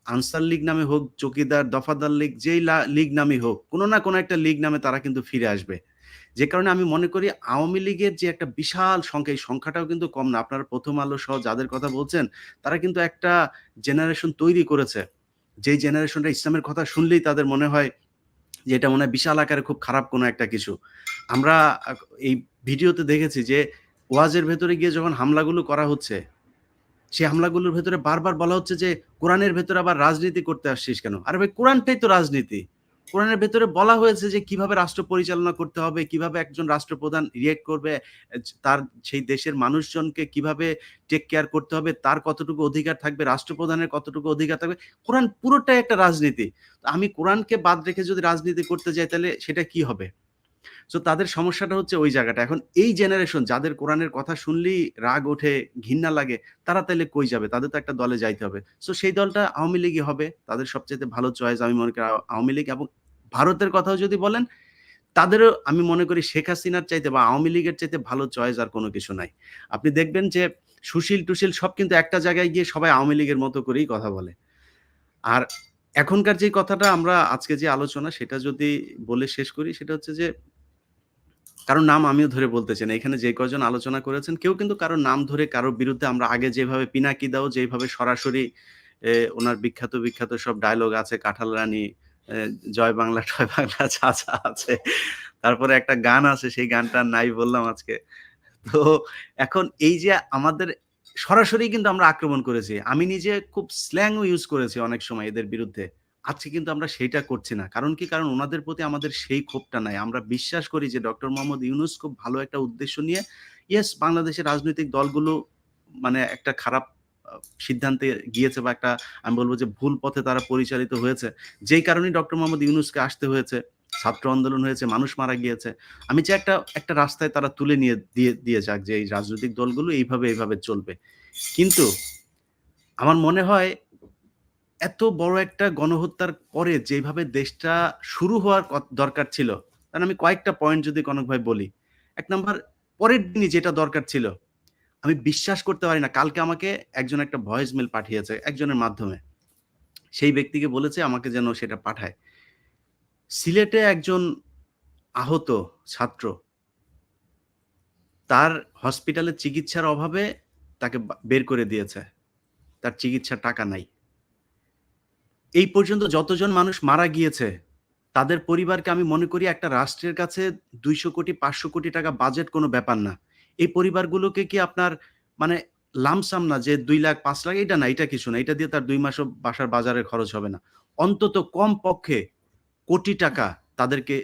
আনসার লীগ নামে হোক, চৌকিদার দফাদার লীগ, যেই লীগ নামে হোক, কোনো না কোনো একটা লীগ নামে তারা কিন্তু ফিরে আসবে। যে কারণে আমি মনে করি আওয়ামী লীগের যে একটা বিশাল সংখ্যা, এই সংখ্যাটাও কিন্তু কম না। আপনারা প্রথম আলো সহ যাদের কথা বলছেন, তারা কিন্তু একটা জেনারেশন তৈরি করেছে। যেই জেনারেশনটা ইসলামের কথা শুনলেই তাদের মনে হয় যে এটা মনে হয় বিশাল আকারে খুব খারাপ কোনো একটা কিছু। আমরা এই ভিডিওতে দেখেছি যে ওয়াজের ভেতরে গিয়ে যখন হামলাগুলো করা হচ্ছে, সেই হামলাগুলোর ভেতরে বারবার বলা হচ্ছে যে কোরআনের ভেতরে আবার রাজনীতি করতে আসছিস কেন? আরে ভাই, কোরআনটাই তো রাজনীতি। কোরআনের ভেতরে বলা হয়েছে যে কিভাবে রাষ্ট্র পরিচালনা করতে হবে, কিভাবে একজন রাষ্ট্রপ্রধান রিঅ্যাক্ট করবে, তার সেই দেশের মানুষজনকে কিভাবে টেক কেয়ার করতে হবে, তার কতটুকু অধিকার থাকবে, রাষ্ট্রপ্রধানের কতটুকু অধিকার থাকবে। কোরআন পুরোটাই একটা রাজনীতি। আমি কোরআনকে বাদ রেখে যদি রাজনীতি করতে যাই তাহলে সেটা কি হবে? সো তাদের সমস্যাটা হচ্ছে ওই জায়গাটা। এখন এই জেনারেশন যাদের কোরআনের কথা শুনলেই রাগ ওঠে, ঘৃণা লাগে, তারা তাইলে কই যাবে? তাদের তো একটা দলে যাইতে হবে। সো সেই দলটা আওয়ামী লীগই হবে। তাদের সবচাইতে ভালো চয়েস আমি মনে করি আওয়ামী লীগ। এবং ভারতের কথাও যদি বলেন, তাদেরও আমি মনে করি শেখ হাসিনার চাইতে বা আওয়ামী লীগের চাইতে ভালো চয়েস আর কোনো কিছু নাই। আপনি দেখবেন যে সুশীল-টুশীল সব কিন্তু একটা জায়গায় গিয়ে সবাই আওয়ামী লীগের মতো করেই কথা বলে। আর এখনকার যে কথাটা আমরা আজকে যে আলোচনা সেটা যদি বলে শেষ করি সেটা হচ্ছে যে কারো নাম আমিও ধরে বলতে চাই না। এখানে যে কয়জন আলোচনা করেছেন কেউ কিন্তু কারো নাম ধরে কারোর বিরুদ্ধে আমরা আগে যেভাবে পিনাকি দাও যেভাবে সরাসরি ওনার বিখ্যাত সব ডায়লগ আছে কাঁঠাল রানী, জয় বাংলা টয় বাংলা যা আছে। তারপরে একটা গান আছে সেই গানটা নাই বললাম আজকে। তো এখন এই যে আমাদের সরাসরি কিন্তু আমরা আক্রমণ করেছি। আমি নিজে খুব স্ল্যাংও ইউজ করেছি অনেক সময় এদের বিরুদ্ধে। আজকে কিন্তু আমরা সেইটা করছি না। কারণ কি? কারণ উনাদের প্রতি আমাদের সেই ক্ষোভটা নাই। আমরা বিশ্বাস করি যে ডক্টর মোহাম্মদ ইউনূস খুব ভালো একটা উদ্দেশ্য নিয়ে বাংলাদেশের রাজনৈতিক দলগুলো মানে একটা খারাপ সিদ্ধান্তে গিয়েছে বা একটা আমি বলব যে ভুল পথে তারা পরিচালিত হয়েছে। যেই কারণেই ডক্টর মোহাম্মদ ইউনূসকে আসতে হয়েছে। ছাত্র আন্দোলন হয়েছে, মানুষ মারা গিয়েছে। আমি চাই একটা রাস্তায় তারা তুলে নিয়ে দিয়ে যাক যে এই রাজনৈতিক দলগুলো এইভাবে চলবে। কিন্তু আমার মনে হয় এত বড় একটা গণহত্যার পরে যেভাবে দেশটা শুরু হওয়ার দরকার ছিল, কারণ আমি কয়েকটা পয়েন্ট যদি কনক ভাই বলি। ১ নাম্বার পরের দিনই যেটা দরকার ছিল, আমি বিশ্বাস করতে পারি না। কালকে আমাকে একজন একটা ভয়েস মেইল পাঠিয়েছে একজনের মাধ্যমে। সেই ব্যক্তিকে বলেছে আমাকে যেন সেটা পাঠায়। সিলেটে একজন আহত ছাত্র, তার হসপিটালে চিকিৎসার অভাবে তাকে বের করে দিয়েছে। তার চিকিৎসার টাকা নাই। এই পর্যন্ত যতজন মানুষ মারা গিয়েছে তাদের পরিবারকে আমি মনে করি একটা রাষ্ট্রের কাছে ২০০ কোটি ৫০০ কোটি টাকা বাজেট কোনো ব্যাপার না। এই পরিবারগুলোকে কি আপনার মানে লামসাম না যে ২ লাখ ৫ লাখ এটা না, এটা কিছু না। এটা দিয়ে তার ২ মাসও বাসার বাজারের খরচ হবে না। অন্তত কমপক্ষে কোটি টাকা তাদেরকে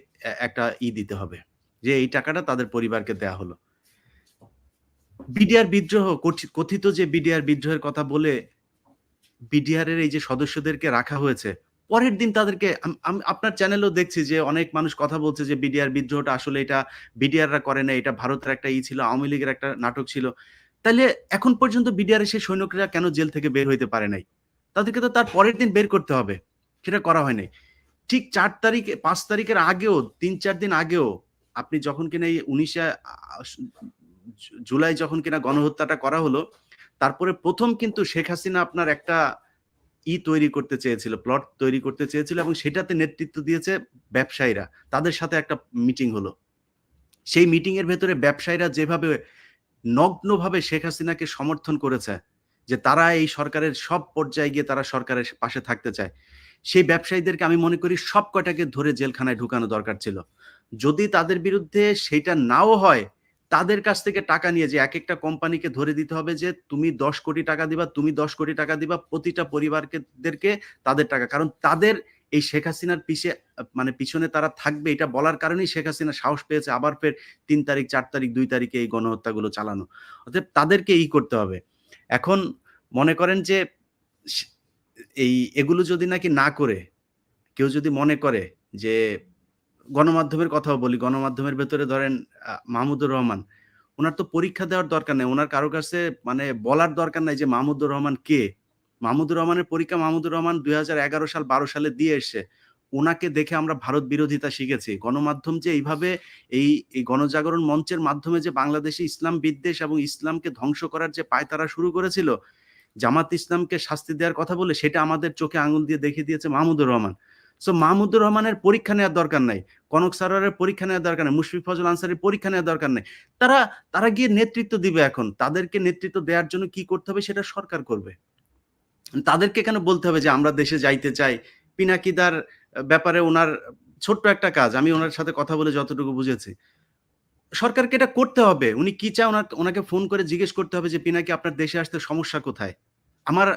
একটা দিতে হবে। যে এই টাকাটা তাদের পরিবারকে দেয়া হলো। বিডিআর বিদ্রোহ কথিত যে বিডিআর বিদ্রোহের কথা বলে বিডিআর এর এই যে সদস্যদেরকে রাখা হয়েছে, পরের দিন তাদেরকে আপনার চ্যানেলেও দেখছি যে অনেক মানুষ কথা বলছে যে বিডিআর বিদ্রোহটা আসলে এটা বিডিআররা করে নাই, এটা ভারতের একটা ছিল, আওয়ামী লীগের একটা নাটক ছিল। তাইলে এখন পর্যন্ত বিডিআর এর সেই সৈনিকরা কেন জেল থেকে বের হইতে পারে নাই? তাদেরকে তো তার পরের দিন বের করতে হবে। সেটা করা হয় নাই। ঠিক ৪ তারিখে ৫ তারিখের আগেও ৩-৪ দিন আগেও আপনি যখন কিনা এই ১৯ জুলাই যখন কিনা গণহত্যাটা করা হলো, তারপরে ১ম কিন্তু শেখ হাসিনা আপনার একটা তৈরি করতে চেয়েছিল, প্লট তৈরি করতে চেয়েছিল এবং সেটাতে নেতৃত্ব দিয়েছে ব্যবসায়ীরা। তাদের সাথে একটা মিটিং হলো। সেই মিটিং এর ভেতরে ব্যবসায়ীরা যেভাবে নগ্নভাবে শেখ হাসিনাকে সমর্থন করেছে যে তারা এই সরকারের সব পর্যায়ে গিয়ে তারা সরকারের পাশে থাকতে চায়। সেই ব্যবসায়ীদেরকে আমি মনে করি সব কয়টাকে ধরে জেলখানায় ঢুকানো দরকার ছিল। যদি তাদের বিরুদ্ধে সেইটা নাও হয়, তাদের কাছ থেকে টাকা নিয়ে যে একেকটা কোম্পানিকে ধরে দিতে হবে যে তুমি ১০ কোটি টাকা দিবা, তুমি ১০ কোটি টাকা দিবা, প্রতিটা পরিবারদেরকে তাদের টাকা। কারণ তাদের এই শেখ হাসিনার মানে পিছনে তারা থাকবে এটা বলার কারণেই শেখ হাসিনা সাহস পেয়েছে আবার ফের ৩ তারিখ, ৪ তারিখ, ২ তারিখে এই গণহত্যাগুলো চালানো। অতএব তাদেরকে করতে হবে। এখন মনে করেন যে এগুলো যদি নাকি না করে কেউ যদি মনে করে যে গণমাধ্যমের কথাও বলি, গণমাধ্যমের ভেতরে ধরেন মাহমুদুর রহমান, উনার তো পরীক্ষা দেওয়ার দরকার নেই। উনার কারো কাছে মানে বলার দরকার নাই যে মাহমুদুর রহমান কে? মাহমুদুর রহমানের পরীক্ষা মাহমুদুর রহমান ২০১১ সাল ১২ সালে দিয়ে এসছে। উনাকে দেখে আমরা ভারত বিরোধিতা শিখেছি। গণমাধ্যম যে এইভাবে এই গণজাগরণ মঞ্চের মাধ্যমে যে বাংলাদেশে ইসলাম বিদ্বেষ এবং ইসলামকে ধ্বংস করার যে পায়তারা শুরু করেছিল, জামাত ইসলামকে শাস্তি দেওয়ার কথা বলে সেটা আমাদের চোখে আঙুল দিয়ে দেখিয়ে দিয়েছে মাহমুদুর রহমান। সো মাহমুদুর রহমানের পরীক্ষা নেওয়ার দরকার নাই। কনক সারোয়ারের পরীক্ষা নেওয়ার দরকার নাই। মুশফিক ফজল আনসারীর পরীক্ষা নেওয়ার দরকার নাই। তারা গিয়ে নেতৃত্ব দিবে এখন। তাদেরকে নেতৃত্ব দেওয়ার জন্য কি করতে হবে সেটা সরকার করবে। তাদেরকে কেন বলতে হবে যে আমরা দেশে যাইতে চাই? পিনাকিদার ব্যাপারে ওনার ছোট্ট একটা কাজ। আমি ওনার সাথে কথা বলে যতটুকু বুঝেছি। সরকারকে এটা করতে হবে। উনি কি চায় ওনাকে ফোন করে জিজ্ঞেস করতে হবে যে পিনাকি আপনার দেশে আসতে সমস্যা কোথায়?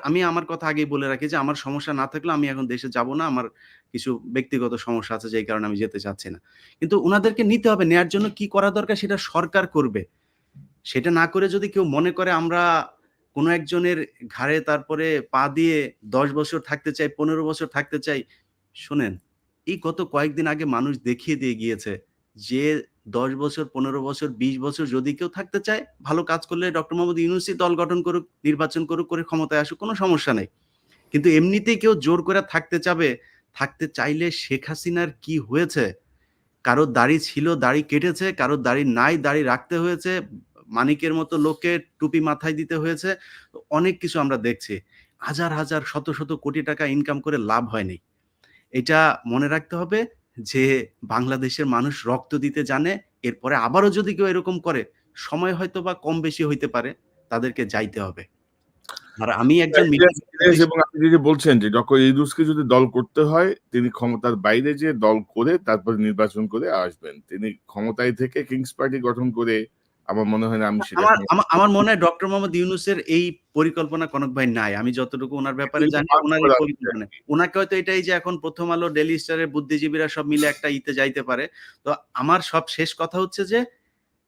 আমি আমার কথা আগেই বলে রাখি যে আমার সমস্যা না থাকলে আমি এখন দেশে যাব না। আমার কিছু ব্যক্তিগত সমস্যা আছে যেই কারণে আমি যেতে চাচ্ছি না। কিন্তু উনাদেরকে নিতে হবে। নেয়ার জন্য কি করা দরকার সেটা সরকার করবে। সেটা না করে যদি কেউ মনে করে আমরা কোন একজনের ঘাড়ে তারপরে পা দিয়ে ১০ বছর থাকতে চাই, ১৫ বছর থাকতে চাই। শোনেন, এই গত কয়েকদিন আগে মানুষ দেখিয়ে দিয়ে গিয়েছে যে ১০ বছর, ১৫ বছর, ২০ বছর যদি কেউ থাকতে চায়, ভালো কাজ করলে ডক্টর মোহাম্মদ ইউনূসই দল গঠন করুক, নির্বাচন করুক, করে ক্ষমতায় আসুক, কোনো সমস্যা নেই। কিন্তু এমনিতেই কেউ জোর করে থাকতে চাইলে শেখ হাসিনার কি হয়েছে কারোর দাড়ি ছিল, দাড়ি কেটেছে, কারোর দাড়ি নাই, দাড়ি রাখতে হয়েছে, মানিকের মতো লোককে টুপি মাথায় দিতে হয়েছে। অনেক কিছু আমরা দেখছি। হাজার হাজার শত শত কোটি টাকা ইনকাম করে লাভ হয়নি। এটা মনে রাখতে হবে যে বাংলাদেশের মানুষ রক্ত দিতে জানে। এরপরে আবারও যদি কেউ এরকম করে, সময় হয়তো বা কম বেশি হইতে পারে, তাদেরকে যাইতে হবে। আর আমি একজন ইলিয়াস, এবং আপনি যে বলছেন যে ডক্টর ইউনূসকে যদি দল করতে হয়, তিনি ক্ষমতার বাইরে যে দল করে তারপরে নির্বাচন করে আসবেন। তিনি ক্ষমতায় থেকে কিংস পার্টি গঠন করে আমার মনে হয় না আমি সেটা আমার মনে হয় ডক্টর মোহাম্মদ ইউনূসের এই পরিকল্পনা কনক ভাই নাই। আমি যতটুকু ওনার ব্যাপারে কিন্তু জানি, বাদ ওনার এই করা পরিকল্পনা নাই। ওনাকে হয়তো এটাই যে এখন প্রথম আলো, ডেইলি স্টারের বুদ্ধিজীবীরা সব মিলে একটা ইতে যাইতে পারে। তো আমার সব শেষ কথা হচ্ছে যে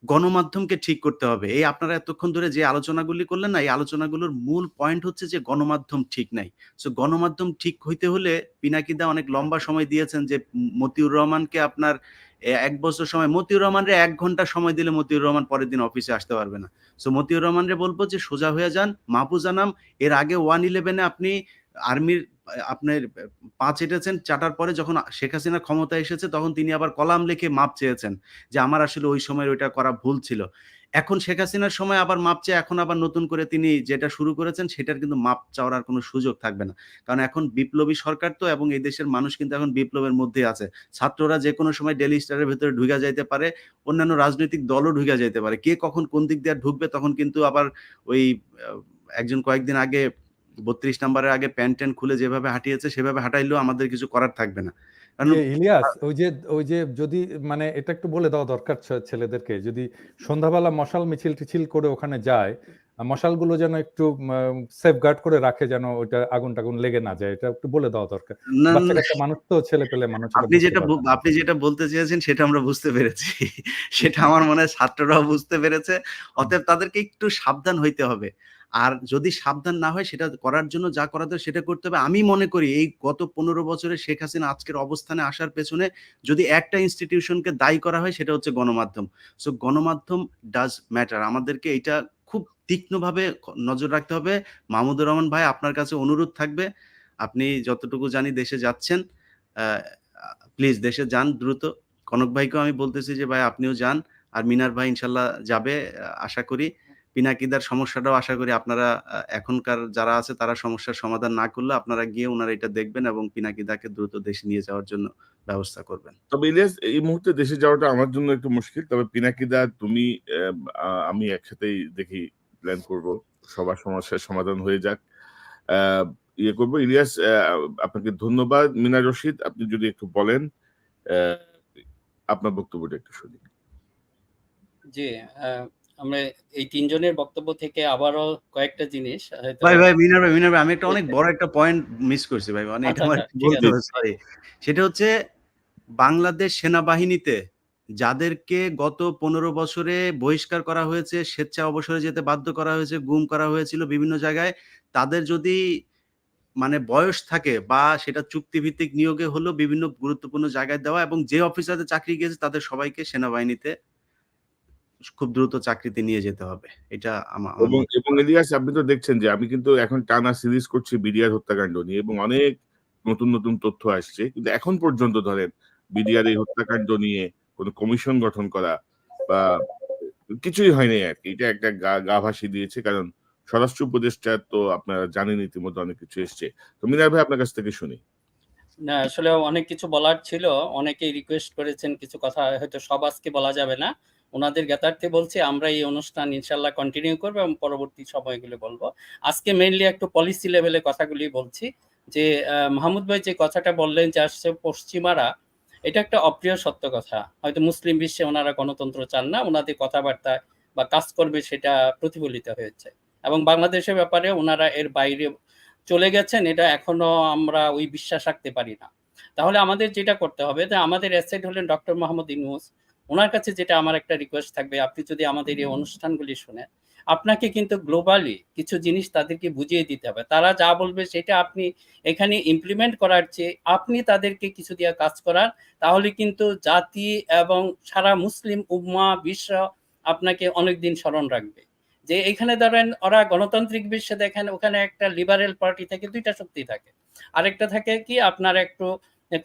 গণমাধ্যমকে ঠিক করতে হবে। এই আপনারা এতক্ষণ ধরে যে আলোচনাগুলি করলেন না, এই আলোচনাগুলোর মূল পয়েন্ট হচ্ছে যে গণমাধ্যম ঠিক নাই। সো গণমাধ্যম ঠিক হইতে হলে পিনাকিদা অনেক লম্বা সময় দিয়েছেন যে মতিউর রহমানকে আপনার ১ বছর সময়, মতিউর রহমানরে ১ ঘন্টা সময় দিলে মতিউর রহমান পরের দিন অফিসে আসতে পারবে না। সো মতিউর রহমানরে বলবো যে সোজা হয়ে যান, মাহফুজ আনাম এর আগে 111 এ আপনি আর্মির আপনার ৫ এঁটেছেন, চাটার পরে যখন শেখ হাসিনা ক্ষমতায় এসেছে তখন তিনি আবার কলাম লিখে মাপ চেয়েছেন যে আমার আসলে ওই সময় ওইটা করা ভুল ছিল। এখন শেখ হাসিনার সময় আবার মাপ চেয়ে এখন আবার নতুন করে তিনি যেটা শুরু করেছেন সেটার কিন্তু মাপ চাওয়ার আর কোনো সুযোগ থাকবে না। কারণ এখন বিপ্লবী সরকার তো, এবং এই দেশের মানুষ কিন্তু এখন বিপ্লবের মধ্যে আছে। ছাত্ররা যেকোনো সময় ডেইলি স্টারের ভেতরে ঢুইকা যাইতে পারে, অন্যান্য রাজনৈতিক দলও ঢুইকা যাইতে পারে। কে কখন কোন দিক দিয়ে ঢুকবে তখন কিন্তু আবার ওই একজন কয়েকদিন আগে ৩২ নাম্বারের আগে প্যান্ট-ট্যান্ট খুলে যেভাবে হাঁটিয়েছে সেভাবে হাঁটাইলেও আমাদের কিছু করার থাকবে না। কারণ ইলিয়াস, ওই যে যদি মানে এটা একটু বলে দেওয়া দরকার ছেলেদেরকে, যদি সন্ধ্যাবেলা মশাল মিছিল টিছিল করে ওখানে যায়, মশালগুলো যেন একটু সেফগার্ড করে রাখে, যেন ওইটা আগুন টাগুন লেগে না যায়। এটা একটু বলে দেওয়া দরকার। না, বাচ্চা কাচ্চা মানুষ তো, ছেলে পেলে মানুষ, এটা আপনি বুঝতে যেটা পারবে না। আপনি যেটা বলতে চেয়েছেন সেটা আমরা বুঝতে পেরেছি। সেটা আমার মনে হয় ছাত্ররাও বুঝতে পেরেছে। অতএব তাদেরকে একটু সাবধান হইতে হবে। আর যদি সাবধান না হয়, সেটা করার জন্য যা করা দরকার সেটা করতে হবে। আমি মনে করি এই গত ১৫ বছরে শেখ হাসিনা আজকের অবস্থানে আসার পেছনে যদি একটা ইনস্টিটিউশনকে দায়ী করা হয় সেটা হচ্ছে গণমাধ্যম। সো গণমাধ্যম ডাজ ম্যাটার। আমাদেরকে এইটা খুব তীক্ষ্ণভাবে নজর রাখতে হবে। মাহমুদুর রহমান ভাই, আপনার কাছে অনুরোধ থাকবে, আপনি যতটুকু জানি দেশে যাচ্ছেন, আ প্লিজ দেশে যান দ্রুত। কনক ভাইকেও আমি বলতেছি যে ভাই আপনিও যান। আর মিনার ভাই ইনশাল্লাহ যাবে, আশা করি। পিনাকিদার সমস্যাটাও আশা করি আপনারা, এখনকার যারা আছে তারা সমস্যার সমাধান না করলে আপনারা গিয়ে উনারা এটা দেখবেন এবং পিনাকিদাকে দ্রুত দেশে নিয়ে যাওয়ার জন্য ব্যবস্থা করবেন। তবে ইলিয়াস, এই মুহূর্তে দেশে যাওয়াটা আমার জন্য একটু মুশকিল। তবে পিনাকিদা, তুমি, আমি একসাথেই দেখি প্ল্যান করব। সবার সমস্যার সমাধান হয়ে যাক। ইয়ে করবো। ইলিয়াস, আপনাকে ধন্যবাদ। মিনা রশিদ, আপনি যদি একটু বলেন, আপনার বক্তব্যটা একটু শুনি। জি, আমরা এই ৩ জনের বক্তব্য থেকে আবারও কয়েকটা জিনিস হয়তো ভাই মিনার ভাই আমি একটা অনেক বড় একটা পয়েন্ট মিস করছি ভাই। মানে এটা আমার ঠিক বলতে আছে। হবে, সরি। সেটা হচ্ছে বাংলাদেশ সেনাবাহিনীতে যাদেরকে গত ১৫ বছরে বহিষ্কার করা হয়েছে, স্বেচ্ছায় অবসরে যেতে বাধ্য করা হয়েছে, গুম করা হয়েছিল বিভিন্ন জায়গায়, তাদের যদি মানে বয়স থাকে বা সেটা চুক্তিভিত্তিক নিয়োগে হলেও বিভিন্ন গুরুত্বপূর্ণ জায়গায় দেওয়া, এবং যে অফিসারদের চাকরি গিয়েছে তাদের সবাইকে সেনাবাহিনীতে খুব দ্রুত চাকরিতে নিয়ে যেতে হবে। এটা আমার এবং ইলিয়াস, আপনি তো দেখছেন যে আমি কিন্তু এখন টানা সিরিজ করছি বিডিআর হত্যাকাণ্ড নিয়ে, এবং অনেক নতুন নতুন তথ্য আসছে। কিন্তু এখন পর্যন্ত ধরেন বিডিআর এই হত্যাকাণ্ড নিয়ে কোনো কমিশন গঠন করা বা কিছুই হয়নি আরকি। এটা একটা গা ভাসিয়ে দিয়েছে। কারণ স্বরাষ্ট্র উপদেষ্টা তো আপনারা জানেন ইতিমধ্যে অনেক কিছু এসছে। তো মিনার ভাই, আপনার কাছ থেকে শুনি। না, আসলে অনেক কিছু বলার ছিল। অনেকেই রিকোয়েস্ট করেছেন কিছু কথা, হয়তো সব আজকে বলা যাবে না। ওনাদের জ্ঞাতার্থে বলছি, আমরা এই অনুষ্ঠান ইনশাল্লাহ কন্টিনিউ করবো এবং পরবর্তী সময়গুলো বলবো। আজকে মেইনলি একটু পলিসি লেভেলে কথাগুলি বলছি। যে মাহমুদ ভাই যে কথাটা বললেন যে আসছে পশ্চিমারা, এটা একটা অপ্রিয় সত্য কথা। হয়তো মুসলিম বিশ্বে ওনারা গণতন্ত্র চান না, ওনাদের কথাবার্তা বা কাজকর্মে সেটা প্রতিফলিত হয়েছে। এবং বাংলাদেশের ব্যাপারে ওনারা এর বাইরে চলে গেছেন, এটা এখনো আমরা ওই বিশ্বাস রাখতে পারি না। তাহলে আমাদের যেটা করতে হবে, যে আমাদের অ্যাসেট হলেন ডক্টর মোহাম্মদ ইউনূস। ওনার কাছে যেটা আমার একটা রিকোয়েস্ট থাকবে, আপনি যদি আমাদের এই অনুষ্ঠানগুলি শুনেন, আপনাকে কিন্তু গ্লোবালি কিছু জিনিস তাদেরকে বুঝিয়ে দিতে হবে। তারা যা বলবে সেটা আপনি এখানে ইমপ্লিমেন্ট করার চেয়ে আপনি তাদেরকে কিছু দিয়ে কাজ করান, তাহলে কিন্তু জাতি এবং সারা মুসলিম উম্মাহ বিশ্ব আপনাকে অনেকদিন স্মরণ রাখবে। যে এখানে ধরেন ওরা গণতান্ত্রিক বিশ্বে দেখেন, ওখানে একটা লিবারেল পার্টি থেকে ২টা শক্তি থাকে। আরেকটা থাকে কি আপনার একটু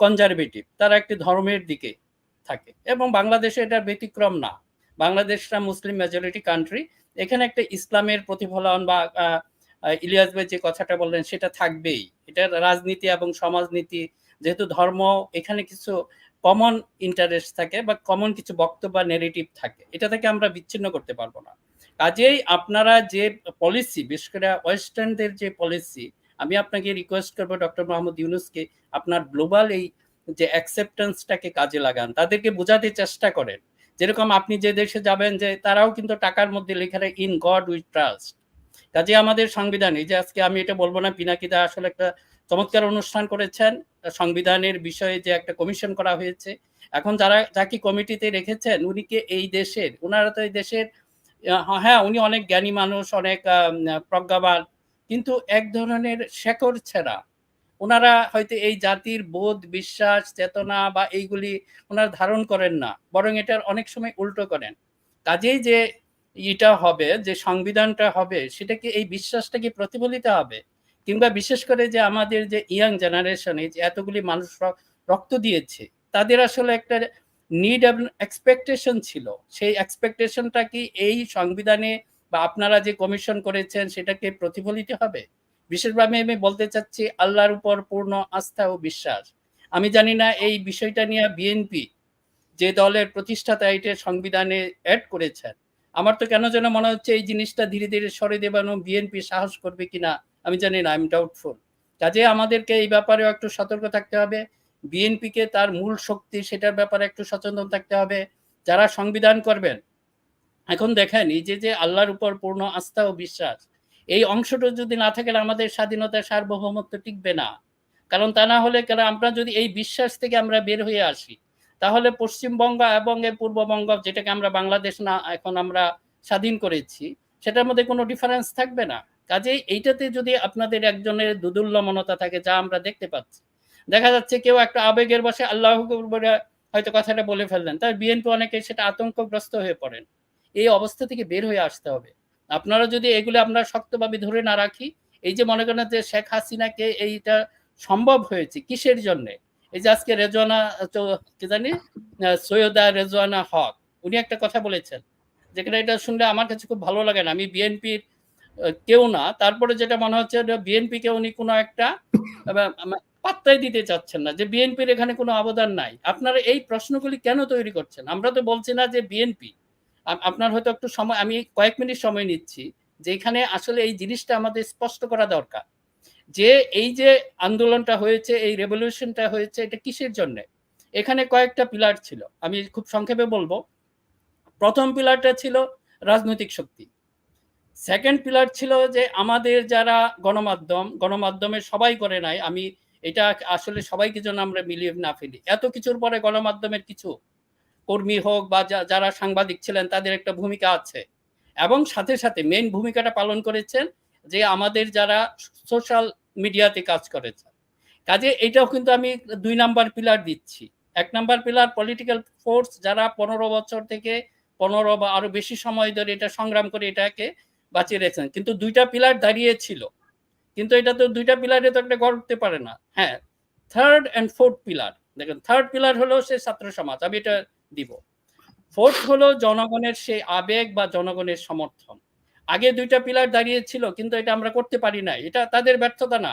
কনজারভেটিভ, তারা একটু ধর্মের দিকে থাকে, এবং বাংলাদেশে এটার ব্যতিক্রম না। বাংলাদেশটা মুসলিম মেজরিটি কান্ট্রি, এখানে একটা ইসলামের প্রতিফলন বা ইলিয়াস ভাই যে কথাটা বললেন সেটা থাকবেই। এটা রাজনীতি এবং সমাজনীতি, যেহেতু ধর্ম, এখানে কিছু কমন ইন্টারেস্ট থাকে বা কমন কিছু বক্তব্য বা নেগেটিভ থাকে, এটা থেকে আমরা বিচ্ছিন্ন করতে পারবো না। কাজেই আপনারা যে পলিসি, বিশেষ করে ওয়েস্টার্নদের যে পলিসি, আমি আপনাকে রিকোয়েস্ট করবো ডক্টর মোহাম্মদ ইউনূসকে, আপনার গ্লোবাল এই যে অ্যাকসেপ্টেন্সটাকে কাজে লাগান, তাদেরকে বোঝাতে চেষ্টা করেন। যেরকম আপনি যে দেশে যাবেন, যে তারাও কিন্তু টাকার মধ্যে লেখা ইন গড উই ট্রাস্ট। কাজে আমাদের সংবিধান, এই যে আজকে আমি এটা বলবো না, পিনাকিদা আসলে একটা চমৎকার অনুষ্ঠান করেছেন, সংবিধানের বিষয়ে যে একটা কমিশন করা হয়েছে। এখন যাকে কমিটিতে রেখেছেন, উনি কি এই দেশের, ওনারা তো এই দেশের, হ্যাঁ উনি অনেক জ্ঞানী মানুষ, অনেক প্রজ্ঞাবান, কিন্তু এক ধরনের শেকড় ছেঁড়া। ওনারা হয়তো এই জাতির বোধ, বিশ্বাস, চেতনা বা এইগুলি ওনারা ধারণ করেন না, বরং এটার অনেক সময় উল্টো করেন। কাজেই যে এটা হবে, যে সংবিধানটা হবে, সেটাকে এই বিশ্বাসটাকে প্রতিফলিত হবে, কিংবা বিশেষ করে যে আমাদের যে ইয়াং জেনারেশনে যে এতগুলি মানুষ রক্ত দিয়েছে, তাদের আসলে একটা নিড এবং এক্সপেকটেশন ছিল, সেই এক্সপেকটেশনটা কি এই সংবিধানে বা আপনারা যে কমিশন করেছেন সেটাকে প্রতিফলিত হবে? বিশেষভাবে আমি বলতে চাচ্ছি আল্লাহর উপর পূর্ণ আস্থা ও বিশ্বাস। আমি জানি না এই বিষয়টা নিয়ে বিএনপি যে দলের প্রতিষ্ঠাতা এটা সংবিধানে অ্যাড করেছেন, আমার তো কেন যেন মনে হচ্ছে এই জিনিসটা ধীরে ধীরে সরে দেবানো বিএনপি সাহস করবে কিনা আমি জানি না, আই এম ডাউটফুল। কাজে আমাদেরকে এই ব্যাপারেও একটু সতর্ক থাকতে হবে। বিএনপিকে তার মূল শক্তি সেটার ব্যাপারে একটু সচেতন থাকতে হবে। যারা সংবিধান করবেন, এখন দেখেন এই যে আল্লাহর উপর পূর্ণ আস্থা ও বিশ্বাস, এই অংশটা যদি না থাকে, আমাদের স্বাধীনতা সার্বভৌমত্ব টিকবে না। কারণ তা না হলে, কারণ আমরা যদি এই বিশ্বাস থেকে আমরা বের হয়ে আসি, তাহলে পশ্চিমবঙ্গ এবং পূর্ববঙ্গ, যেটাকে আমরা বাংলাদেশ না এখন আমরা স্বাধীন করেছি, সেটার মধ্যে কোনো ডিফারেন্স থাকবে না। কাজেই এইটাতে যদি আপনাদের একজনের দুদুল্যমনতা থাকে, যা আমরা দেখতে পাচ্ছি, দেখা যাচ্ছে কেউ একটা আবেগের বশে আল্লাহ হয়তো কথাটা বলে ফেললেন, তার বিএনপি অনেকে সেটা আতঙ্কগ্রস্ত হয়ে পড়েন। এই অবস্থা থেকে বের হয়ে আসতে হবে। আপনারা যদি এগুলো আমরা শক্তভাবে ধরে না রাখি, এই যে মনে করেন যে শেখ হাসিনাকে এইটা সম্ভব হয়েছে কিসের জন্যে? এই যে আজকে রেজওয়ানা, কি জানি, সৈয়দা রেজওয়ানা হক, উনি একটা কথা বলেছেন, যেখানে এটা শুনলে আমার কাছে খুব ভালো লাগে না। আমি বিএনপির কেউ না, তারপরে যেটা মনে হচ্ছে বিএনপি কে উনি কোনো একটা পাত্তাই দিতে চাচ্ছেন না, যে বিএনপির এখানে কোনো অবদান নাই। আপনারা এই প্রশ্নগুলি কেন তৈরি করছেন? আমরা তো বলছি না যে বিএনপি, আপনার হয়তো একটু সময়, আমি কয়েক মিনিট সময় নিচ্ছি, যে এখানে আসলে এই জিনিসটা আমাদের স্পষ্ট করা দরকার, যে এই যে আন্দোলনটা হয়েছে, এই রেভলিউশনটা হয়েছে, এটা কিসের জন্য? এখানে কয়েকটা পিলার ছিল, আমি খুব সংক্ষেপে বলবো। প্রথম পিলারটা ছিল রাজনৈতিক শক্তি। সেকেন্ড পিলার ছিল যে আমাদের যারা গণমাধ্যমের সবাই করে নাই, আমি এটা আসলে সবাইকে জন্য আমরা মিলিয়ে না ফেলি, এত কিছুর পরে গণমাধ্যমের কিছু কর্মী হোক বা যারা সাংবাদিক ছিলেন, তাদের একটা ভূমিকা আছে, এবং সাথে সাথে মেইন ভূমিকাটা পালন করেছেন যে আমাদের যারা সোশ্যাল মিডিয়াতে কাজ করেছেন। কাজে এটাও কিন্তু আমি 2 নাম্বার পিলার দিচ্ছি। 1 নাম্বার পিলার পলিটিক্যাল ফোর্স, যারা 15 বছর থেকে 15 বা আরো বেশি সময় ধরে এটা সংগ্রাম করে এটাকে বাঁচিয়ে রেখেছেন, কিন্তু 2টা পিলার দাঁড়িয়েছিল, কিন্তু এটা তো 2টা পিলারে তো একটা গড়তে পারে না। হ্যাঁ, থার্ড অ্যান্ড ফোর্থ পিলার, দেখেন থার্ড পিলার হলো সে ছাত্র সমাজ, আমি এটা দিব। ফোর্থ হলো জনগণের সেই আবেগ বা জনগণের সমর্থন। আগে 2টা পিলার দাঁড়িয়েছিল, কিন্তু এটা আমরা করতে পারি নাই, এটা তাদের ব্যর্থতা না,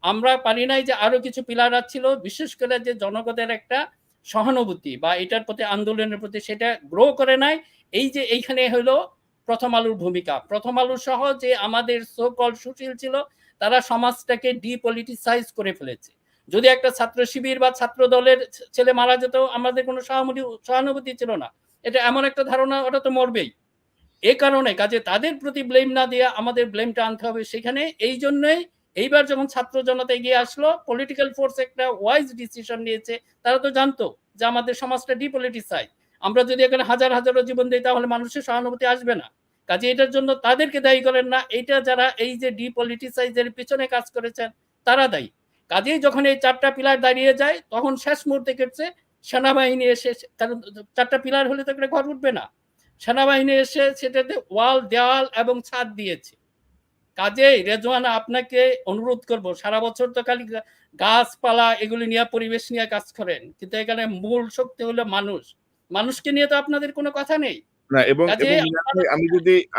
আমরা পারি নাই যে আরো কিছু পিলার ছিল, বিশেষ করে যে জনগণের একটা সহানুভূতি বা এটার প্রতি, আন্দোলনের প্রতি, সেটা গ্রো করে নাই। এই যে এইখানে হলো প্রথম আলোর ভূমিকা। প্রথম আলো সহ যে আমাদের সো কল সুশীল ছিল, তারা সমাজটাকে ডিপলিটিসাইজ করে ফেলেছে। যদি একটা ছাত্র শিবির বা ছাত্র দলের ছেলে মারা যেত, আমাদের কোনো সহানুভূতি ছিল না, এটা এমন একটা ধারণা, ওটা তো মরবেই। এই কারণে কাজে তাদের প্রতি ব্লেম না দিয়ে আমাদের ব্লেমটা আনতে হবে সেখানে। এই জন্যই এইবার যখন ছাত্র জনতা এগিয়ে আসলো, পলিটিক্যাল ফোর্স একটা ওয়াইজ ডিসিশন নিয়েছে। তারা তো জানতো যে আমাদের সমাজটা ডিপলিটিসাইজ, আমরা যদি এখানে হাজার হাজারো জীবন দিই, তাহলে মানুষের সহানুভূতি আসবে না। কাজে এটার জন্য তাদেরকে দায়ী করেন না, এইটা যারা এই যে ডিপলিটিসাইজের পিছনে কাজ করেছেন তারা দায়ী। কাজেই যখন এই 4টা পিলার দাঁড়িয়ে যায়, তখন শেষ মুহূর্তে কেটছে সেনাবাহিনী এসে, কারণ 4টা পিলার হলে তো একটা ঘর উঠবে না, সেনাবাহিনী এসে সেটাতে ওয়াল, দেওয়াল এবং ছাদ দিয়েছে। কাজেই রেজওয়ানা, আপনাকে অনুরোধ করব, সারা বছর তো খালি গাছপালা এগুলি নিয়ে, পরিবেশ নিয়ে কাজ করেন, কিন্তু এখানে মূল শক্তি হলো মানুষ। মানুষকে নিয়ে তো আপনাদের কোনো কথা নেই। না, এবং কাজে মিনার ভাই,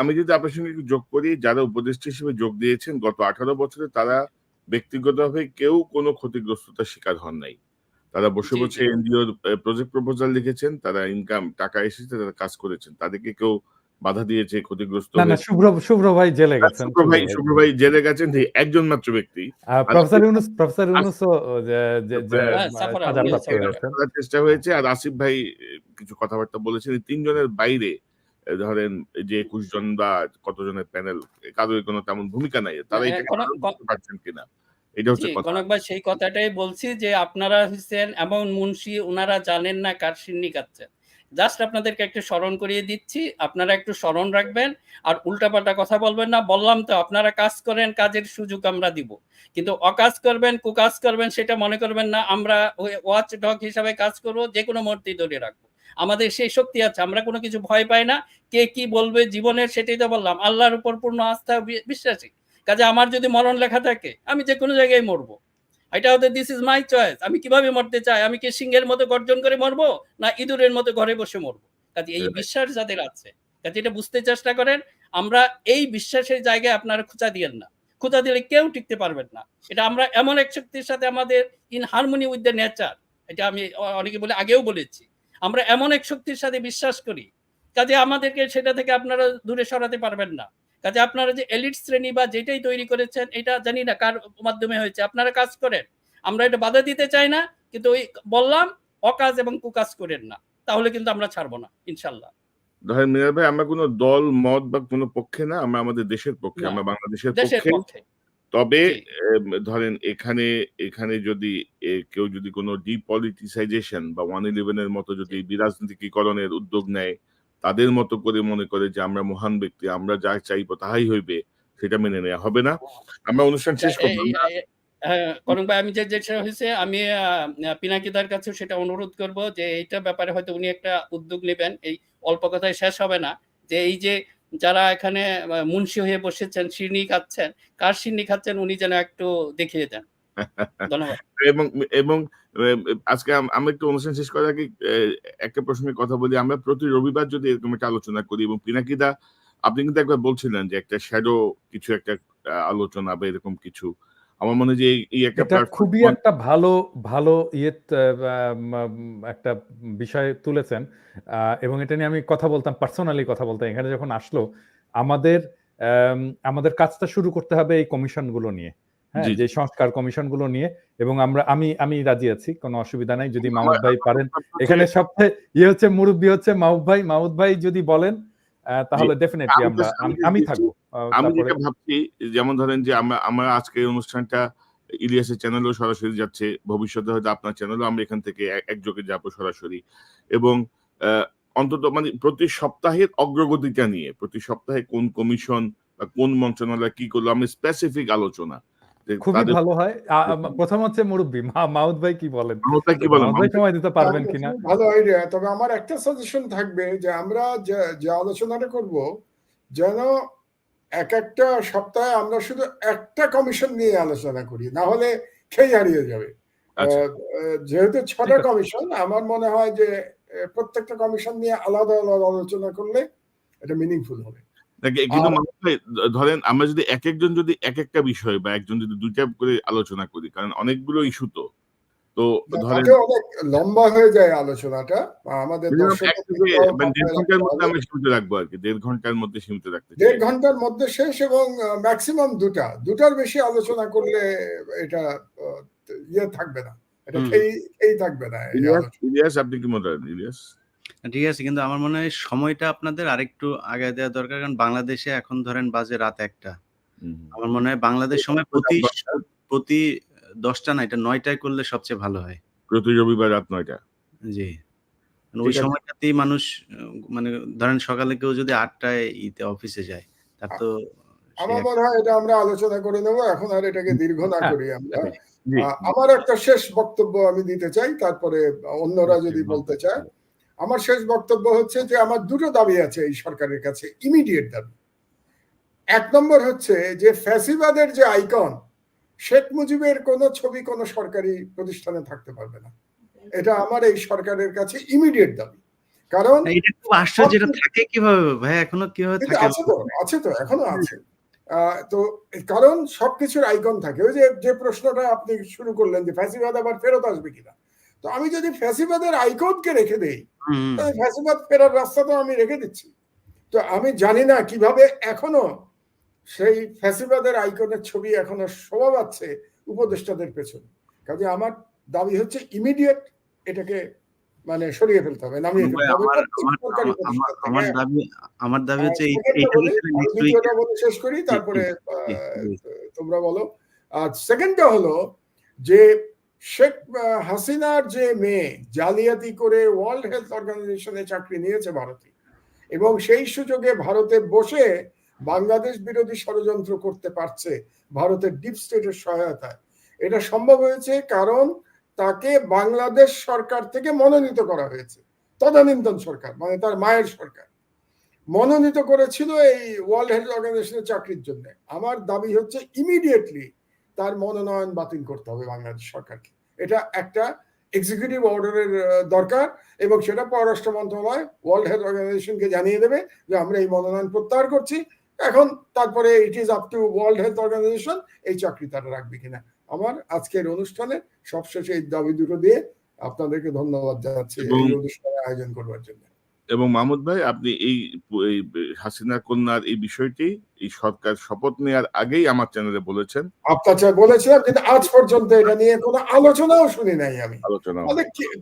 আমি যদি আপনার সঙ্গে একটু যোগ করি, যারা উপদেষ্টা হিসেবে যোগ দিয়েছেন গত 18 বছরে, তারা ব্যক্তিগতভাবে কেউ কোনো ক্ষতিগ্রস্ততার শিকার হন নাই। তারা বসে জি, বসে জি। এনজিওর প্রজেক্ট প্রপোজাল লিখেছেন, তারা টাকা এসেছে, তারা কাজ করেছেন। তাদেরকে কেউ বাধা দিয়েছে, ক্ষতিগ্রস্ত না হয়েছে? শুভ্র ভাই জেলে গেছেন। শুভ্র ভাই জেলে গেছেন, একজন মাত্র ব্যক্তি। আর প্রফেসর ইউনূসও সাফারা উনিও সাজাপ্রাপ্ত সাফারা। হয়েছেন। করার চেষ্টা হয়েছে। আর আসিফ ভাই কিছু কথাবার্তা বলেছেন। এই ৩ জনের বাইরে ধরেন এই যে ২১ জন বা কতজনের প্যানেল, কারোর কোনো তেমন ভূমিকা নাই। তারা এটাকে কনক পালন করতে পারছেন কিনা? এটা জি, হচ্ছে কথা। কনক ভাই সেই কথাটাই বলছি যে আপনারা হচ্ছেন এমন মুন্সি, উনারা জানেন না কার সিন্নি কাচ্ছেন। জাস্ট আপনাদেরকে একটু স্মরণ করিয়ে দিচ্ছি, আপনারা একটু স্মরণ রাখবেন আর উল্টাপাল্টা কথা বলবেন না। বললাম তো আপনারা কাজ করেন, কাজের সুযোগ আমরা দিব। কিন্তু অকাজ করবেন, কুকাজ করবেন সেটা মনে করবেন না আমরা ওয়াচ ডগ হিসাবে কাজ করব, যেকোনো মুহূর্তেই ধরে রাখবো। আমাদের সেই শক্তি আছে, আমরা কোনো কিছু ভয় পাই না। কে কি বলবে জীবনের সেটাই তো বললাম। আল্লাহর উপর পূর্ণ আস্থা বিশ্বাসী। কাজে আমার যদি মরণ লেখা থাকে আমি যে কোনো জায়গায় মরবো। এটা হচ্ছে দিস ইজ মাই চয়েস। আমি কিভাবে মরতে চাই, আমি কি সিংহের মতো গর্জন করে মরবো না ইঁদুরের মতো ঘরে বসে মরবো। কাজে এই বিশ্বাস যাদের আছে, কাজে এটা বুঝতে চেষ্টা করেন। আমরা এই বিশ্বাসের জায়গায় আপনারা খোঁচা দিয়েন না। খোঁচা দিলে কেউ টিকতে পারবেন না। এটা আমরা এমন এক শক্তির সাথে আমাদের in harmony with the nature, এটা আমি অনেকে বলে আগেও বলেছি, আমরা এমন এক শক্তির সাথে বিশ্বাস করি, কাজে আমাদেরকে সেটা থেকে আপনারা দূরে সরাতে পারবেন না। কাজে আপনারা যে এলিট শ্রেণী বা যেটাই তৈরি করেছেন, এটা জানি না কার মাধ্যমে হয়েছে, আপনারা কাজ করেন। আমরা এটা বাধা দিতে চাই না, কিন্তু ওই বললাম অকাজ এবং কুকাজ করেন না, তাহলে কিন্তু আমরা ছাড়বো না ইনশাল্লাহ। ধরেন মিনার ভাই, আমরা কোনো দল মত বা কোনো পক্ষে না, আমরা আমাদের দেশের পক্ষে, না, আমরা বাংলাদেশের দেশের পক্ষে। পক্ষে। তবে জি, ধরেন এখানে যদি কেউ যদি কোনো ডিপলিটিসাইজেশন বা 111 এর মতো যদি বিরাজনীতিকরণের উদ্যোগ নেয়, তাদের মতো করে মনে করে যে আমরা মহান ব্যক্তি, আমরা যা চাইবো তাহাই হইবে, সেটা মেনে নেওয়া হবে না। আমরা অনুষ্ঠান শেষ করব। হ্যাঁ, করণ ভাই, আমি যেটা হয়েছে আমি পিনাকিদার কাছে সেটা অনুরোধ করব যে এইটা ব্যাপারে হয়তো উনি একটা উদ্যোগ নেবেন। এই অল্প কথায় শেষ হবে না, যে এই যে যারা এখানে মুন্সি হয়ে বসেছেন, সিন্নি খাচ্ছেন, কার সিন্নি খাচ্ছেন উনি যেন একটু দেখিয়ে দেন। ধন্যবাদ। এবং এবং আজকে আমরা একটু অনুষ্ঠান শেষ করার আগে একটা প্রসঙ্গে কথা বলি। আমরা প্রতি রবিবার যদি এরকম একটা আলোচনা করি, এবং পিনাকিদা, আপনি কিন্তু একবার বলছিলেন যে একটা শ্যাডো কিছু একটা আলোচনা বা এরকম কিছু। আমার মনে হয় যে এই একটা এটা খুবই একটা ভালো একটা বিষয় তুলেছেন। এবং এটা নিয়ে আমি কথা বলতাম, পার্সোনালি কথা বলতাম। এখানে যখন আসলো আমাদের কাজটা শুরু করতে হবে এই কমিশনগুলো নিয়ে। হ্যাঁ, যে সংস্কার কমিশনগুলো নিয়ে। এবং আমি রাজি আছি, কোনো অসুবিধা নাই। যদি মাহমুদ ভাই পারেন, এখানে সবচেয়ে হচ্ছে মুরব্বী হচ্ছে মাহমুদ ভাই যদি বলেন, তাহলে ডেফিনেটলি আমি থাকবো। আমি তারপরে যেটা ভাবছি, যেমন ধরেন যে আমরা আজকে এই অনুষ্ঠানটা ইলিয়াসের চ্যানেলেও সরাসরি যাচ্ছে। ভবিষ্যতে হয়তো আপনার চ্যানেলেও আমরা এখান থেকে একযোগে যাবো সরাসরি। এবং অন্তত মানে প্রতি সপ্তাহের অগ্রগতিটা নিয়ে, প্রতি সপ্তাহে কোন কমিশন বা কোন মন্ত্রণালয় কি করলো, আমি স্পেসিফিক আলোচনা। যে খুবই তাদের ভালো হয়। প্রথম হচ্ছে মুরব্বী মাহমুদ ভাই কি বলেন? মাহমুদ কি বলেন? মাহমুদ ভাই সময় দিতে পারবেন কিনা? খুব ভালো আইডিয়া। তবে আমার একটা সাজেশন থাকবে যে আমরা যে আলোচনাটা করব, যেন এক একটা সপ্তাহে আমরা শুধু একটা কমিশন নিয়ে আলোচনা করি, না হলে খেয়ে হারিয়ে যাবে। আচ্ছা। যেহেতু ঠিক 6টা আছে। কমিশন, আমার মনে হয় যে প্রত্যেকটা কমিশন নিয়ে আলাদা আলাদা আলোচনা করলে এটা মিনিংফুল হবে। কিন্তু আর মাহমুদ ভাই, ধরেন আমরা যদি একেকজন যদি একেকটা বিষয় বা একজন যদি ২ টা করে আলোচনা করি, কারণ অনেকগুলো ইস্যু তো ধরেন তাতে অনেক লম্বা হয়ে যায় আলোচনাটা। আমাদের মিনিমাম দর্শক ১ থেকে ১.৫ ঘন্টার মধ্যে আমরা সীমিত রাখবো আরকি। ১.৫ ঘন্টার মধ্যে সীমিত রাখতে চাই। ১.৫ ঘন্টার মধ্যে শেষ, এবং ম্যাক্সিমাম দুটার বেশি আলোচনা করলে এটা ইয়ে থাকবে না, এটা খেয়েই থাকবে না এই আলোচনা। ইলিয়াস, আপনি কি মনে করেন ইলিয়াস? ঠিক আছে, কিন্তু আমার মনে হয় সময়টা আপনাদের আরেকটু আগায় দেওয়া দরকার। কারণ বাংলাদেশে এখন ধরেন বাজে রাত ১টা। আমার মনে হয় বাংলাদেশ সময় প্রতি ১০টা না, এটা ৯টায় করলে সবচেয়ে ভালো হয়। প্রতি রবিবার রাত ৯টা। জি। ওই ঠিক আছে। সময়টাতেই মানুষ মানে ধরেন সকালে কেউ যদি ৮টায় অফিসে যায়, তার তো আমার মনে হয় এটা আমরা আলোচনা করে নেব। এখন আর এটাকে দীর্ঘ না হ্যাঁ, করি আমরা। জি। আমার একটা শেষ বক্তব্য আমি দিতে চাই, তারপরে অন্যরা যদি বলতে চায়। আমার শেষ বক্তব্য হচ্ছে যে আমার দুটো দাবি আছে এই সরকারের কাছে, ইমিডিয়েট দাবি। ১ নম্বর হচ্ছে যে ফ্যাসিবাদের যে আইকন, শেখ মুজিবের কোনো ছবি কোনো সরকারি প্রতিষ্ঠানে থাকতে পারবে না। এটা আমার এই সরকারের কাছে ইমিডিয়েট দাবি। কারণ এটা খুব আশ্চর্য, এটা থাকে কিভাবে ভাই, এখনো কিভাবে কিন্তু থাকে? আছে তো এখনো আছে। তো কারণ সবকিছুর আইকন থাকে। ওই যে প্রশ্নটা আপনি শুরু করলেন যে ফ্যাসিবাদ আবার ফেরত আসবে কিনা, তো আমি যদি ফ্যাসিবাদের আইকনকে রেখে দেই, তাহলে ফ্যাসিবাদ ফেরার রাস্তা তো আমি রেখে দিচ্ছি। তো আমি জানি না কিভাবে এখনো সেই ফ্যাসিবাদের আইকনের ছবি এখনো শোভা পাচ্ছে উপদেষ্টাদের পেছনে। কাজে আমার দাবি হচ্ছে ইমিডিয়েট এটাকে মানে সরিয়ে ফেলতে হবে, নামিয়ে ফেলতে হবে। আমার দাবি হচ্ছে দ্বিতীয়টা বলে শেষ করি, তারপরে তোমরা বলো। আর সেকেন্ডটা হলো যে শেখ হাসিনার যে মেয়ে জালিয়াতি করে ওয়ার্ল্ড হেলথ অর্গানাইজেশনে চাকরি নিয়েছে ভারতে, এবং সেই সুযোগে ভারতে বসে বাংলাদেশ বিরোধী ষড়যন্ত্র করতে পারছে ভারতের ডিপ স্টেটের সহায়তায়। এটা সম্ভব হয়েছে কারণ তাকে বাংলাদেশ সরকার থেকে মনোনীত করা হয়েছে। তদানীন্তন সরকার মানে তার মায়ের সরকার মনোনীত করেছিল এই ওয়ার্ল্ড হেলথ অর্গানাইজেশনের চাকরির জন্য। আমার দাবি হচ্ছে ইমিডিয়েটলি তার মনোনয়ন বাতিল করতে হবে বাংলাদেশ সরকারকে। এটা একটা এক্সিকিউটিভ অর্ডারের দরকার, এবং সেটা পররাষ্ট্র মন্ত্রণালয় ওয়ার্ল্ড হেলথ অর্গানাইজেশনকে জানিয়ে দেবে যে আমরা এই মনোনয়ন প্রত্যাহার করছি। এখন তারপরে it is up to World Health Organization এই চাকরি তারা রাখবে কিনা। আমার আজকের অনুষ্ঠানে সবশেষে এই দাবি দুটো দিয়ে আপনাদেরকে ধন্যবাদ জানাচ্ছি এই অনুষ্ঠানের আয়োজন করবার জন্য। এবং মাহমুদ ভাই, আপনি এই হাসিনা কন্যার এই বিষয়টি এই সরকার শপথ নেওয়ার আগেই আমার চ্যানেলে বলেছেন। আপনার বলেছিলাম, কিন্তু আজ পর্যন্ত এটা নিয়ে কোনো আলোচনাও শুনি নাই আমি।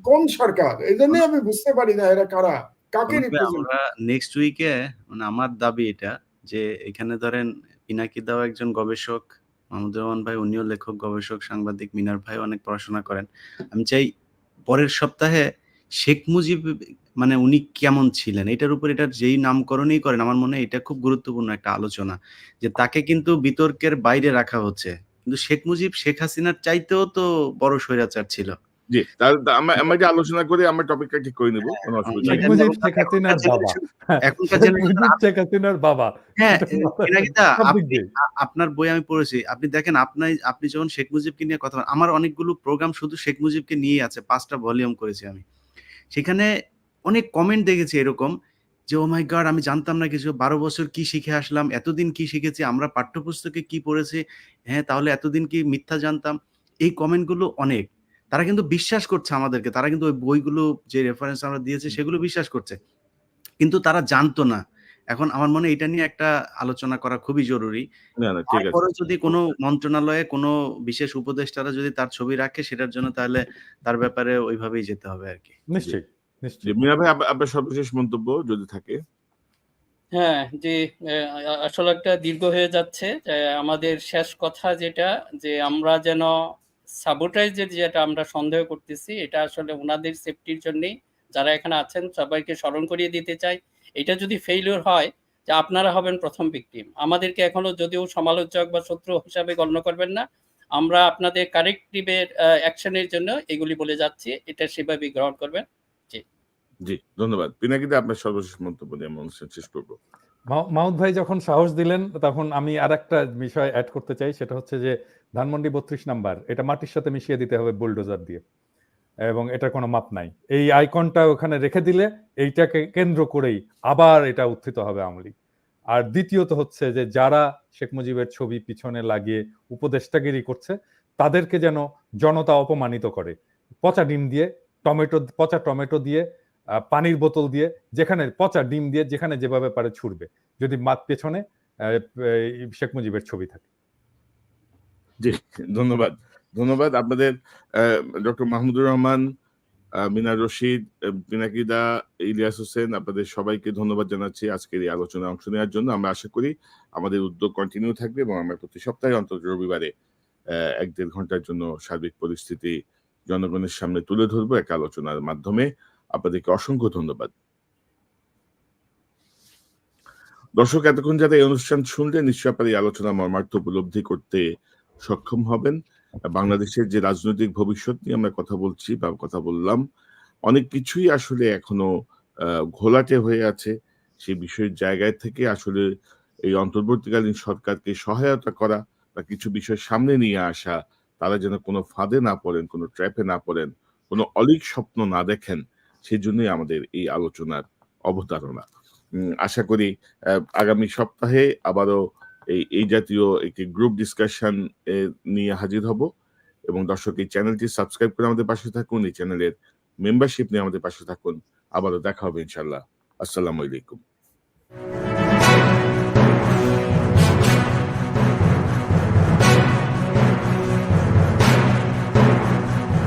কোন সরকার? এই জন্য আমি বুঝতে পারি না এরা কারা, কাকে রিপ্রেজেন্ট। নেক্সট উইকে মানে আমার দাবি এটা যে এখানে ধরেন পিনাকি দাও একজন গবেষক, মাহমুদুর রহমান ভাই উনিও লেখক, গবেষক, সাংবাদিক, মিনার ভাই অনেক পড়াশোনা করেন। আমি চাই পরের সপ্তাহে শেখ মুজিব মানে উনি কেমন ছিলেন এটার উপর, এটার যেই নামকরণই করেন আমার মনে হয় এটা খুব গুরুত্বপূর্ণ একটা আলোচনা, যে তাকে কিন্তু বিতর্কের বাইরে রাখা হচ্ছে, কিন্তু শেখ মুজিব শেখ হাসিনার চাইতেও তো বড় স্বৈরাচার ছিল। জি, আমরা যে আলোচনা করে আমরা টপিকটা ঠিক করে নেব, কোনো অসুবিধা নেই। শেখ মুজিব শেখ হাসিনার বাবা, শেখ হাসিনার বাবা। হ্যাঁ, আপনার বই আমি পড়েছি, আপনি দেখেন আপনি যখন শেখ মুজিবকে নিয়ে কথা বলেন, আমার অনেকগুলো প্রোগ্রাম শুধু শেখ মুজিবকে নিয়ে আছে, 5টা ভলিউম করেছি আমি। সেখানে অনেক কমেন্ট দেখেছি এরকম যে ও মাই গড, আমি জানতাম না কিছু, 12 বছর কি শিখে আসলাম, এতদিন কি শিখেছি, আমরা পাঠ্যপুস্তকে কি পড়েছি, হ্যাঁ তাহলে এতদিন কি মিথ্যা জানতাম। এই কমেন্টগুলো অনেক, তারা কিন্তু বিশ্বাস করছে আমাদেরকে, তারা কিন্তু ওই বইগুলো যে রেফারেন্স আমরা দিয়েছি সেগুলো বিশ্বাস করছে, কিন্তু তারা জানতো না। এখন আমার মনে হয় এটা নিয়ে একটা আলোচনা করা খুবই জরুরি। তারপরে যদি কোনো মন্ত্রণালয়ে কোনো বিশেষ উপদেষ্টারা যদি তার ছবি রাখে সেটার জন্য, তাহলে তার ব্যাপারে ওইভাবেই যেতে হবে আর কি। নিশ্চয়ই নিশ্চয়ই। মিনা ভাই, আপনার সর্বশেষ মন্তব্য যদি থাকে। হ্যাঁ, যে আসলে একটা দীর্ঘ হয়ে যাচ্ছে। আমাদের শেষ কথা যেটা, যে আমরা যেন সাবোটাইজের যেটা আমরা সন্দেহ করতেছি, এটা আসলে ওনাদের সেফটির জন্যই যারা এখানে আছেন সবাইকে স্মরণ করিয়ে দিতে চাই। এটা যদি ফেইলিওর হয়, যে আপনারা হবেন প্রথম ভিকটিম। আমাদেরকে এখনো যদিও সমালোচক বা শত্রু হিসাবে গণ্য করবেন না, আমরা আপনাদের কারেক্টিভের অ্যাকশনের জন্য এগুলি বলে যাচ্ছি, এটা সেভাবেই গ্রহণ করবেন। জি, ধন্যবাদ। পিনাকিদা, আপনার সর্বশেষ মন্তব্য দিয়ে আমরা অনুষ্ঠান শেষ করবো। মাহমুদ ভাই যখন সাহস দিলেন, তখন আমি আরেকটা বিষয় অ্যাড করতে চাই, সেটা হচ্ছে যে ধানমন্ডি 32 নাম্বার এটা মাটির সাথে মিশিয়ে দিতে হবে বুলডোজার দিয়ে, এবং এটা কোনো মাপ নাই। এই আইকনটা ওখানে রেখে দিলে এইটাকে কেন্দ্র করেই আবার এটা উত্থিত হবে আওয়ামী লীগ। আর দ্বিতীয়ত হচ্ছে যে যারা শেখ মুজিবের ছবি পিছনে লাগিয়ে উপদেষ্টাগিরি করছে, তাদেরকে যেন জনতা অপমানিত করে, পচা ডিম দিয়ে, পচা টমেটো দিয়ে, পানির বোতল দিয়ে, যেখানে পচা ডিম দিয়ে, যেখানে যেভাবে পারে ছুড়বে, যদি পেছনে শেখ মুজিবের ছবি থাকে। জি, ধন্যবাদ। ধন্যবাদ আপনাদের, ডক্টর মাহমুদুর রহমান, মিনা রশিদ, পিনাকিদা, ইলিয়াস হোসেন, আপনাদের সবাইকে ধন্যবাদ জানাচ্ছি আজকের এই আলোচনায় অংশ নেওয়ার জন্য। আমরা আশা করি আমাদের উদ্যোগ কন্টিনিউ থাকবে, এবং আমরা প্রতি সপ্তাহে অন্তত রবিবারে 1-1.5 ঘন্টার জন্য সার্বিক পরিস্থিতি জনগণের সামনে তুলে ধরবো এক আলোচনার মাধ্যমে। আপনাদেরকে অসংখ্য ধন্যবাদ। দর্শক, এতক্ষণ যারা এই অনুষ্ঠান শুনলেন, নিশ্চয়ই আপনার এই আলোচনা মর্মার্থ উপলব্ধি করতে সক্ষম হবেন। বাংলাদেশের যে রাজনৈতিক ভবিষ্যৎ নিয়ে আমরা কথা বলছি বা কথা বললাম, অনেক কিছুই আসলে এখনো ঘোলাটে হয়ে আছে। সেই বিষয়ের জায়গায় থেকে আসলে এই অন্তর্বর্তীকালীন সরকারকে সহায়তা করা, বা কিছু বিষয় সামনে নিয়ে আসা, তারা যেন কোনো ফাঁদে না পড়েন, কোনো ট্র্যাপে না পড়েন, কোনো অলীক স্বপ্ন না দেখেন, সেজন্যই আমাদের এই আলোচনার অবতারণা। আশা করি আগামী সপ্তাহে আবারও এই জাতীয় একটি গ্রুপ ডিসকাশন নিয়ে হাজির হব, এবং দর্শক এই চ্যানেলটি সাবস্ক্রাইব করে আমাদের পাশে থাকুন, এই চ্যানেলের মেম্বারশিপ নিয়ে আমাদের পাশে থাকুন। আবারও দেখা হবে ইনশাল্লাহ। আসসালামু আলাইকুম।